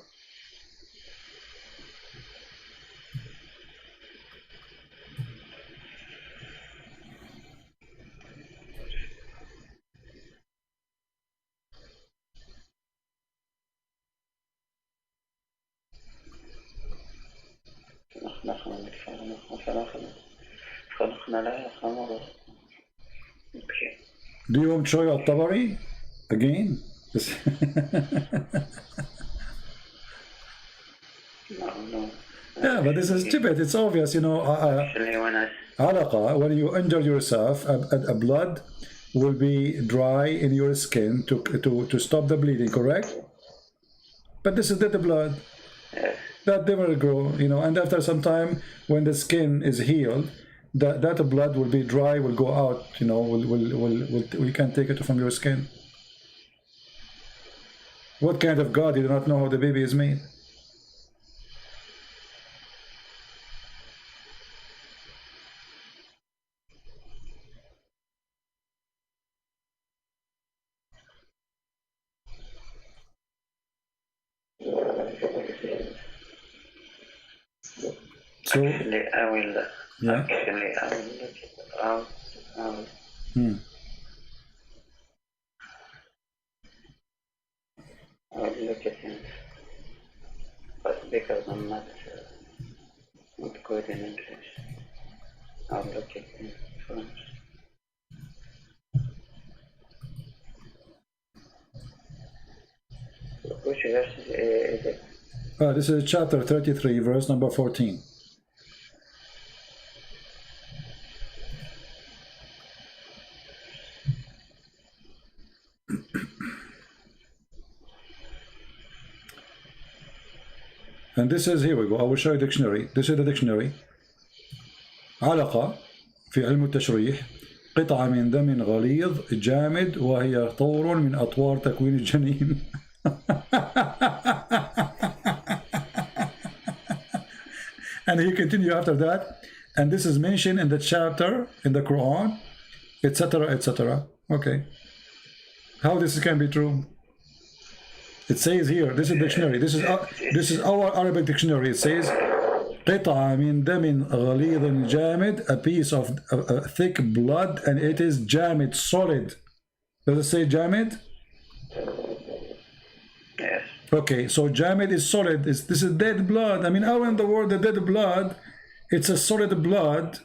Do you want to show you At-Tabari again? No. Yeah, but this is stupid. It's obvious, you know. Actually, when you injure yourself, a blood will be dry in your skin to stop the bleeding, correct? But this is dead blood. Yes. That never grow, you know. And after some time, when the skin is healed, that blood will be dry, will go out, you know. We can't take it from your skin. What kind of God? You do not know how the baby is made. So actually, I will look out. I will look at him, but because I'm not good in English, I'll look at him first. Which verse is it? this is chapter 33, verse number 14. And this is, here we go, I will show you dictionary. This is the dictionary. علقة في علم التشريح قطعة من دم غليظ جامد وهي طور من أطوار تكوين الجنين. And he continue after that. And this is mentioned in the chapter in the Quran, etc., etc. Okay. How this can be true? It says here, this is dictionary. This is our Arabic dictionary. It says قطعة من دم غليظ جامد, a piece of thick blood, and it is جامد, solid. Does it say جامد? Yes. Okay, so جامد is solid. This is dead blood. I mean, how in the world the dead blood? It's a solid blood.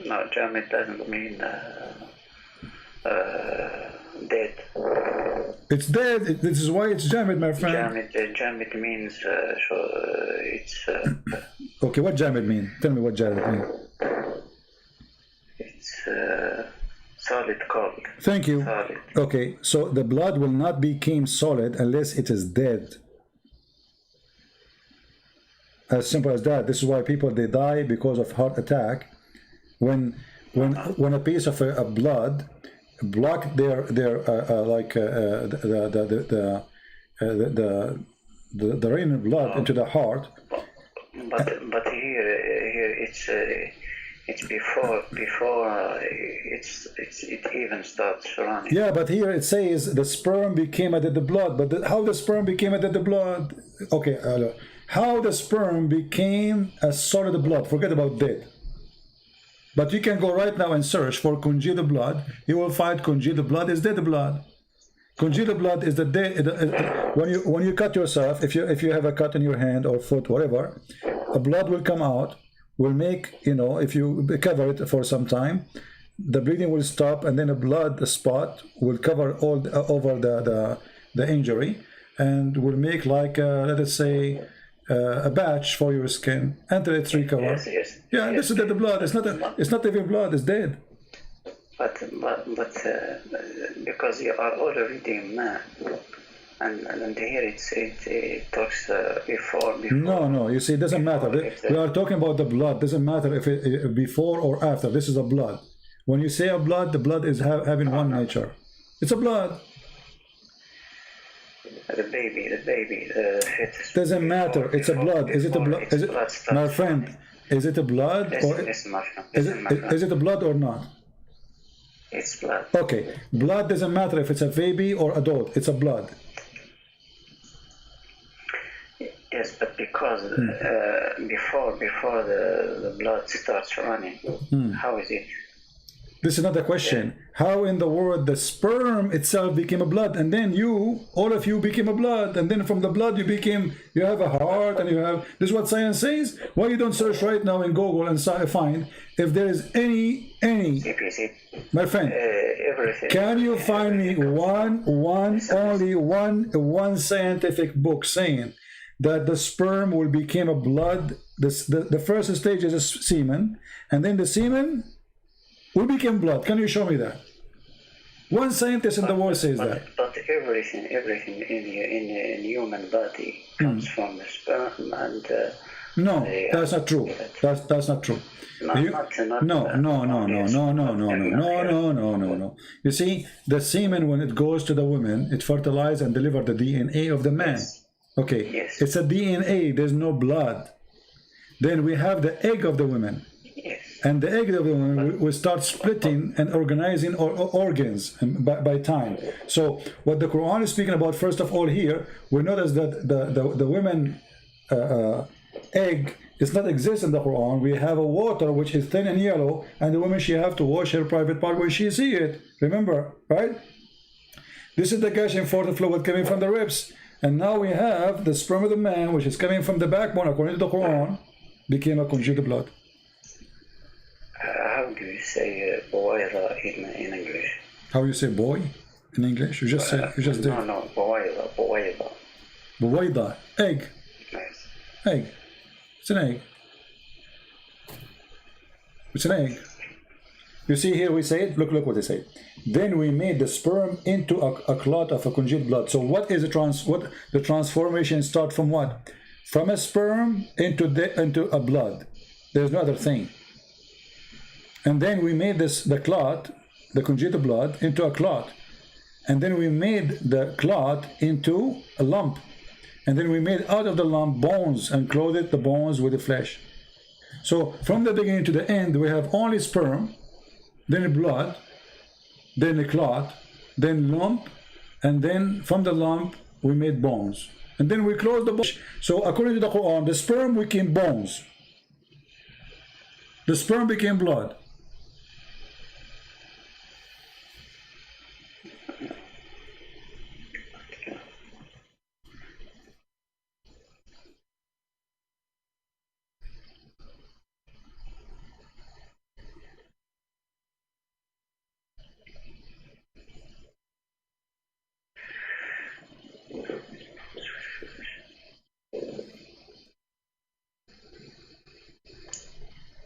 No, jamid doesn't mean dead. It's dead. This is why it's jamid, my friend. Jamid means it's. Okay, what jamid mean? Tell me what jamid mean. It's solid cold. Thank you. Solid. Okay, so the blood will not become solid unless it is dead. As simple as that. This is why people they die because of heart attack. When a piece of blood block their like the rain of blood into the heart. But here it's before it even starts running. Yeah, but here it says the sperm became a dead blood. But how the sperm became a dead blood? Okay, how the sperm became a solid blood? Forget about dead. But you can go right now and search for congealed blood. You will find congealed blood is dead blood. Congealed blood is the dead. When you cut yourself, if you have a cut in your hand or foot, whatever, a blood will come out. Will make, you know, if you cover it for some time, the bleeding will stop, and then a blood spot will cover all over the injury, and will make like let us say a batch for your skin until it's recovered. Yes. Yeah, yes. this is dead blood. It's not even blood. It's dead. But because you are already man, And here it talks before. No. You see, it doesn't matter. We are talking about the blood. Doesn't matter if it before or after. This is a blood. When you say a blood, the blood is having one nature. It's a blood. The baby, the fetus. Doesn't matter. It's a blood. Is it a blood? Is it, my friend? Is it a blood or is it a blood or not? It's blood. Okay, blood doesn't matter if it's a baby or adult. It's a blood. Yes, but because before the blood starts running, how is it? This is not the question. How in the world the sperm itself became a blood, and then all of you became a blood, and then from the blood you have a heart, and you have. This is what science says. Why you don't search right now in Google and find if there is any. My friend, can you find me only one scientific book saying that the sperm will become a blood? The first stage is a semen, and then the semen will become blood. Can you show me that? One scientist in the world says that. But everything in human body comes from the sperm and. No, that's not true. That's not true. No. You see, the semen, when it goes to the woman, it fertilizes and delivers the DNA of the man. Yes. Okay, yes. It's a DNA. There's no blood. Then we have the egg of the woman. Yes. And the egg of the woman will start splitting and organizing organs by time. So what the Quran is speaking about, first of all, here we notice that the women egg does not exist in the Quran. We have a water which is thin and yellow, and the woman, she have to wash her private part when she see it. Remember, right? This is the gushing forth fluid coming from the ribs, and now we have the sperm of the man, which is coming from the backbone, according to the Quran, became a conjugal blood. How do you say boila in English? How you say boy in English? You just did. No, boila. Boida, egg. Yes. Egg. It's an egg. It's an egg. You see here we say it. Look what they say. Then we made the sperm into a clot of a congealed blood. So what is the transformation start from what? From a sperm into a blood. There's no other thing. And then we made the clot, the congealed blood, into a clot. And then we made the clot into a lump. And then we made out of the lump bones and clothed the bones with the flesh. So from the beginning to the end, we have only sperm, then blood, then a clot, then lump, and then from the lump we made bones. And then we closed the bones. So according to the Quran, the sperm became bones. The sperm became blood.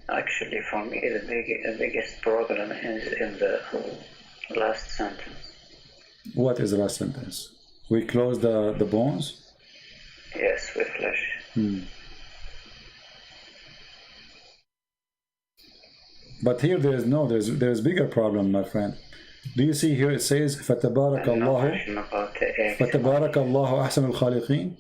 Actually, for me, the biggest problem is in the last sentence. What is the last sentence? We close the bones? Yes, with flesh. But here there's bigger problem, my friend. Do you see here it says فَتَبَارَكَ اللَّهُ أَحْسَنُ الْخَالِقِينَ?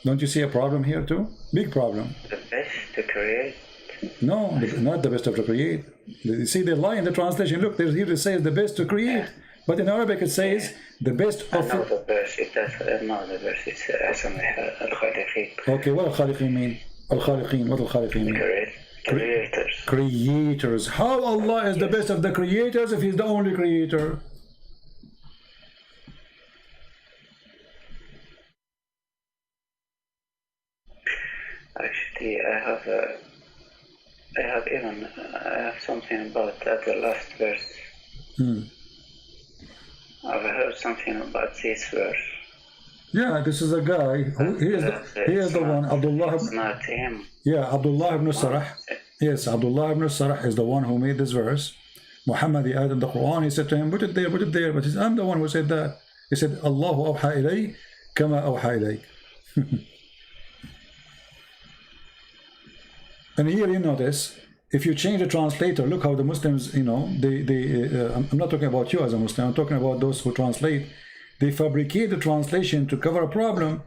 Don't you see a problem here too? Big problem. The best to create? No, not the best of to create. You see, they lie in the translation. Look, here it says the best to create. But in Arabic it says the best of... No, the verse, it's أحسن الخالقين. Okay, what al-Khaliqin mean? Al-Khaliqin, what al-Khaliqin mean? Creators. Creators. How Allah is the best of the creators if He's the only creator? Actually, I have something about that, the last verse. I've heard something about this verse. Yeah, this is a guy. He is the one. Abdullah. It's not him. Yeah, Abdullah ibn Sarah. Yes, Abdullah ibn Sarah is the one who made this verse. Muhammad, he added in the Quran, he said to him, put it there, but he said, I'm the one who said that. He said, Allahu awha ilay kama awha ilayk. And here you notice, if you change the translator, look how the Muslims, you know, I'm not talking about you as a Muslim, I'm talking about those who translate. They fabricate the translation to cover a problem.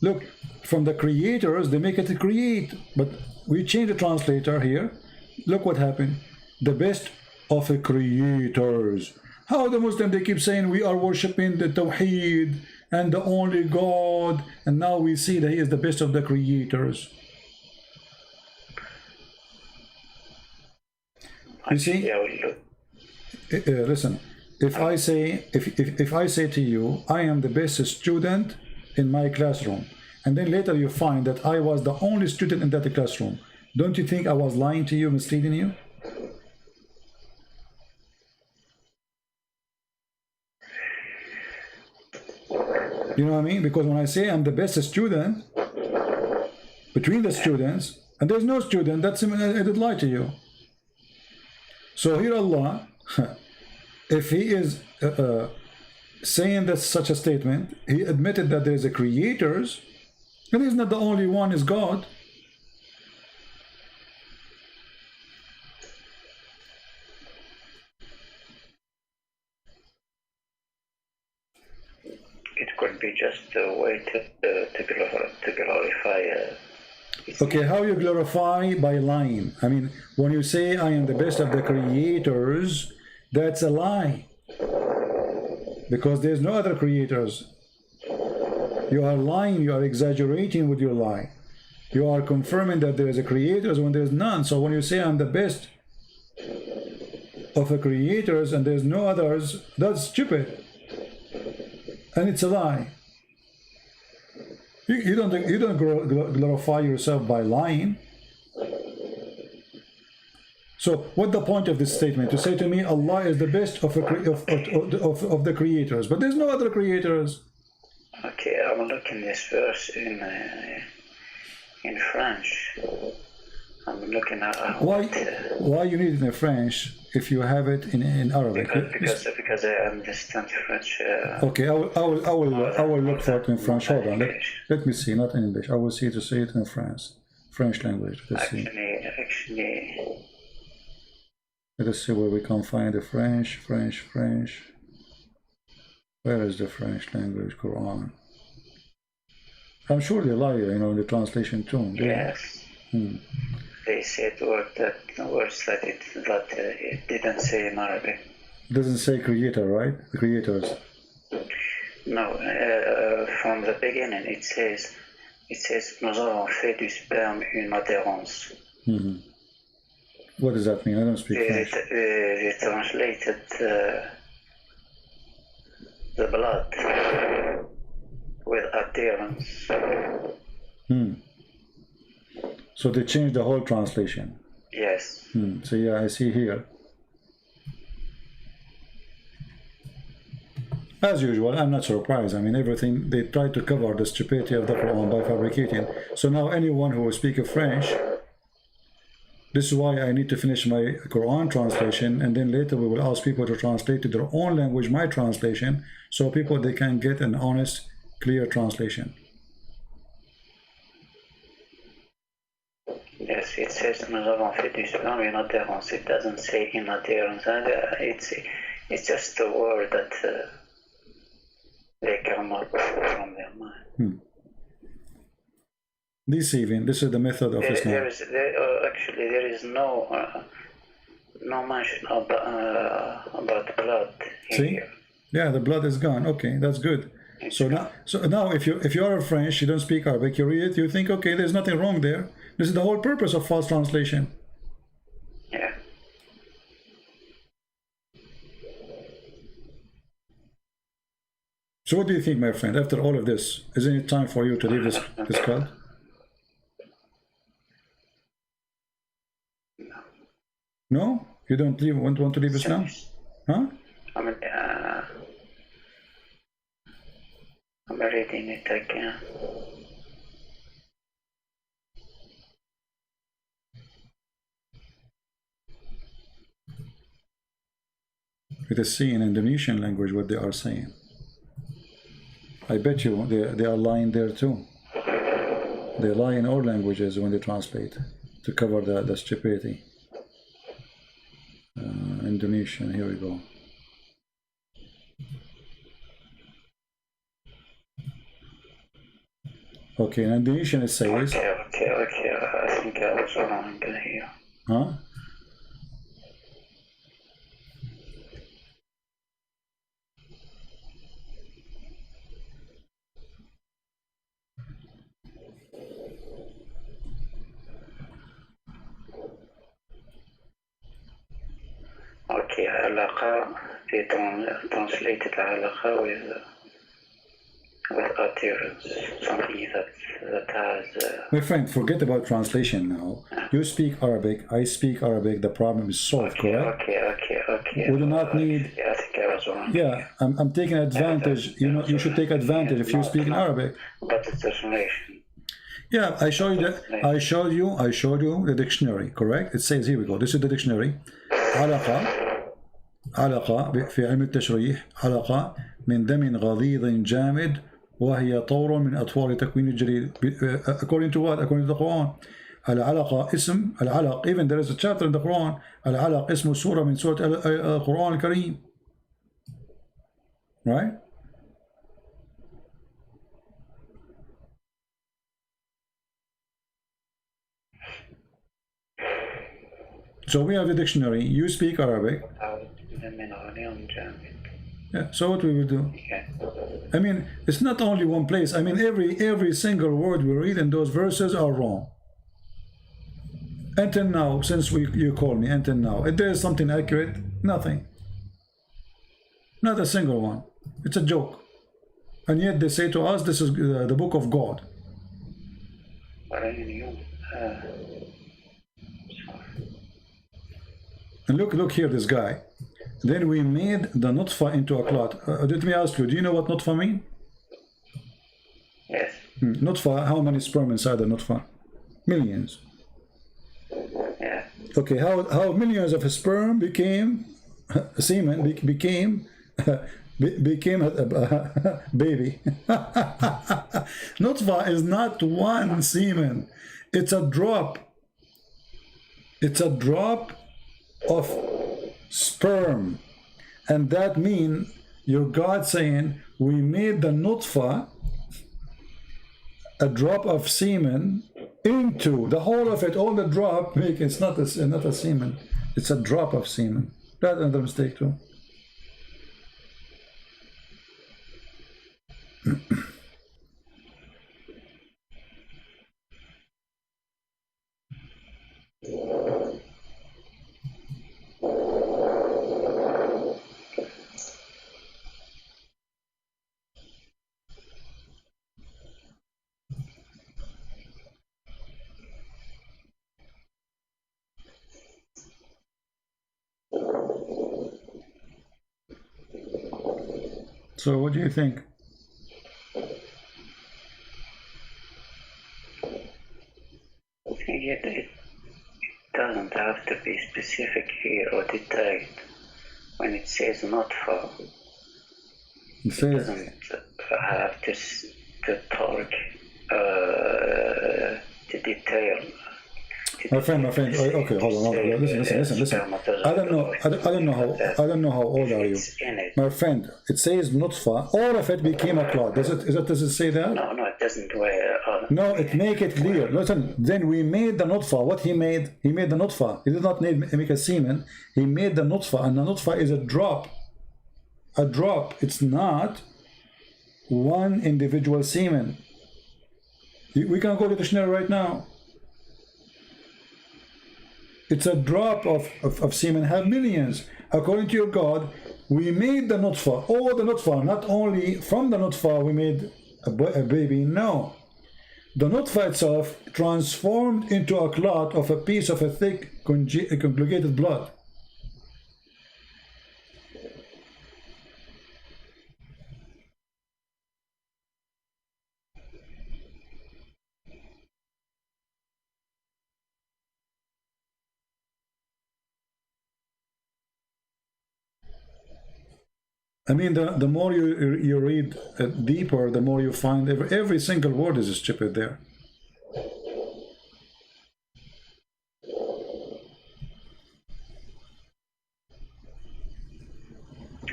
Look, from the creators, they make it to create. But we change the translator here. Look what happened. The best of the creators. How the Muslim, they keep saying we are worshipping the Tawheed and the only God. And now we see that he is the best of the creators. You see? Listen. If I say to you, I am the best student in my classroom, and then later you find that I was the only student in that classroom, don't you think I was lying to you, misleading you? You know what I mean? Because when I say I'm the best student between the students, and there's no student, that's I did lie to you. So here Allah, if he is saying that such a statement, he admitted that there is a creators, and he's not the only one, is God. It could be just a way to glorify. Okay, how you glorify? By lying. I mean, when you say I am the best of the creators, that's a lie. Because there's no other creators. You are lying, you are exaggerating with your lie. You are confirming that there is a creators when there's none. So when you say I'm the best of the creators and there's no others, that's stupid. And it's a lie. You don't glorify yourself by lying. So what's the point of this statement? To say to me, Allah is the best of the creators, but there's no other creators. Okay, I will look in this verse in French. I'm looking at why you need it in French if you have it in Arabic? Because I understand French. Okay, I will look for it in French. Hold on, let me see, not in English. I will see to say it in French language. Actually. Let us see where we can find the French. Where is the French language Quran? I'm sure they lie, you know, in the translation too. Yes. They said words that it didn't say in Arabic. Doesn't say creator, right? The creators. No, from the beginning it says nous avons fait du sperme une adhérence. What does that mean? I don't speak French. They translated the blood with adherence. So they changed the whole translation. Yes. So yeah, I see here. As usual, I'm not surprised. I mean, everything, they try to cover the stupidity of the Quran by fabricating. So now anyone who will speak French, this is why I need to finish my Quran translation, and then later we will ask people to translate to their own language my translation, so people, they can get an honest, clear translation. Yes, it says nous avons fait du sperme une adhérence. It doesn't say in adhérence. It's just a word that they come up from their mind. Deceiving. This is the method of Islam. Actually, there is no mention about blood here. Yeah, the blood is gone. Okay, that's good. So now, if you are a French, you don't speak Arabic, you read it, you think, okay, there's nothing wrong there. This is the whole purpose of false translation. Yeah. So what do you think, my friend? After all of this, isn't it time for you to leave this cult? No? You don't want to leave Islam? Huh? I'm reading it again. It is seen in Indonesian language what they are saying. I bet you they are lying there too. They lie in all languages when they translate to cover the stupidity. Indonesian, here we go. Okay, in Indonesian it says... Okay, I think I was wrong here. Huh? Okay, علاقة, they translated علاقة with utterance, something that has... My friend, forget about translation now. You speak Arabic, I speak Arabic, the problem is solved, correct? Okay. We do not need... I think I was wrong. Yeah, I'm taking advantage. You know, you should take advantage if you speak in Arabic. But it's translation. Yeah, I showed you the dictionary, correct? It says, here we go, this is the dictionary. علقة في علم التشريح علقة من دم غليظ جامد وهي طور من أطوار تكوين الجليد. According to what? According to the Quran. العلقة اسم العلق, even there is a chapter in the Quran, العلق اسم سورة من سورة القرآن الكريم. Right? So we have the dictionary. You speak Arabic. Yeah, so what we will do? I mean, it's not only one place. I mean, every single word we read in those verses are wrong. Until now, since you call me, until now, if there is something accurate, nothing. Not a single one. It's a joke. And yet they say to us, this is the book of God. And look here, this guy. Then we made the nutfa into a clot. Let me ask you, do you know what nutfa mean? Yes. Nutfa, how many sperm inside the nutfa? Millions. Yeah. Okay, how millions of sperm became semen, became a baby. Nutfa is not one semen. It's a drop. It's a drop of sperm, and that means your God saying we made the nutfa, a drop of semen, into the whole of it, all the drop make it's not a semen, it's a drop of semen. That's another mistake too. So what do you think? It doesn't have to be specific here or detailed. When it says not for, it doesn't have to talk to detail. My friend. Okay, hold on. Listen. I don't know how old are you, my friend. It says nutfa. All of it became a clot. Does it say that? No, it doesn't. No, it make it clear. Listen. Then we made the nutfa. What he made? He made the nutfa. He did not make a semen. He made the nutfa, and the nutfa is a drop. A drop. It's not one individual semen. We can go to the dictionary right now. It's a drop of semen, have millions. According to your God, we made the nutfa, all the nutfa, not only from the nutfa we made a baby, no. The nutfa itself transformed into a clot of a piece of a thick, conjugated blood. I mean, the more you read deeper, the more you find every single word is stupid there.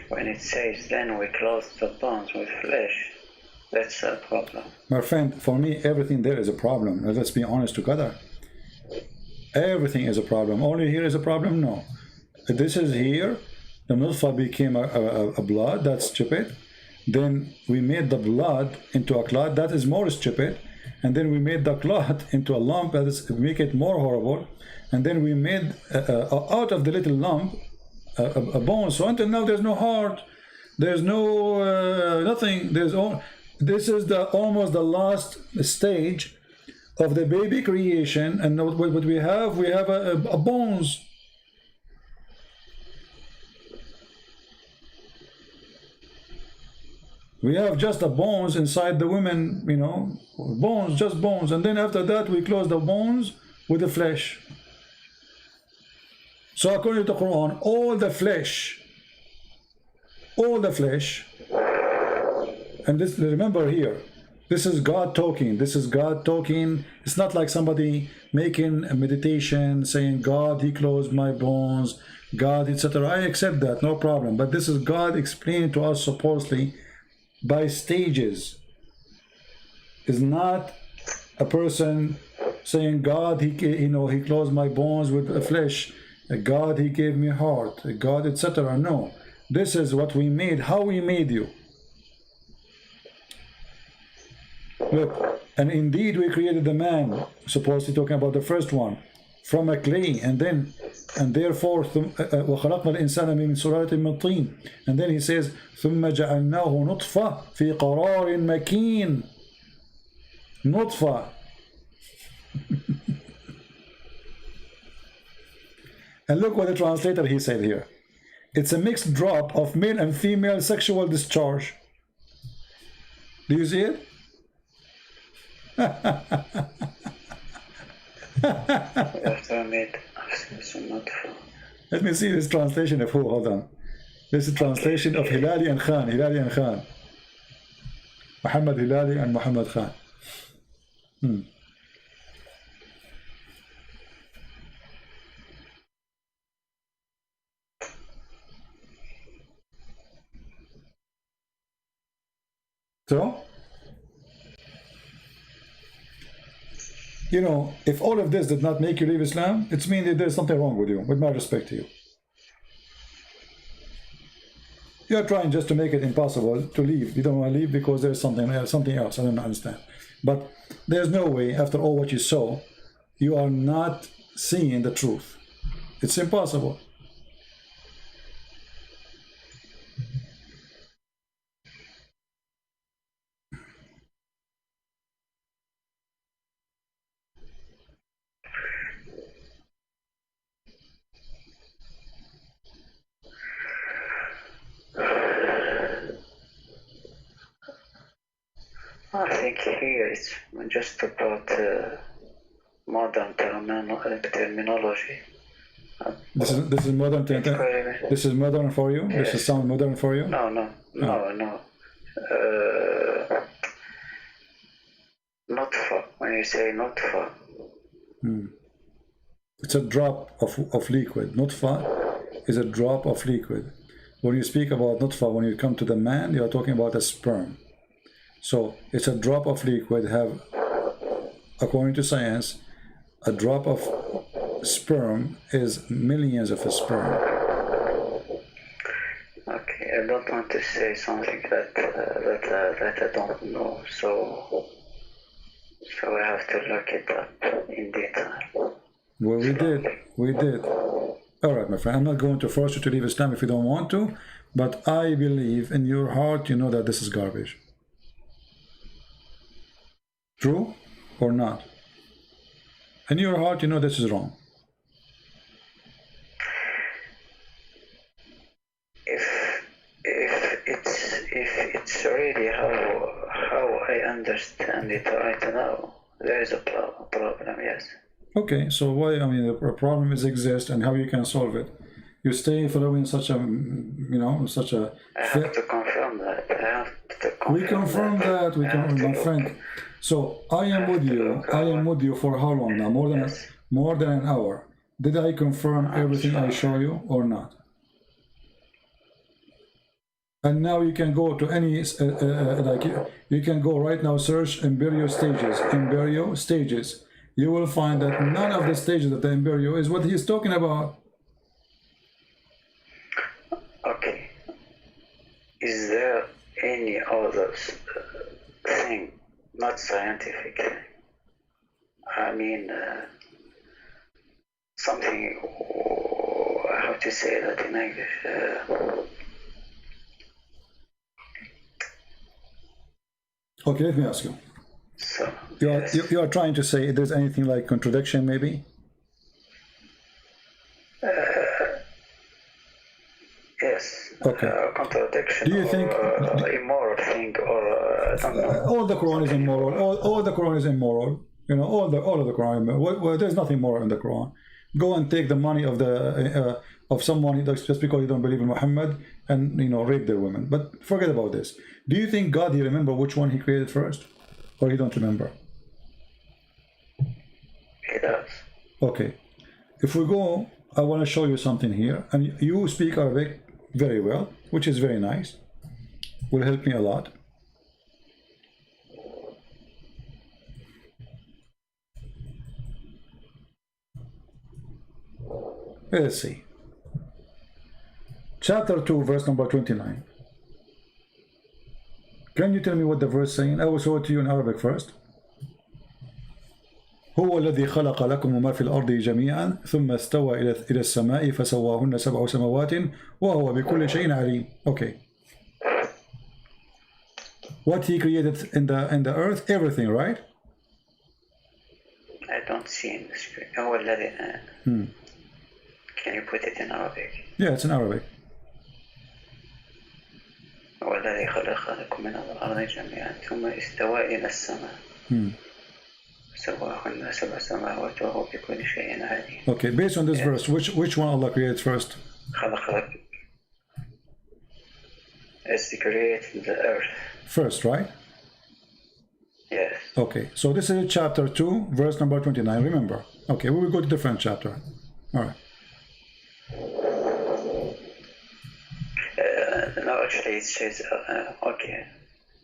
When it says, then we clothe the bones with flesh, that's a problem. My friend, for me, everything there is a problem. Let's be honest together. Everything is a problem. Only here is a problem? No. This is here. The nutfa became a blood. That's stupid. Then we made the blood into a clot. That is more stupid. And then we made the clot into a lump. That is make it more horrible. And then we made out of the little lump a bone. So until now there's no heart. There's no nothing. This is almost the last stage of the baby creation, and what we have a bones. We have just the bones inside the women, you know, bones, just bones, and then after that we close the bones with the flesh. So according to the Quran, all the flesh, and this, remember here, this is God talking. This is God talking. It's not like somebody making a meditation saying, God, he closed my bones, God, etc. I accept that, no problem. But this is God explaining to us supposedly by stages. It's not a person saying, God, he closed my bones with the flesh. God, he gave me heart. God, etc. No. This is what we made, how we made you. Look, and indeed we created the man, supposedly talking about the first one, from a clay, and therefore وخلقنا الإنسان من سلالة من طين, and then he says ثم جعلناه نطفة في قرار مكين. نطفة. And look what the translator he said here. It's a mixed drop of male and female sexual discharge. Do you see it? Let me see this translation of who. Hold on. This is translation of Hilali and Khan. Hilali and Khan. Muhammad Hilali and Muhammad Khan. So, you know, if all of this did not make you leave Islam, it means that there's something wrong with you, with my respect to you. You're trying just to make it impossible to leave. You don't want to leave because there's something else. I don't understand. But there's no way, after all what you saw, you are not seeing the truth. It's impossible. I think here it's just about modern terminology. This is modern. This is modern for you. Yes. This is sound modern for you. No. Not for when you say not for. It's a drop of liquid. Nutfa is a drop of liquid. When you speak about nutfa, when you come to the man, you are talking about a sperm. So it's a drop of liquid. Have, according to science, a drop of sperm is millions of sperm. Okay, I don't want to say something that I don't know. So I have to look it up in detail. Well, we did. All right, my friend. I'm not going to force you to leave Islam if you don't want to, but I believe in your heart you know that this is garbage. True or not? In your heart, you know this is wrong. If it's really how I understand it right now, there is a problem. Yes. Okay, so why? I mean, the problem exists, and how you can solve it. You stay following such a, you know, such a. I have to confirm that. We confirm that. We confirm, my friend. So I am with you. I am with you for how long now? More than an hour. Did I confirm everything I show you or not? And now you can go to any like you can go right now, search embryo stages. Embryo stages. You will find that none of the stages of the embryo is what he's talking about. Okay. Is there any other thing, not scientific? I mean, something. How to say that in English? Okay, let me ask you. So You are trying to say if there's anything like contradiction, maybe? Yes. Okay. Contradiction. Do you think immoral thing, or I don't know. all the Quran is immoral? All the Quran is immoral. You know, all of the Quran. Well, there's nothing moral in the Quran. Go and take the money of the of someone just because you don't believe in Muhammad, and you know, rape their women. But forget about this. Do you think God, he remember which one he created first, or he don't remember? He does. Okay. If we go, I want to show you something here, and you speak Arabic very well, which is very nice. Will help me a lot. Let's see. Chapter 2, verse number 29. Can you tell me what the verse saying? I will show it to you in Arabic first. هو الذي خلق لكم ما في الأرض جميعا ثم استوى إلى السماء فسواهن سبع سماوات وهو بكل شيء عليم. Okay. What he created in the earth, everything, right? I don't see in the screen. هو الذي. Can you put it in Arabic? Yeah, it's in Arabic. هو الذي خلق لكم من الأرض جميعا ثم استوى إلى السماء. سواهن سبع سماوات وهو بكل شيء عليم. Okay, based on this verse, which one Allah created first? خلق لك. It's created the earth. First, right? Yes. Okay, so this is chapter 2, verse number 29. Remember. Okay, we will go to different chapter. All right. No, actually it says, okay,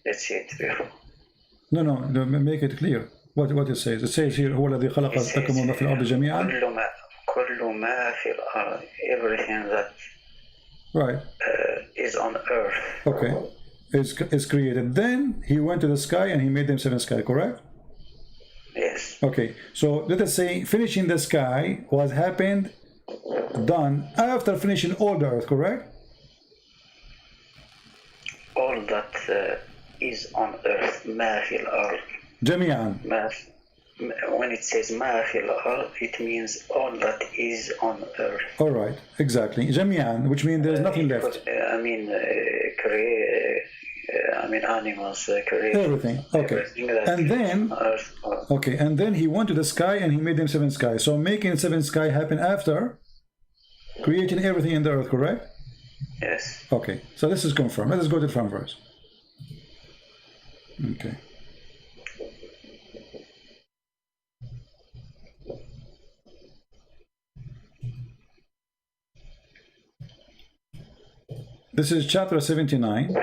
let's see it before. No, make it clear. What it says. It says here, هو الذي خلق لكم ما في الأرض جميعا. كل ما في الأرض, everything that right is on earth. Okay, is created. Then he went to the sky and he made them seven sky. Correct? Yes. Okay, so let us say finishing the sky was done after finishing all the earth. Correct? All that is on earth, ما في الأرض. جميعا. When it says ما في الأرض, it means all that is on earth. All right, exactly. جميعا, which means there's nothing left. I mean, animals, everything. Okay. Everything and then, okay, and then he went to the sky and he made them seven skies. So making seven sky happen after creating everything in the earth, correct? Yes. Okay, so this is confirmed. Let us go to the front verse. Okay. This is chapter 79,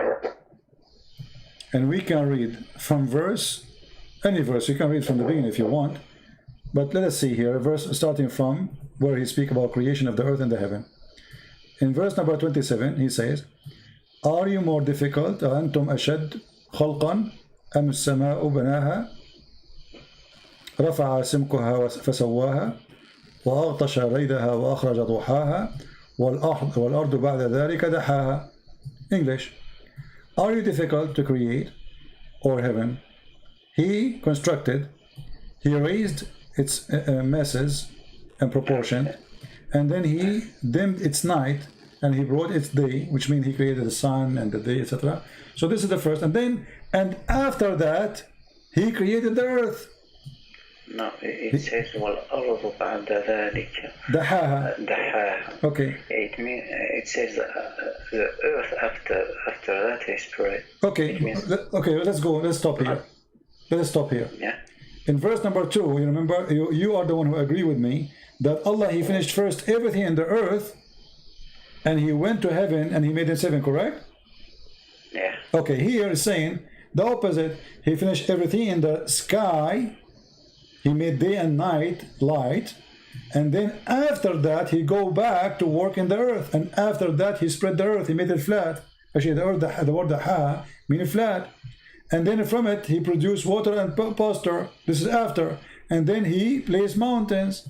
and we can read from any verse. You can read from the beginning if you want, but let us see here a verse starting from where he speaks about creation of the earth and the heaven. In verse number 27, he says, Are you more difficult, أَأَنْتُمْ أَشَدْ خَلْقًا أَمْ السَّمَاءُ بَنَاهَا رَفَعَ سِمْكُهَا فَسَوَّاهَا وَأَغْطَشَ لَيْلَهَا وَأَخْرَجَ ضُحَاهَا وَالْأَرْضُ بَعْدَ ذَلِكَ دَحَاهَا. English. Are you difficult to create, or heaven? He constructed, he raised its masses and proportion, and then he dimmed its night, and he brought its day, which means he created the sun and the day, etc. So this is the first, and after that, he created the earth. No, it says والأرض بعد ذلك دحاها. دحاها. Okay. It says the earth after that is spread. Okay. Okay. Let's go. Let's stop here. Let's stop here. Yeah. In verse number 2, you remember, you are the one who agree with me that Allah, He finished first everything in the earth, and He went to heaven and He made it 7, correct? Yeah. Okay, here is saying the opposite. He finished everything in the sky. He made day and night light, and then after that He go back to work in the earth, and after that He spread the earth. He made it flat. Actually, the word ha meaning flat. And then from it, He produced water and pasture. This is after. And then He placed mountains.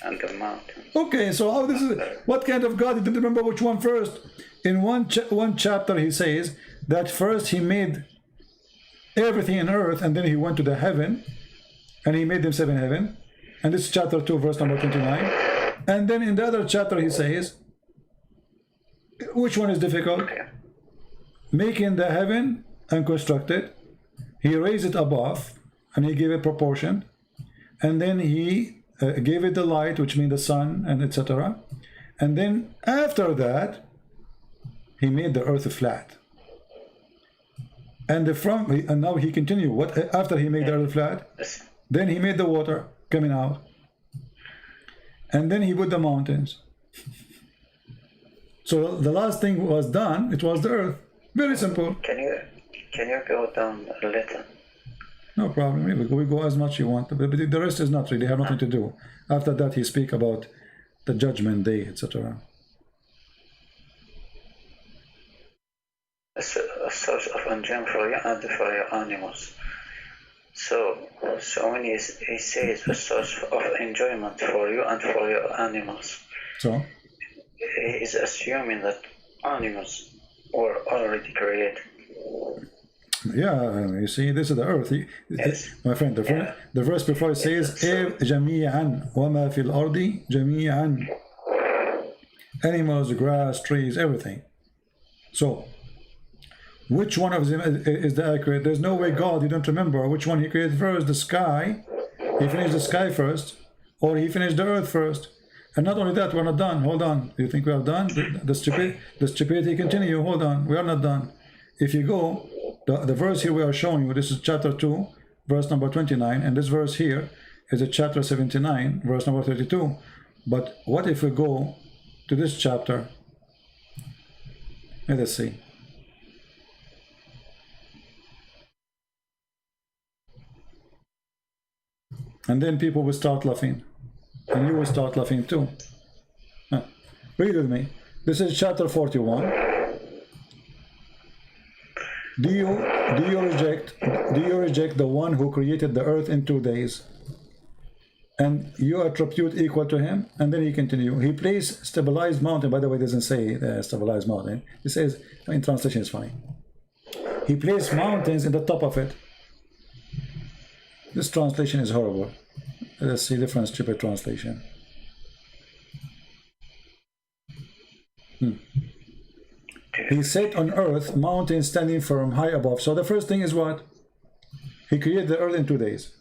And the mountains. Okay, so how this is? What kind of God? He didn't remember which one first. In one chapter, He says that first He made everything in earth, and then He went to the heaven, and He made them 7 heaven. And this is chapter 2, verse number 29. And then in the other chapter, He says, which one is difficult? Okay. Making the heaven and construct it. He raised it above, and He gave it proportion, and then He gave it the light, which means the sun, and etc. And then after that, He made the earth flat. And now He continued. What after He made the earth flat? Then He made the water coming out, and then He put the mountains. So the last thing was done. It was the earth. Very simple. Can you go down a little? No problem. We go as much you want, but the rest is not really, have nothing to do. After that, He speak about the judgment day, etc. A source of enjoyment for you and for your animals. So when he says a source of enjoyment for you and for your animals, so he is assuming that animals were already created. Yeah, you see, this is the earth. Yes. My friend, the verse before it says, جَمِيعًا وَمَا فِي الْأَرْضِ جَمِيعًا. Animals, grass, trees, everything. So, which one of them is the accurate? There's no way God, you don't remember which one He created first, the sky. He finished the sky first, or He finished the earth first. And not only that, we're not done. Hold on. You think we are done? The stupidity continue. Hold on. We are not done. If you go, the verse here we are showing you, this is chapter 2, verse number 29, and this verse here is a chapter 79, verse number 32. But what if we go to this chapter? Let us see. And then people will start laughing. And you will start laughing too. Read with me. This is chapter 41. Do you reject the one who created the earth in 2 days? And you attribute equal to Him? And then He continue. He placed stabilized mountain. By the way, it doesn't say stabilized mountain. It says, in translation is funny. He placed mountains in the top of it. This translation is horrible. Let's see different stupid translation. He set on earth mountains standing firm high above. So the first thing is what? He created the earth in 2 days.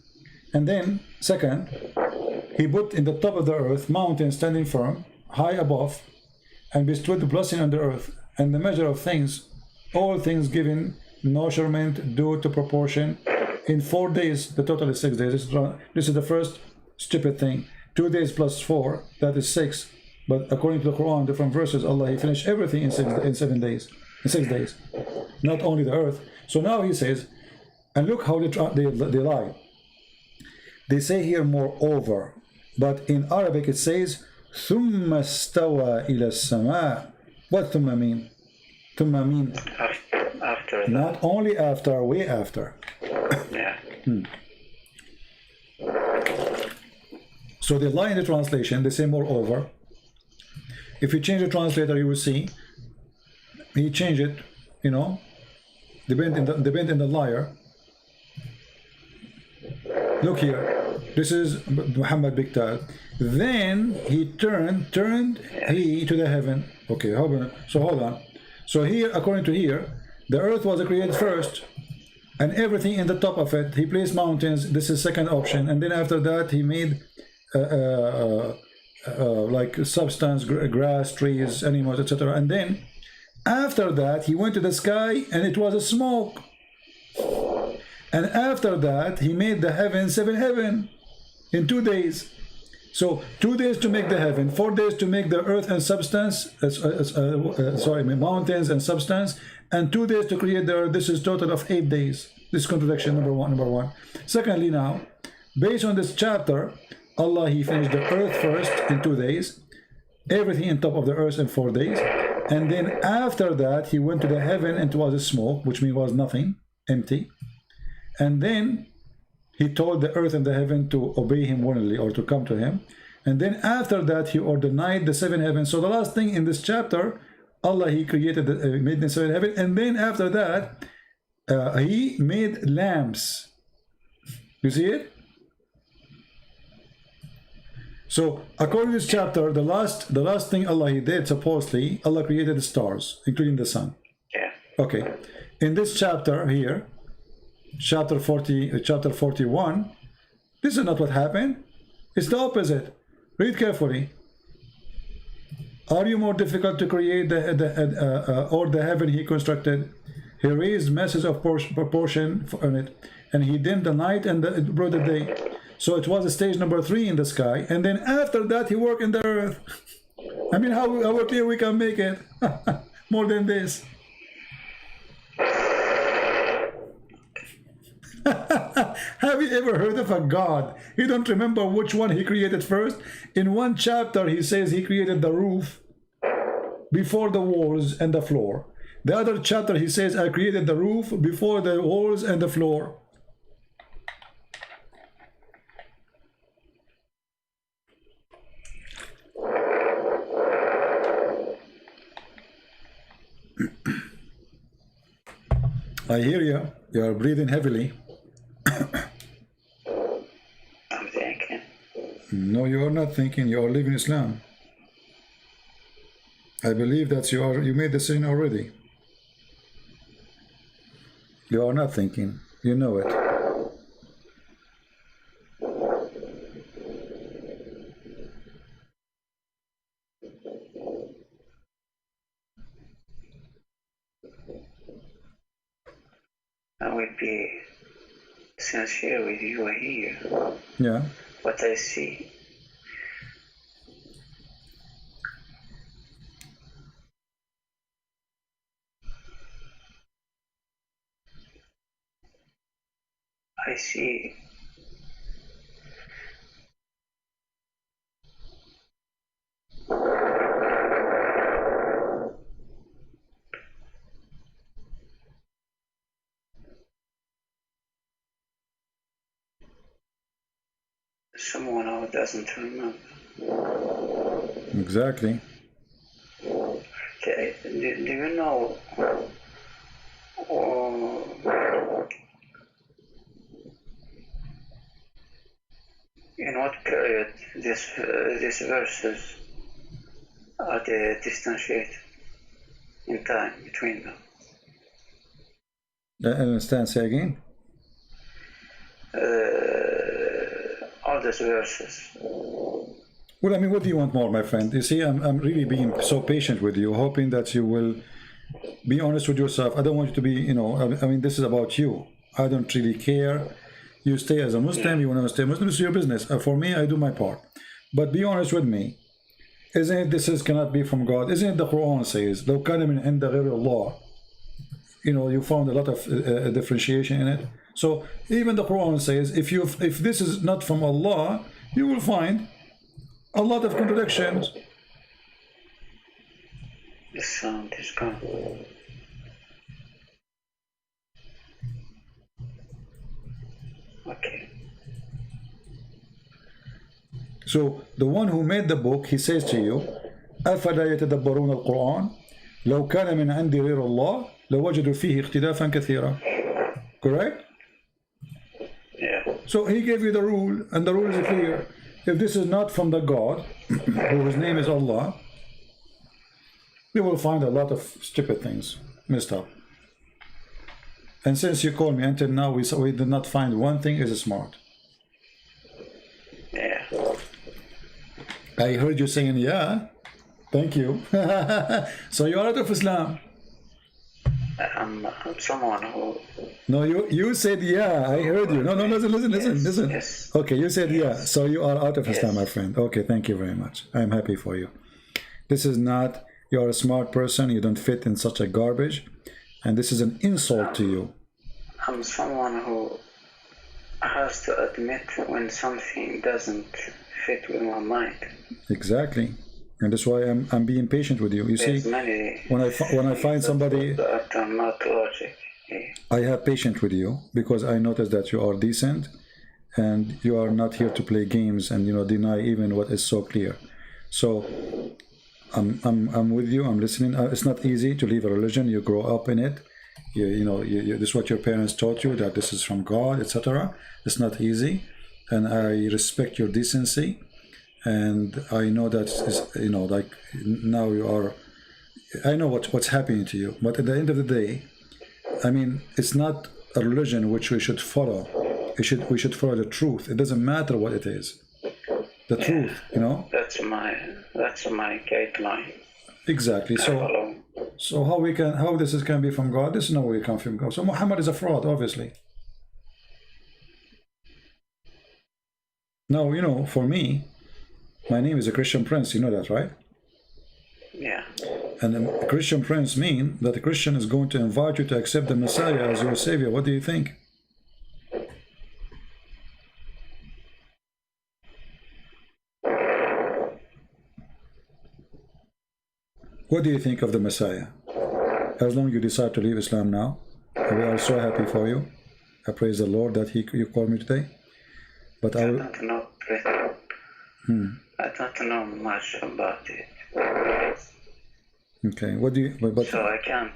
And then, second, He put in the top of the earth mountains standing firm high above, and bestowed the blessing on the earth, and the measure of things, all things given measurement due to proportion. In 4 days, the total is 6 days. This is the first stupid thing. 2 days plus 4, that is 6. But according to the Quran, different verses, Allah, He finished everything in 7 days. In 6 days. Not only the earth. So now He says, and look how they lie. They say here moreover. But in Arabic it says, ثُمَّ اسْتَوَى إِلَى السَّمَاءِ. What ثُمَّ mean? ثُمَّ mean? After that. Not only after, way after. Yeah. So they lie in the translation, they say moreover. If you change the translator, you will see he changed it, you know, the bend in the liar. Look here, this is Muhammad Biktal. Then he turned he to the heaven. Okay, so hold on. So here, according to here, the earth was created first. and everything in the top of it. He placed mountains. This is second option. And then after that, he made like substance, grass, trees, animals, etc. And then after that, he went to the sky, and it was a smoke. And after that, he made the heaven, 7 heaven in 2 days. So 2 days to make the heaven, 4 days to make the earth and substance, mountains and substance, and 2 days to create the earth. This is total of 8 days. This is contradiction number one. Secondly, now, based on this chapter, Allah, he finished the earth first in 2 days, everything on top of the earth in 4 days, and then after that, he went to the heaven, and it was a smoke, which means was nothing, empty. And then he told the earth and the heaven to obey him willingly, or to come to him. And then after that, he ordained the 7 heavens. So the last thing in this chapter, Allah, he created, made the 7 heavens. And then after that, he made lamps. You see it? So according to this chapter, the last thing Allah, he did, supposedly, Allah created the stars, including the sun. Yeah. Okay. In this chapter here, chapter 41, this is not what happened. It's the opposite. Read carefully. Are you more difficult to create or the heaven he constructed? He raised masses of proportion on it, and he dimmed the night and brought the day. So it was stage number 3 in the sky, and then after that he worked in the earth. I mean, how clear we can make it? More than this. Have you ever heard of a God? You don't remember which one he created first? In one chapter, he says he created the roof before the walls and the floor. The other chapter, he says, I created the roof before the walls and the floor. I hear you. You are breathing heavily. I'm thinking. No, you are not thinking. You are living Islam. I believe that you made the decision already. You are not thinking. You know it. I will be sincere with you here. Yeah. What I see. I see someone who doesn't remember. Exactly. Okay. Do you know in what period these verses are they distanciated in time between them? I understand. Say again. All these verses. Well, I mean, what do you want more, my friend? You see, I'm really being so patient with you, hoping that you will be honest with yourself. I don't want you to be, you know, I mean, this is about you. I don't really care. You stay as a Muslim, you want to stay Muslim, it's your business. For me, I do my part. But be honest with me. Isn't it this cannot be from God? Isn't it the Quran says, لو كان من عند غير الله? You know, you found a lot of differentiation in it. So even the Quran says, if this is not from Allah, you will find a lot of contradictions. The sound is gone. Okay. So the one who made the book, he says to you, أفلا يتدبرون القرآن لو كان من عند غير الله لوجدوا فيه اختلافا كثيرا. Correct? Yeah. So he gave you the rule, and the rule is clear. If this is not from the God, whose name is Allah, you will find a lot of stupid things messed up. And since you called me until now, we did not find one thing is smart. Yeah. I heard you saying, yeah. Thank you. So you are out of Islam. I'm someone who. No, you said yeah. I heard you. No, listen. Yes. Okay, you said yeah. So you are out of Islam, Yes. my friend. Okay, thank you very much. I'm happy for you. This is not. You are a smart person. You don't fit in such a garbage, and this is an insult to you. I'm someone who has to admit when something doesn't fit with my mind. Exactly, and that's why I'm being patient with you. You There's see, many when I find somebody, that are not logic. Yeah. I have patience with you because I notice that you are decent, and you are not here to play games and deny even what is so clear. So I'm with you. I'm listening. It's not easy to leave a religion. You grow up in it. This is what your parents taught you, that this is from God, etc. It's not easy, and I respect your decency, and I know that like now you are. I know what's happening to you, but at the end of the day, I mean, it's not a religion which we should follow. We should follow the truth. It doesn't matter what it is. The truth, That's my guideline. Exactly. So how this can be from God? This is no way it comes from God. So Muhammad is a fraud, obviously. Now, for me, my name is a Christian prince. You know that, right? Yeah. And a Christian prince means that a Christian is going to invite you to accept the Messiah as your savior. What do you think? What do you think of the Messiah? As long as you decide to leave Islam now, we are so happy for you. I praise the Lord that you called me today. But I don't know. I don't know much about it. Okay. What do you? So I can't.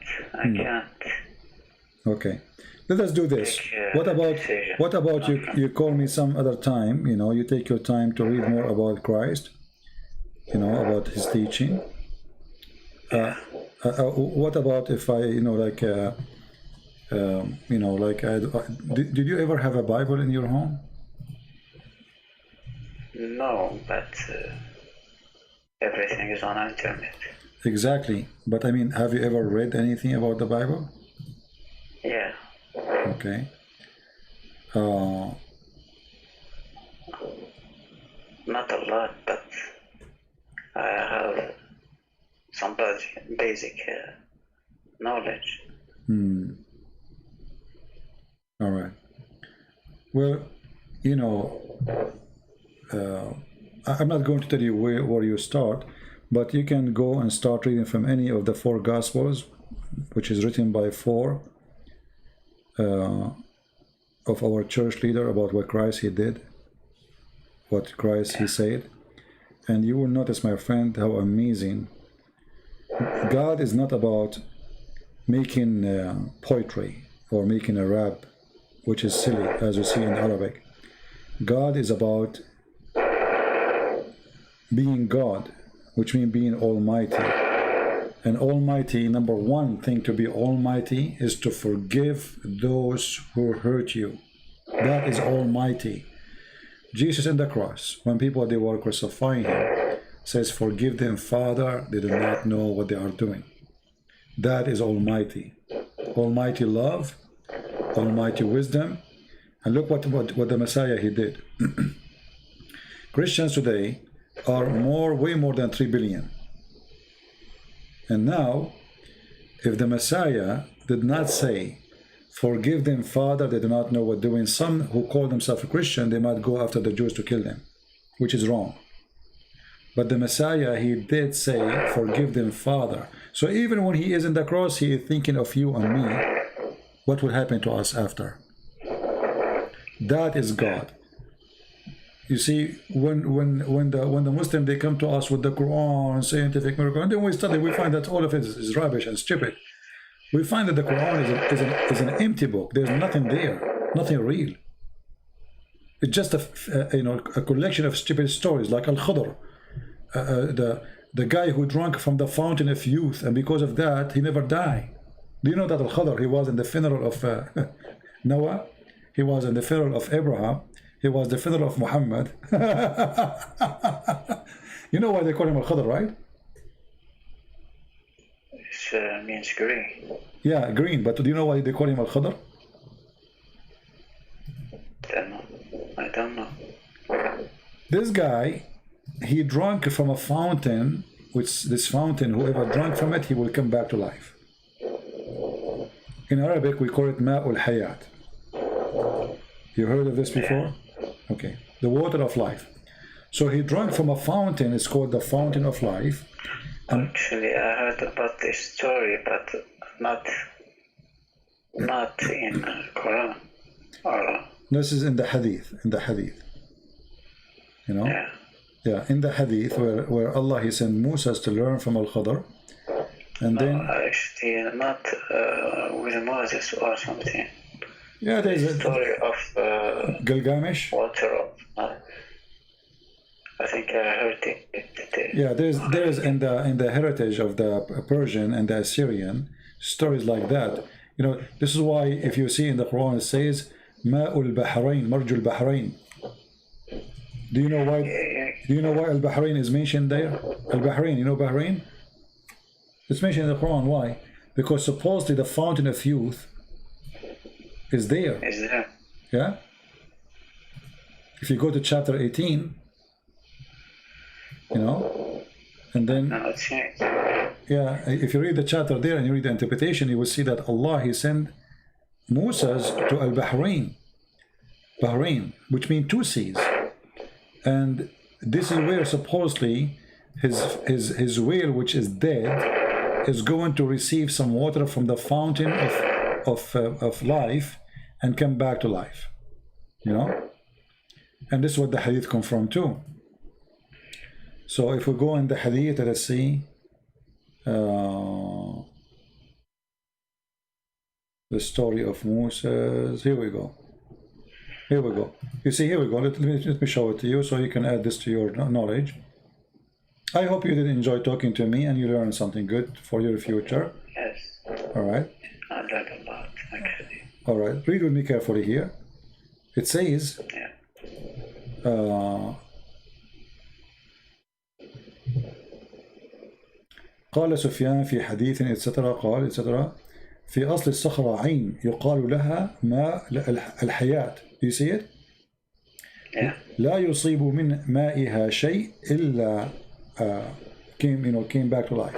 Okay. Let us do this. What about you? You call me some other time. You take your time to read more about Christ. About His teaching. What about if I, did you ever have a Bible in your home? No, but everything is on the internet. Exactly. But I mean, have you ever read anything about the Bible? Yeah. Okay. Not a lot, but I have some basic knowledge. All right. Well, I'm not going to tell you where you start, but you can go and start reading from any of the 4 Gospels, which is written by 4 of our church leader about what Christ He did, what Christ He said, and you will notice, my friend, how amazing. God is not about making poetry or making a rap, which is silly, as you see in Arabic. God is about being God, which means being almighty. And almighty, number one thing to be almighty is to forgive those who hurt you. That is almighty. Jesus in the cross, when people they were crucifying Him, says, "Forgive them, Father, they do not know what they are doing." That is almighty. Almighty love, almighty wisdom. And look what the Messiah He did. Christians today are way more than 3 billion. And now, if the Messiah did not say, "Forgive them, Father, they do not know what they're doing," some who call themselves a Christian, they might go after the Jews to kill them, which is wrong. But the Messiah, He did say, "Forgive them, Father." So even when He is in the cross, He is thinking of you and me. What will happen to us after? That is God. You see, when the Muslim they come to us with the Quran, scientific miracle, and then we study, we find that all of it is rubbish and stupid. We find that the Quran is an empty book. There's nothing there, nothing real. It's just a collection of stupid stories, like Al-Khudr, the guy who drank from the fountain of youth, and because of that he never died. Do you know that Al-Khadr, he was in the funeral of Noah? He was in the funeral of Abraham. He was the funeral of Muhammad. You know why they call him Al-Khadr, right? It means green. Yeah, green. But do you know why they call him Al-Khadr? I don't know. This guy, he drank from a fountain, which this fountain, whoever drank from it, he will come back to life. In Arabic, we call it Ma'ul Hayat. You heard of this before? Okay. The water of life. So he drank from a fountain, it's called the fountain of life. Actually, I heard about this story, but not in Quran. Or, this is in the Hadith, You know? yeah. Yeah, in the Hadith where Allah, he sent Musa to learn from Al-Khadr. And No, then... actually, not with Moses or something. Yeah, there's a story of Gilgamesh. water of I think I heard it. Yeah, there's in the heritage of the Persian and the Assyrian stories like that. You know, this is why if you see in the Quran it says Ma'ul Bahrain, Marjul Bahrain. Do you know why? Do you know why Al Bahrain is mentioned there? Al Bahrain, you know Bahrain? It's mentioned in the Quran. Why? Because supposedly the fountain of youth is there. Is there? Yeah. If you go to chapter 18, you know, and then No, it's changed. yeah, if you read the chapter there and you read the interpretation, you will see that Allah, he sent Musa's to Al Bahrain, which means two seas, and this is where supposedly his whale, which is dead, is going to receive some water from the fountain of life and come back to life, you know. And this is what the hadith come from too. So if we go in the hadith, let's see the story of Moses. Here we go. You see, here we go. Let me show it to you so you can add this to your knowledge. I hope you did enjoy talking to me and you learned something good for your future. Yes. All right. I learned a lot, actually. All right. Read with me carefully here. It says, Yeah. قال سفيان في حديث etc. قال etc. في أصل الصخرة عين يقال لها ماء الحياة. Do you see it? Yeah. لا يصيب من مائها شيء إلا came back to life.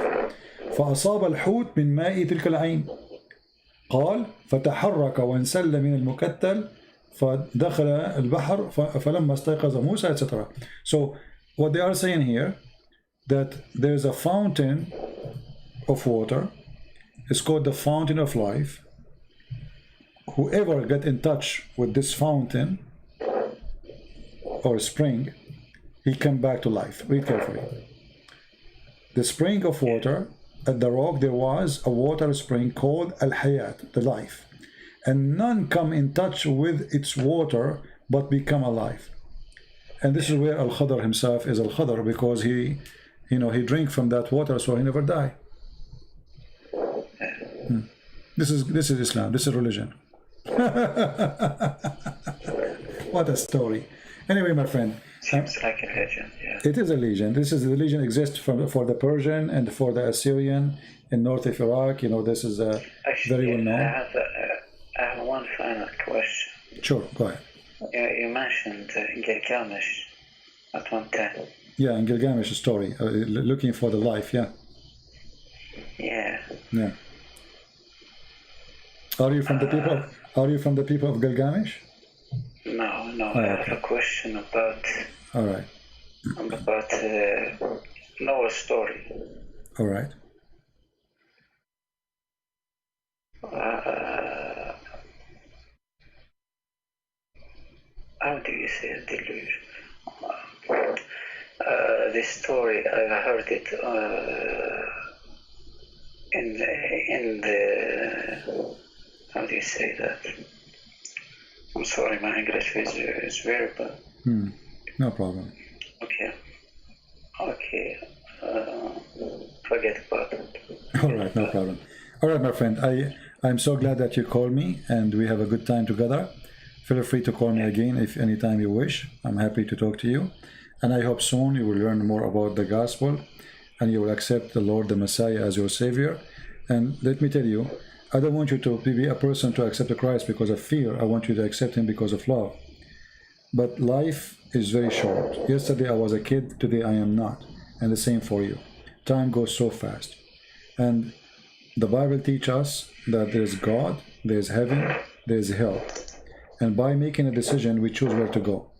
فأصاب الحوت من ماء تلك العين. قال فتحرك وانسل من المكتل فدخل البحر فلما استيقظ موسى etc. So what they are saying here, that there's a fountain of water. It's called the fountain of life. Whoever get in touch with this fountain or spring, he come back to life. Read carefully. The spring of water, at the rock there was a water spring called Al-Hayat, the life. And none come in touch with its water but become alive. And this is where Al-Khadr himself is Al-Khadr, because he drink from that water, so he never die. This is Islam. This is religion. What a story. Anyway, my friend. Seems like a legend, yeah. It is a legend. This is the legend exists for the Persian and for the Assyrian in north of Iraq. You know, this is very well known. I have one final question. Sure, go ahead. You mentioned Gilgamesh at one time. Yeah, in Gilgamesh's story, looking for the life. Yeah. Yeah. Yeah. Are you from the people? Are you from the people of Gilgamesh? No. Oh, I okay. have a question about All right. Noah's story. All right. How do you say delusion? This story, I heard it in the how do you say that? I'm sorry, my English is very bad. No problem. Okay. Forget about it. All right, no problem. All right, my friend. I'm so glad that you called me and we have a good time together. Feel free to call me again if anytime you wish. I'm happy to talk to you. And I hope soon you will learn more about the gospel and you will accept the Lord, the Messiah, as your Savior. And let me tell you, I don't want you to be a person to accept Christ because of fear. I want you to accept Him because of love. But life is very short. Yesterday I was a kid, today I am not. And the same for you. Time goes so fast. And the Bible teaches us that there's God, there's heaven, there's hell. And by making a decision, we choose where to go.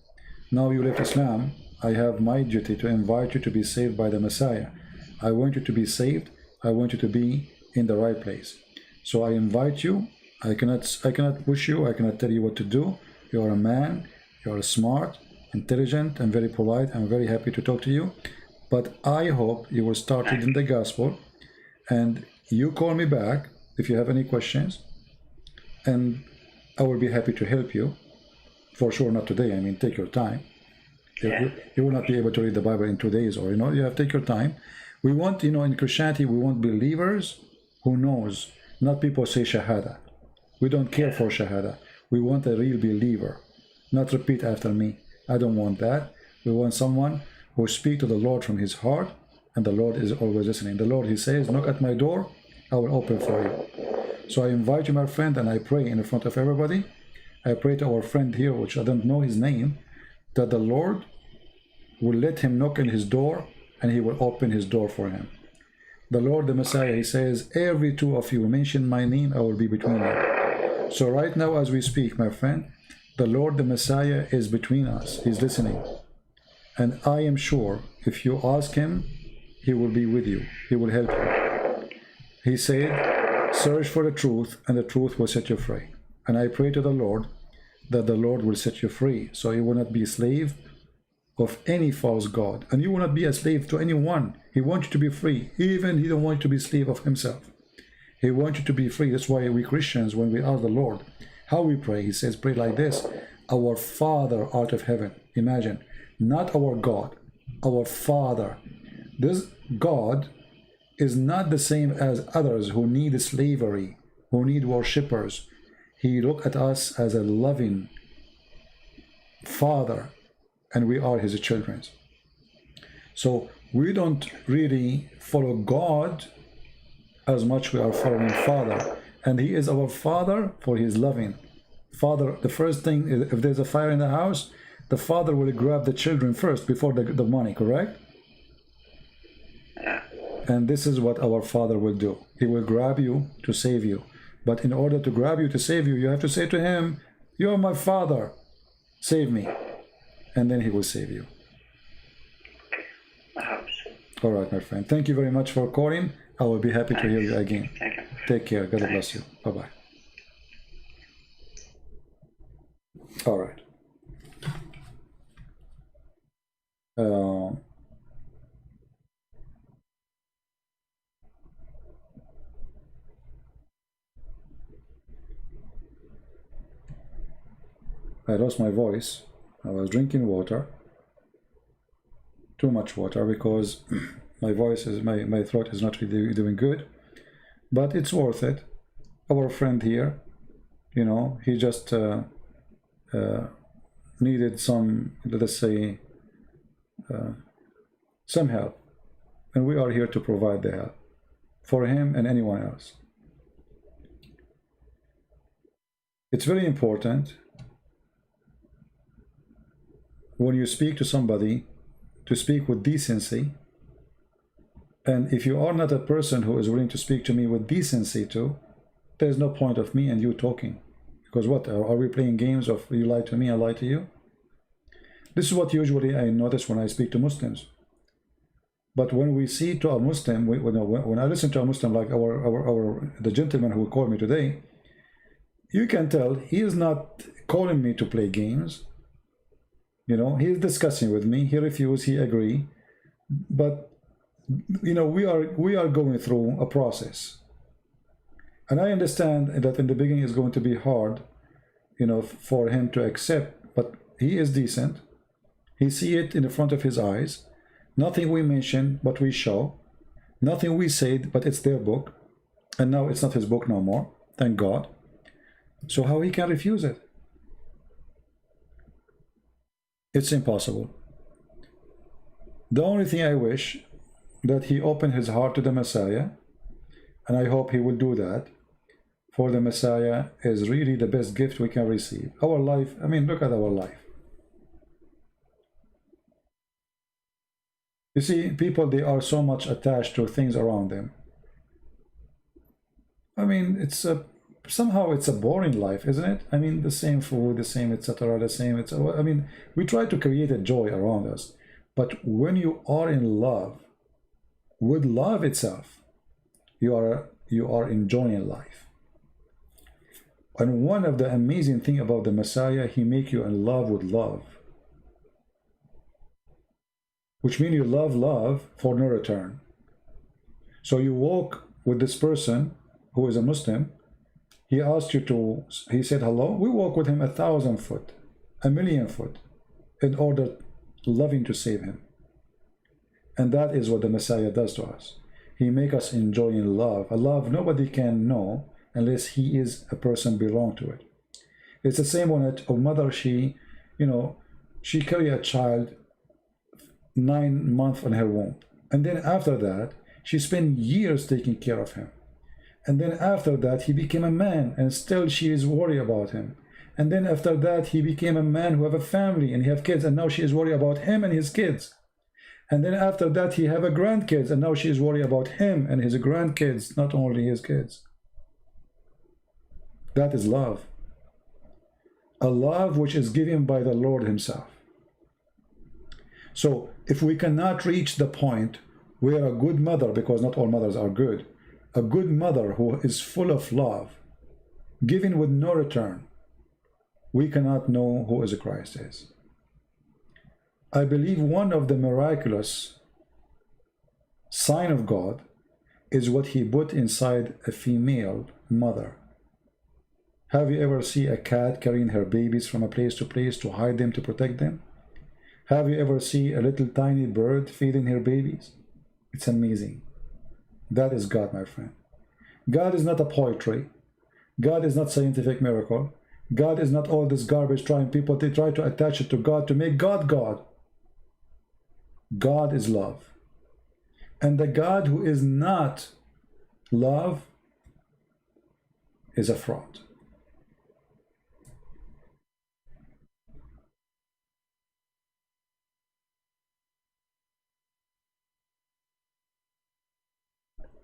Now you left Islam, I have my duty to invite you to be saved by the Messiah. I want you to be saved. I want you to be in the right place. So I invite you. I cannot push you. I cannot tell you what to do. You are a man. You are smart, intelligent, and very polite. I'm very happy to talk to you. But I hope you will start reading the gospel and you call me back if you have any questions. And I will be happy to help you. For sure, not today. I mean, take your time. You will not be able to read the Bible in 2 days, or you have to take your time. We want, in Christianity, we want believers who knows, not people say Shahada. We don't care for Shahada. We want a real believer. Not repeat after me. I don't want that. We want someone who speaks to the Lord from his heart, and the Lord is always listening. The Lord, he says, knock at my door, I will open for you. So I invite you, my friend, and I pray in front of everybody. I pray to our friend here, which I don't know his name, that the Lord will let him knock on his door, and he will open his door for him. The Lord, the Messiah, he says, every two of you mention my name, I will be between you. So right now as we speak, my friend, the Lord, the Messiah, is between us. He's listening. And I am sure if you ask him, he will be with you. He will help you. He said, search for the truth, and the truth will set you free. And I pray to the Lord that the Lord will set you free, so you will not be a slave of any false god. And you will not be a slave to anyone. He wants you to be free. Even he don't want you to be a slave of himself. He wants you to be free. That's why we Christians, when we ask the Lord, how we pray, he says, pray like this: our Father art of heaven. Imagine, not our God, our Father. This God is not the same as others who need slavery, who need worshippers. He looks at us as a loving Father, and we are his children. So we don't really follow God as much we are following Father. And he is our Father, for he is loving. Father, the first thing, if there's a fire in the house, the father will grab the children first before the money, correct? Yeah. And this is what our Father will do. He will grab you to save you. But in order to grab you to save you, you have to say to him, you are my Father, save me. And then he will save you. I hope so. All right, my friend. Thank you very much for calling. I will be happy to hear you again. Thank you. Take care. God bless you. Bye-bye. All right. I lost my voice. I was drinking water, too much water, because my voice is, my throat is not really doing good, but it's worth it. Our friend here, he just needed some, let us say, some help, and we are here to provide the help for him and anyone else. It's very important when you speak to somebody to speak with decency. And if you are not a person who is willing to speak to me with decency too, there's no point of me and you talking. Because what, are we playing games of you lie to me, I lie to you? This is what usually I notice when I speak to Muslims. But when we see to a Muslim, when I listen to a Muslim like the gentleman who called me today, you can tell he is not calling me to play games. He is discussing with me. He refuses, he agree. But we are going through a process. And I understand that in the beginning it's going to be hard, for him to accept, but he is decent. He see it in the front of his eyes. Nothing we mention, but we show. Nothing we said, but it's their book. And now it's not his book no more, thank God. So how he can refuse it? It's impossible. The only thing I wish that he opened his heart to the Messiah, and I hope he will do that, for the Messiah is really the best gift we can receive. Our life, I mean, look at our life. You see, people, they are so much attached to things around them. I mean, somehow it's a boring life, isn't it? I mean, the same food, the same, etc., the same. I mean, we try to create a joy around us, but when you are in love, with love itself, you are enjoying life. And one of the amazing thing about the Messiah, he make you in love with love, which means you love for no return. So you walk with this person who is a Muslim. He asked you to, he said hello. We walk with him 1,000 foot, 1,000,000 foot, in order loving to save him. And that is what the Messiah does to us. He make us enjoy in love, a love nobody can know unless he is a person belong to it. It's the same when a mother, she carry a child 9 months in her womb, and then after that she spent years taking care of him, and then after that he became a man and still she is worried about him, and then after that he became a man who have a family and he have kids, and now she is worried about him and his kids, and then after that he have a grandkids, and now she is worried about him and his grandkids, not only his kids. That is love, a love which is given by the Lord himself. So if we cannot reach the point where a good mother, because not all mothers are good, a good mother who is full of love, giving with no return, we cannot know who is Christ is. I believe one of the miraculous sign of God is what he put inside a female mother. Have you ever seen a cat carrying her babies from a place to hide them, to protect them? Have you ever seen a little tiny bird feeding her babies? It's amazing. That is God, my friend. God is not a poetry. God is not scientific miracle. God is not all this garbage people they try to attach it to God to make God God. God is love. And the God who is not love is a fraud.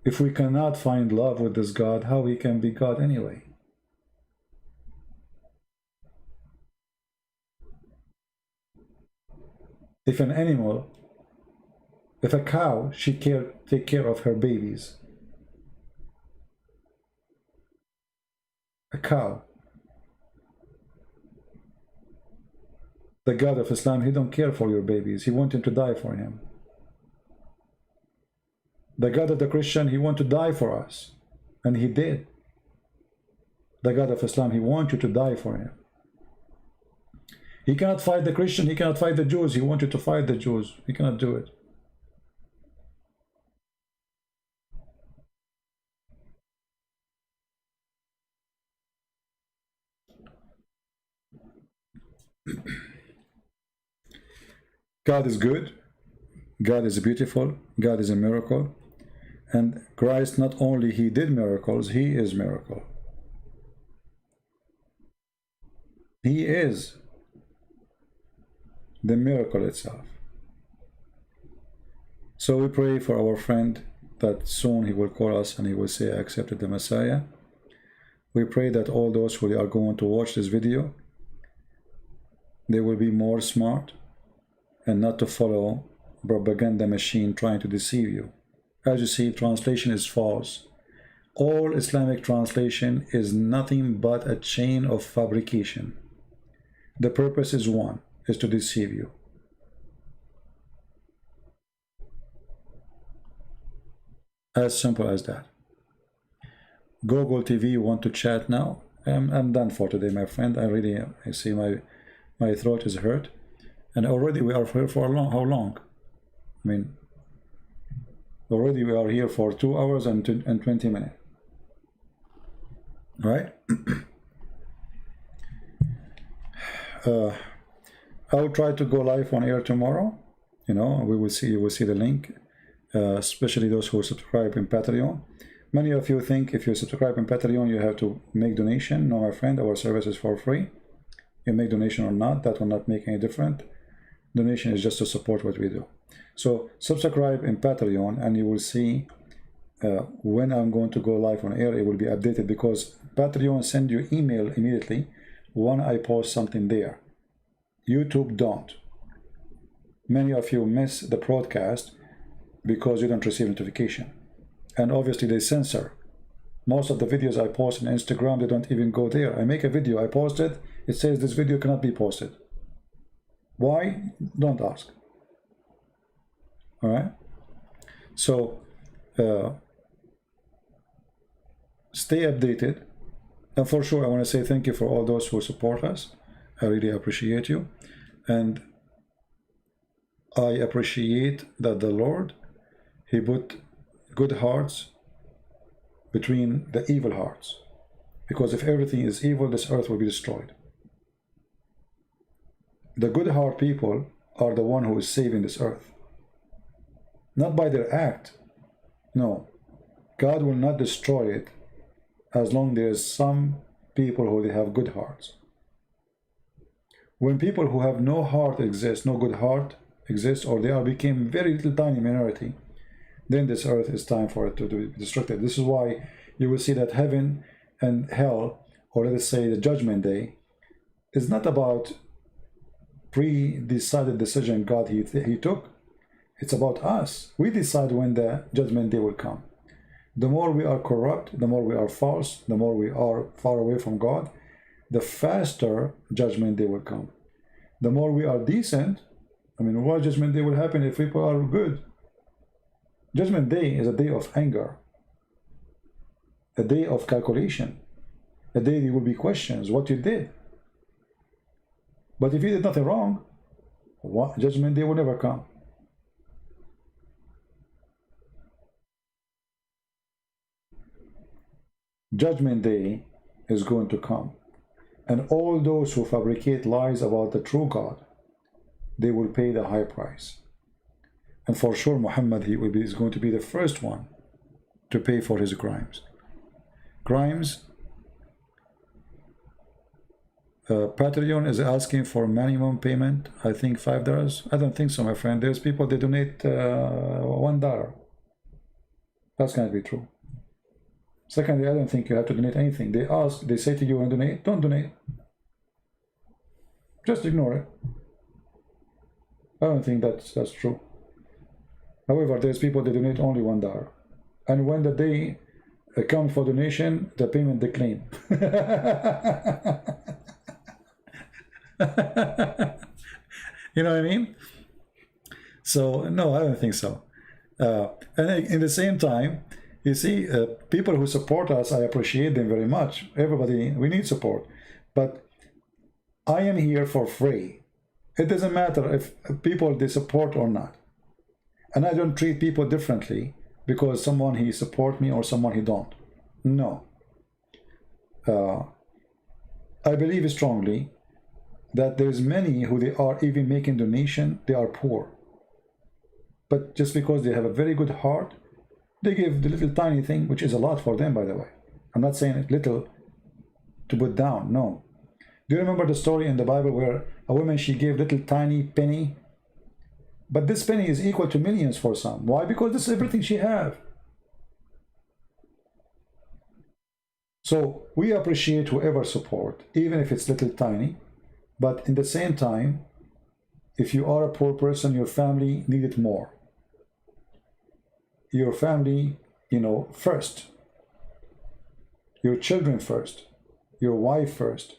If we cannot find love with this God, how he can be God anyway? If an animal, if a cow, she take care of her babies. A cow. The God of Islam, he don't care for your babies. He wants him to die for him. The God of the Christian, he wants to die for us. And he did. The God of Islam, he wants you to die for him. He cannot fight the Christian, he cannot fight the Jews. He wants you to fight the Jews. He cannot do it. God is good. God is beautiful. God is a miracle. And Christ, not only he did miracles, he is miracle. He is the miracle itself. So we pray for our friend that soon he will call us and he will say, I accepted the Messiah. We pray that all those who are going to watch this video, they will be more smart and not to follow propaganda machine trying to deceive you. As you see, translation is false. All Islamic translation is nothing but a chain of fabrication. The purpose is one, is to deceive you. As simple as that. Google TV, you want to chat now? I'm done for today, my friend. I see my throat is hurt. And already we are here for how long? I mean, already we are here for 2 hours and 20 minutes. right? I will try to go live on air tomorrow. You know, we will see. You will see the link, especially those who subscribe in Patreon. Many of you think if you subscribe in Patreon, you have to make donation. No, my friend, our service is for free. You make donation or not, that will not make any difference. Donation is just to support what we do. So subscribe in Patreon, and you will see when I'm going to go live on air. It will be updated because Patreon send you email immediately when I post something there. YouTube don't. Many of you miss the broadcast because you don't receive notification. And obviously they censor. Most of the videos I post on Instagram, they don't even go there. I make a video, I post it, it says this video cannot be posted. Why? Don't ask. All right? So, stay updated. And for sure, I want to say thank you for all those who support us. I really appreciate you. And I appreciate that the Lord, He put good hearts between the evil hearts. Because if everything is evil, this earth will be destroyed. The good heart people are the one who is saving this earth. Not by their act. No. God will not destroy it as long as there is some people who they have good hearts. When people who have no heart exist, no good heart exists, or they are became very little tiny minority, then this earth is time for it to be destructed. This is why you will see that heaven and hell, or let us say the judgment day, is not about pre-decided decision God he took. It's about us. We decide when the judgment day will come. The more we are corrupt, the more we are false, the more we are far away from God, the faster judgment day will come. The more we are decent, I mean, what judgment day will happen if people are good? Judgment day is a day of anger, a day of calculation, a day there will be questions, what you did. But if you did nothing wrong, what judgment day will never come. Judgment day is going to come. And all those who fabricate lies about the true God, they will pay the high price. And for sure, Muhammad is going to be the first one to pay for his crimes. Crimes. Patreon is asking for minimum payment, I think $5. I don't think so, my friend. There's people, they donate $1. That's going to be true. Secondly, I don't think you have to donate anything. They ask, they say to you, and donate, don't donate. Just ignore it. I don't think that's true. However, there's people that donate only $1. And when the day comes for donation, the payment decline. You know what I mean? So, no, I don't think so. And in the same time, you see, people who support us, I appreciate them very much. Everybody, we need support. But I am here for free. It doesn't matter if people, they support or not. And I don't treat people differently because someone he support me or someone he don't. No. I believe strongly that there's many who they are even making donation, they are poor. But just because they have a very good heart, they give the little tiny thing, which is a lot for them, by the way. I'm not saying it little to put down, no. Do you remember the story in the Bible where a woman, she gave little tiny penny? But this penny is equal to millions for some. Why? Because this is everything she have. So we appreciate whoever support, even if it's little tiny. But in the same time, if you are a poor person, your family need it more. Your family, you know, first. Your children first. Your wife first.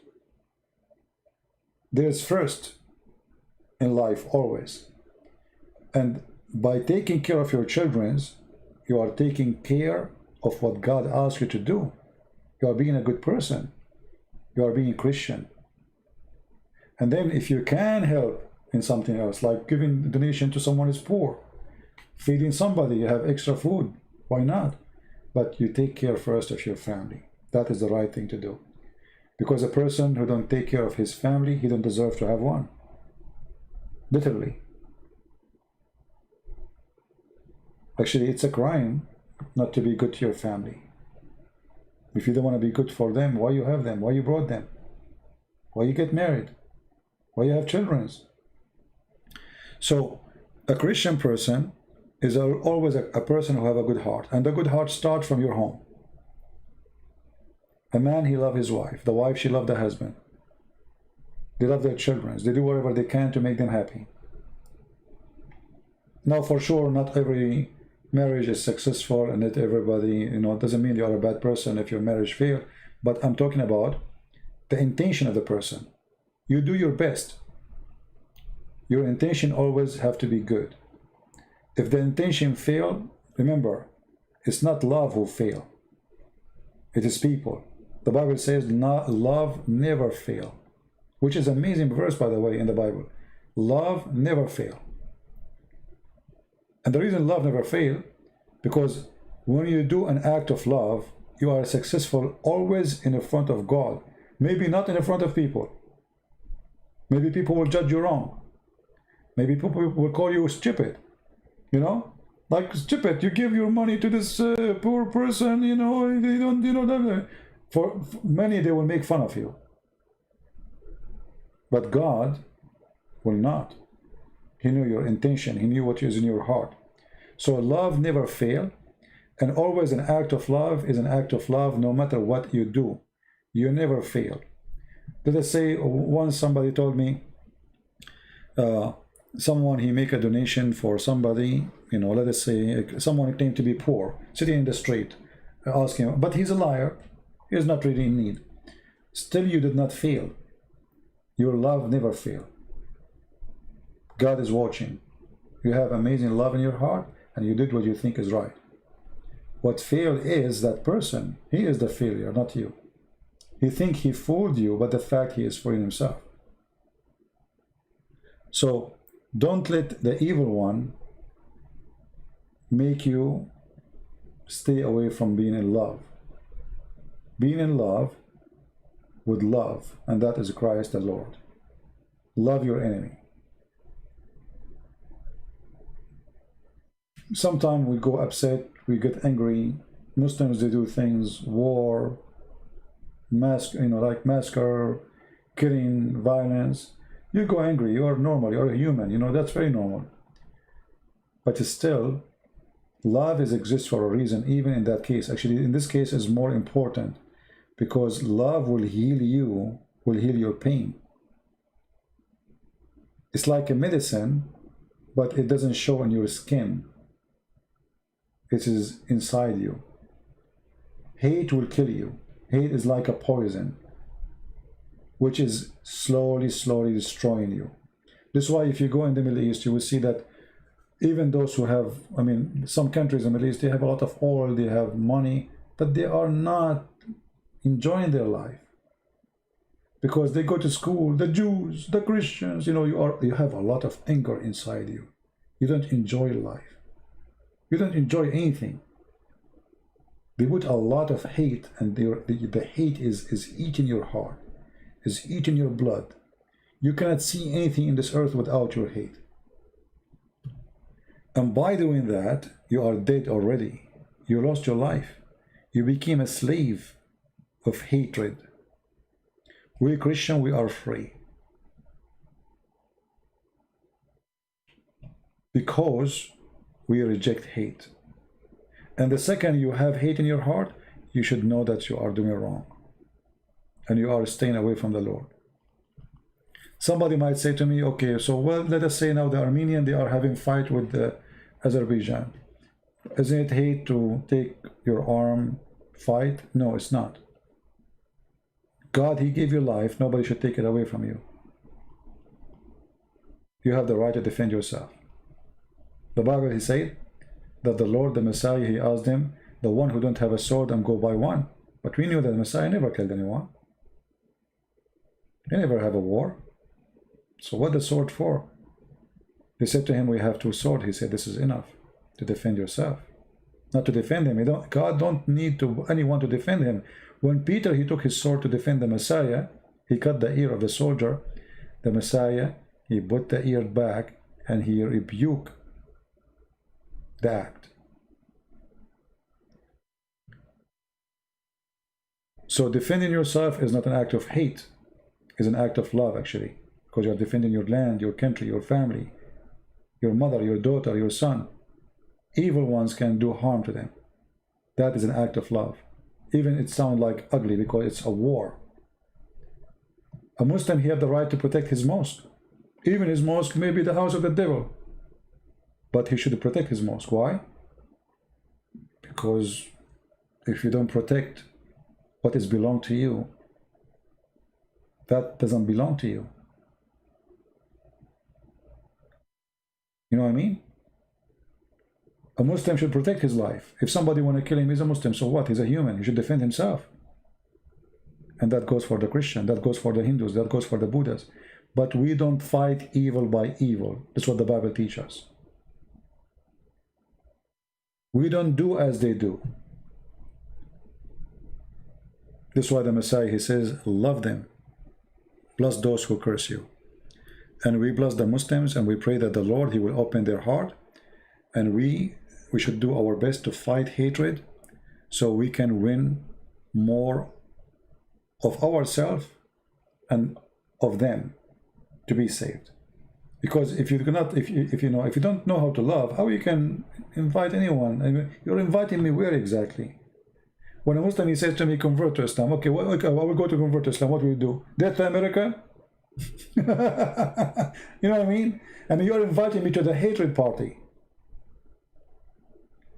There's first in life always. And by taking care of your children, you are taking care of what God asks you to do. You are being a good person. You are being Christian. And then if you can help in something else, like giving a donation to someone who is poor, feeding somebody, you have extra food, why not? But you take care first of your family. That is the right thing to do. Because a person who don't take care of his family, he don't deserve to have one. Literally. Actually, it's a crime not to be good to your family. If you don't want to be good for them, why you have them? Why you brought them? Why you get married? Why you have children? So a Christian person is always a person who have a good heart. And the good heart starts from your home. A man, he loves his wife. The wife, she loves the husband. They love their children. They do whatever they can to make them happy. Now, for sure, not every marriage is successful, and not everybody, it doesn't mean you are a bad person if your marriage fails. But I'm talking about the intention of the person. You do your best. Your intention always have to be good. If the intention fail, remember, it's not love who fail. It is people. The Bible says love never fail, which is an amazing verse, by the way, in the Bible. Love never fail. And the reason love never fail, because when you do an act of love, you are successful always in the front of God. Maybe not in the front of people. Maybe people will judge you wrong. Maybe people will call you stupid. Like stupid, you give your money to this poor person, they don't, for many, they will make fun of you. But God will not. He knew your intention. He knew what is in your heart. So love never fails, and always an act of love is an act of love no matter what you do. You never fail. Let us say once somebody told me, someone, he make a donation for somebody, let us say someone claimed to be poor, sitting in the street, asking, but he's a liar, he's not really in need. Still, you did not fail. Your love never fail. God is watching. You have amazing love in your heart, and you did what you think is right. What failed is that person. He is the failure, not you. He think he fooled you, but the fact he is fooling himself. So don't let the evil one make you stay away from being in love. Being in love with love, and that is Christ the Lord. Love your enemy. Sometimes we go upset, we get angry. Muslims, they do things, war, like massacre, killing, violence. You go angry, you are normal, you are a human, that's very normal. But still, love exists for a reason, even in that case. Actually, in this case, is more important, because love will heal you, will heal your pain. It's like a medicine, but it doesn't show on your skin. It is inside you. Hate will kill you. Hate is like a poison, which is slowly destroying you. This is why if you go in the Middle East, you will see that even those who have, some countries in the Middle East, they have a lot of oil, they have money, but they are not enjoying their life. Because they go to school, the Jews, the Christians, you have a lot of anger inside you. You don't enjoy life. You don't enjoy anything. They put a lot of hate, and the hate is eating your heart, is eating your blood. You cannot see anything in this earth without your hate. And by doing that, you are dead already. You lost your life. You became a slave of hatred. We Christian, we are free. Because we reject hate. And the second you have hate in your heart, you should know that you are doing wrong. And you are staying away from the Lord. Somebody might say to me, okay, so let us say now the Armenian, they are having fight with the Azerbaijan. Isn't it hate to take your arm, fight? No, it's not. God, he gave you life. Nobody should take it away from you. You have the right to defend yourself. The Bible, he said that the Lord, the Messiah, he asked him, the one who don't have a sword and go buy one. But we knew that the Messiah never killed anyone. He never have a war. So what the sword for? They said to him, we have 2 swords. He said, this is enough to defend yourself. not to defend him. God don't need anyone to defend him. When Peter, he took his sword to defend the Messiah, he cut the ear of the soldier. The Messiah, he put the ear back and he rebuked the act. So defending yourself is not an act of hate. It's an act of love, actually, because you're defending your land, your country, your family, your mother, your daughter, your son. Evil ones can do harm to them. That is an act of love. Even it sounds like ugly because it's a war. A Muslim, he has the right to protect his mosque. Even his mosque may be the house of the devil, but he should protect his mosque. Why? Because if you don't protect what is belong to you, that doesn't belong to you. You know what I mean? A Muslim should protect his life. If somebody want to kill him, he's a Muslim, so what? He's a human. He should defend himself. And that goes for the Christian, that goes for the Hindus, that goes for the Buddhas. But we don't fight evil by evil. That's what the Bible teaches us. We don't do as they do. That's why the Messiah, he says, love them. Bless those who curse you. And we bless the Muslims, and we pray that the Lord, he will open their heart. And we should do our best to fight hatred so we can win more of ourselves and of them to be saved. Because if you cannot, if you don't know how to love, how you can invite anyone? I mean, you're inviting me where exactly? When a Muslim, he says to me, convert to Islam. Okay, well, I will go to convert to Islam. What will you do? Death to America? You know what I mean? And you're inviting me to the hatred party.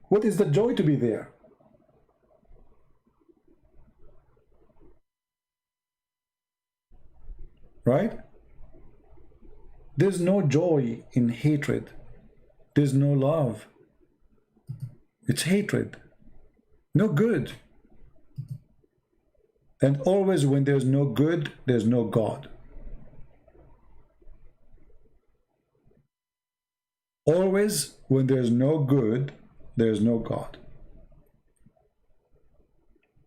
What is the joy to be there? Right? There's no joy in hatred. There's no love. It's hatred. No good. And always when there's no good, there's no God. Always when there's no good, there's no God.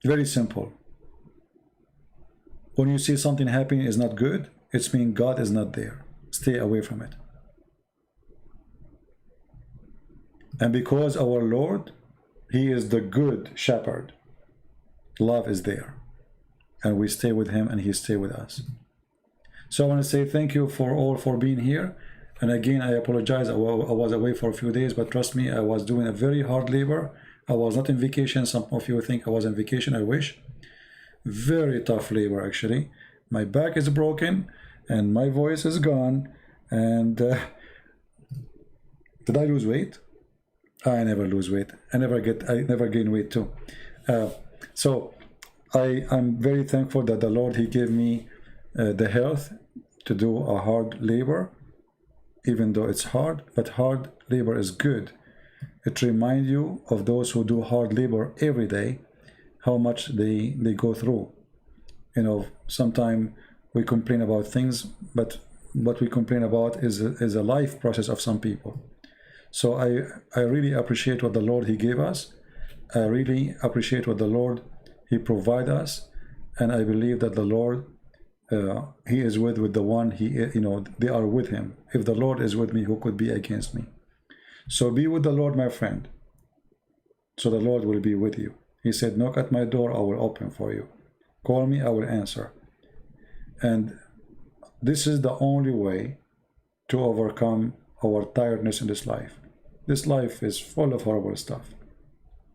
Very simple. When you see something happening is not good, it's mean God is not there. Stay away from it. And because our Lord, he is the good shepherd, love is there. And we stay with him and he stay with us. So I want to say thank you for being here. And again, I apologize. I was away for a few days, but trust me, I was doing a very hard labor. I was not in vacation. Some of you think I was in vacation. I wish. Very tough labor, actually. My back is broken and my voice is gone. And did I lose weight? I never lose weight. I never gain weight too. So I'm very thankful that the Lord, he gave me the health to do a hard labor, even though it's hard, but hard labor is good. It reminds you of those who do hard labor every day, how much they go through. You know, sometimes we complain about things, but what we complain about is a life process of some people. So I really appreciate what the Lord, he gave us. I really appreciate what the Lord, he provide us. And I believe that the Lord, he is with the one, they are with him. If the Lord is with me, who could be against me? So be with the Lord, my friend. So the Lord will be with you. He said, knock at my door, I will open for you. Call me, I will answer. And this is the only way to overcome our tiredness in this life. This life is full of horrible stuff.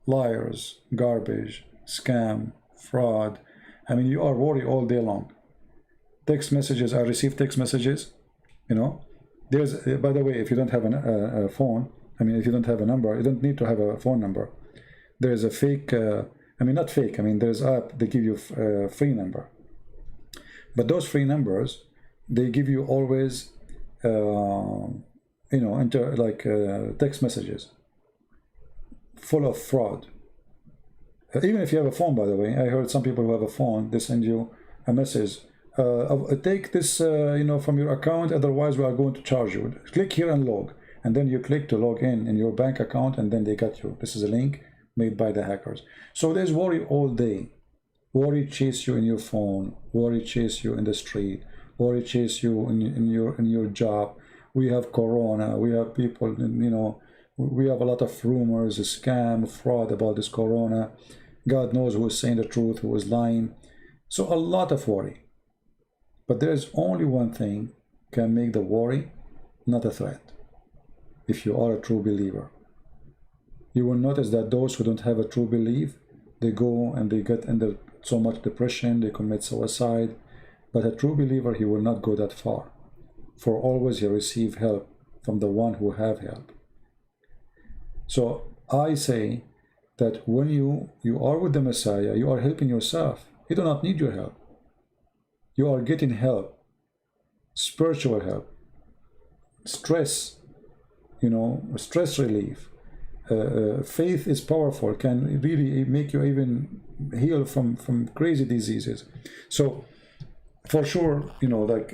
Liars, garbage, scam, fraud. I mean, you are worried all day long. Text messages, I receive text messages, There's, by the way, if you don't have a phone, if you don't have a number, you don't need to have a phone number. There's a fake, not fake, there's app, they give you a free number. But those free numbers, they give you always, text messages full of fraud. Even if you have a phone, by the way, I heard some people who have a phone, they send you a message. Take this, from your account, otherwise we are going to charge you. Click here and log. And then you click to log in your bank account, and then they got you. This is a link made by the hackers. So there's worry all day. Worry chase you in your phone. Worry chase you in the street. Worry chase you in your job. We have corona. We have people, you know, we have a lot of rumors, scam, fraud about this corona. God knows who is saying the truth, who is lying. So a lot of worry. But there is only one thing can make the worry not a threat. If you are a true believer, you will notice that those who don't have a true belief, they go and they get under so much depression, they commit suicide. But a true believer, he will not go that far. For always he receive help from the one who have help. So I say that when you are with the Messiah, you are helping yourself. You do not need your help. You are getting help, spiritual help, stress, you know, stress relief. Faith is powerful, can really make you even heal from crazy diseases. So for sure, you know, like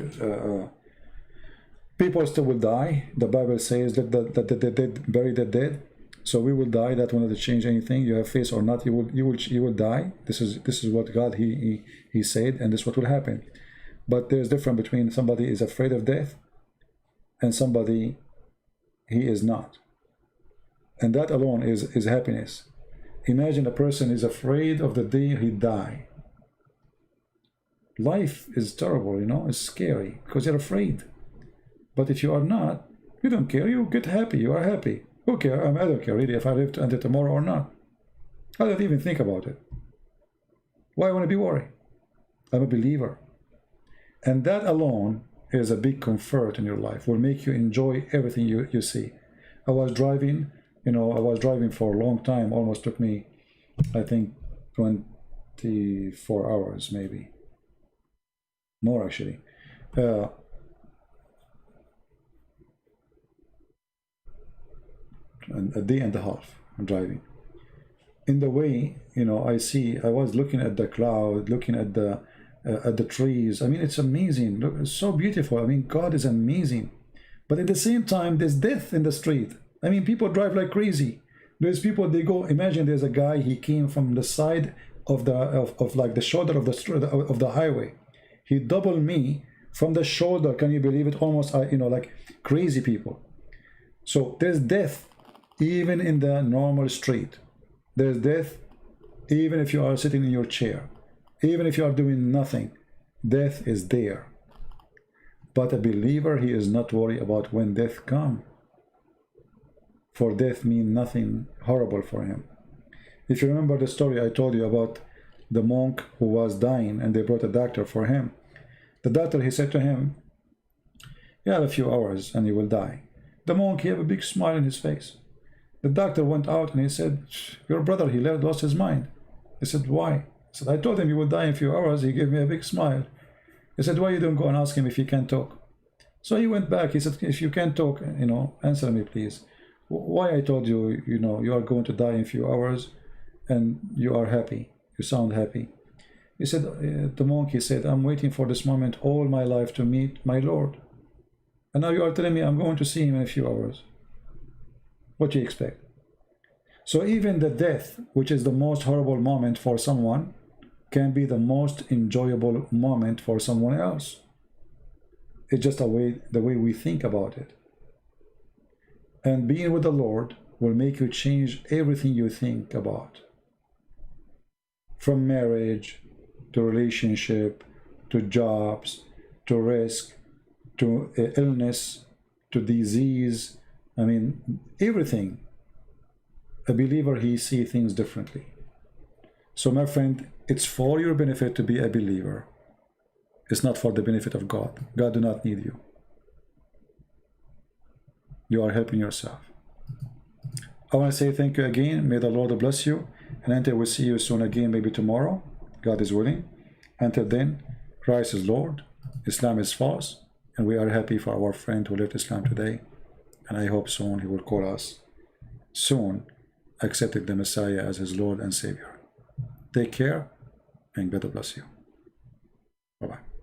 people still will die. The Bible says that the dead bury the dead. So we will die. That will not change anything. You have faith or not, you will die. This is what God he said, and this is what will happen. But there's difference between somebody is afraid of death and somebody he is not. And that alone is happiness. Imagine a person is afraid of the day he die. Life is terrible, you know, it's scary because you're afraid. But if you are not, you don't care, you get happy, you are happy. Who cares? I don't care really if I live until tomorrow or not. I don't even think about it. Why would I be worried? I'm a believer. And that alone is a big comfort in your life, will make you enjoy everything you see. I was driving, you know, I was driving for a long time, almost took me, I think, 24 hours maybe. More actually. A day and a half I'm driving. In the way, you know, I was looking at the cloud, looking at the trees. I mean, it's amazing. Look, it's so beautiful. I mean, God is amazing. But at the same time, there's death in the street. I mean, people drive like crazy. There's people, they go, imagine there's a guy, he came from the side of like the shoulder of the highway. He doubled me from the shoulder. Can you believe it? Almost, you know, like crazy people. So there's death even in the normal street. There's death even if you are sitting in your chair. Even if you are doing nothing, death is there. But a believer, he is not worried about when death comes. For death means nothing horrible for him. If you remember the story I told you about the monk who was dying and they brought a doctor for him. The doctor, he said to him, you have a few hours and you will die. The monk, he had a big smile on his face. The doctor went out and he said, your brother, he lost his mind. He said, why? He said, I told him you would die in a few hours. He gave me a big smile. He said, why you don't go and ask him if he can talk? So he went back. He said, if you can talk, you know, answer me, please. Why I told you, you know, you are going to die in a few hours and you are happy. You sound happy. He said, the monk, he said, I'm waiting for this moment all my life to meet my Lord. And now you are telling me I'm going to see him in a few hours. What do you expect? So even the death, which is the most horrible moment for someone, can be the most enjoyable moment for someone else. It's just the way we think about it. And being with the Lord will make you change everything you think about. From marriage, to relationship, to jobs, to risk, to illness, to disease. I mean, everything. A believer, he sees things differently. So my friend, it's for your benefit to be a believer. It's not for the benefit of God. God do not need you. You are helping yourself. I want to say thank you again. May the Lord bless you. And until we see you soon again, maybe tomorrow, God is willing. Until then, Christ is Lord, Islam is false, and we are happy for our friend who left Islam today. And I hope soon he will call us soon, accepting the Messiah as his Lord and Savior. Take care, and God bless you. Bye-bye.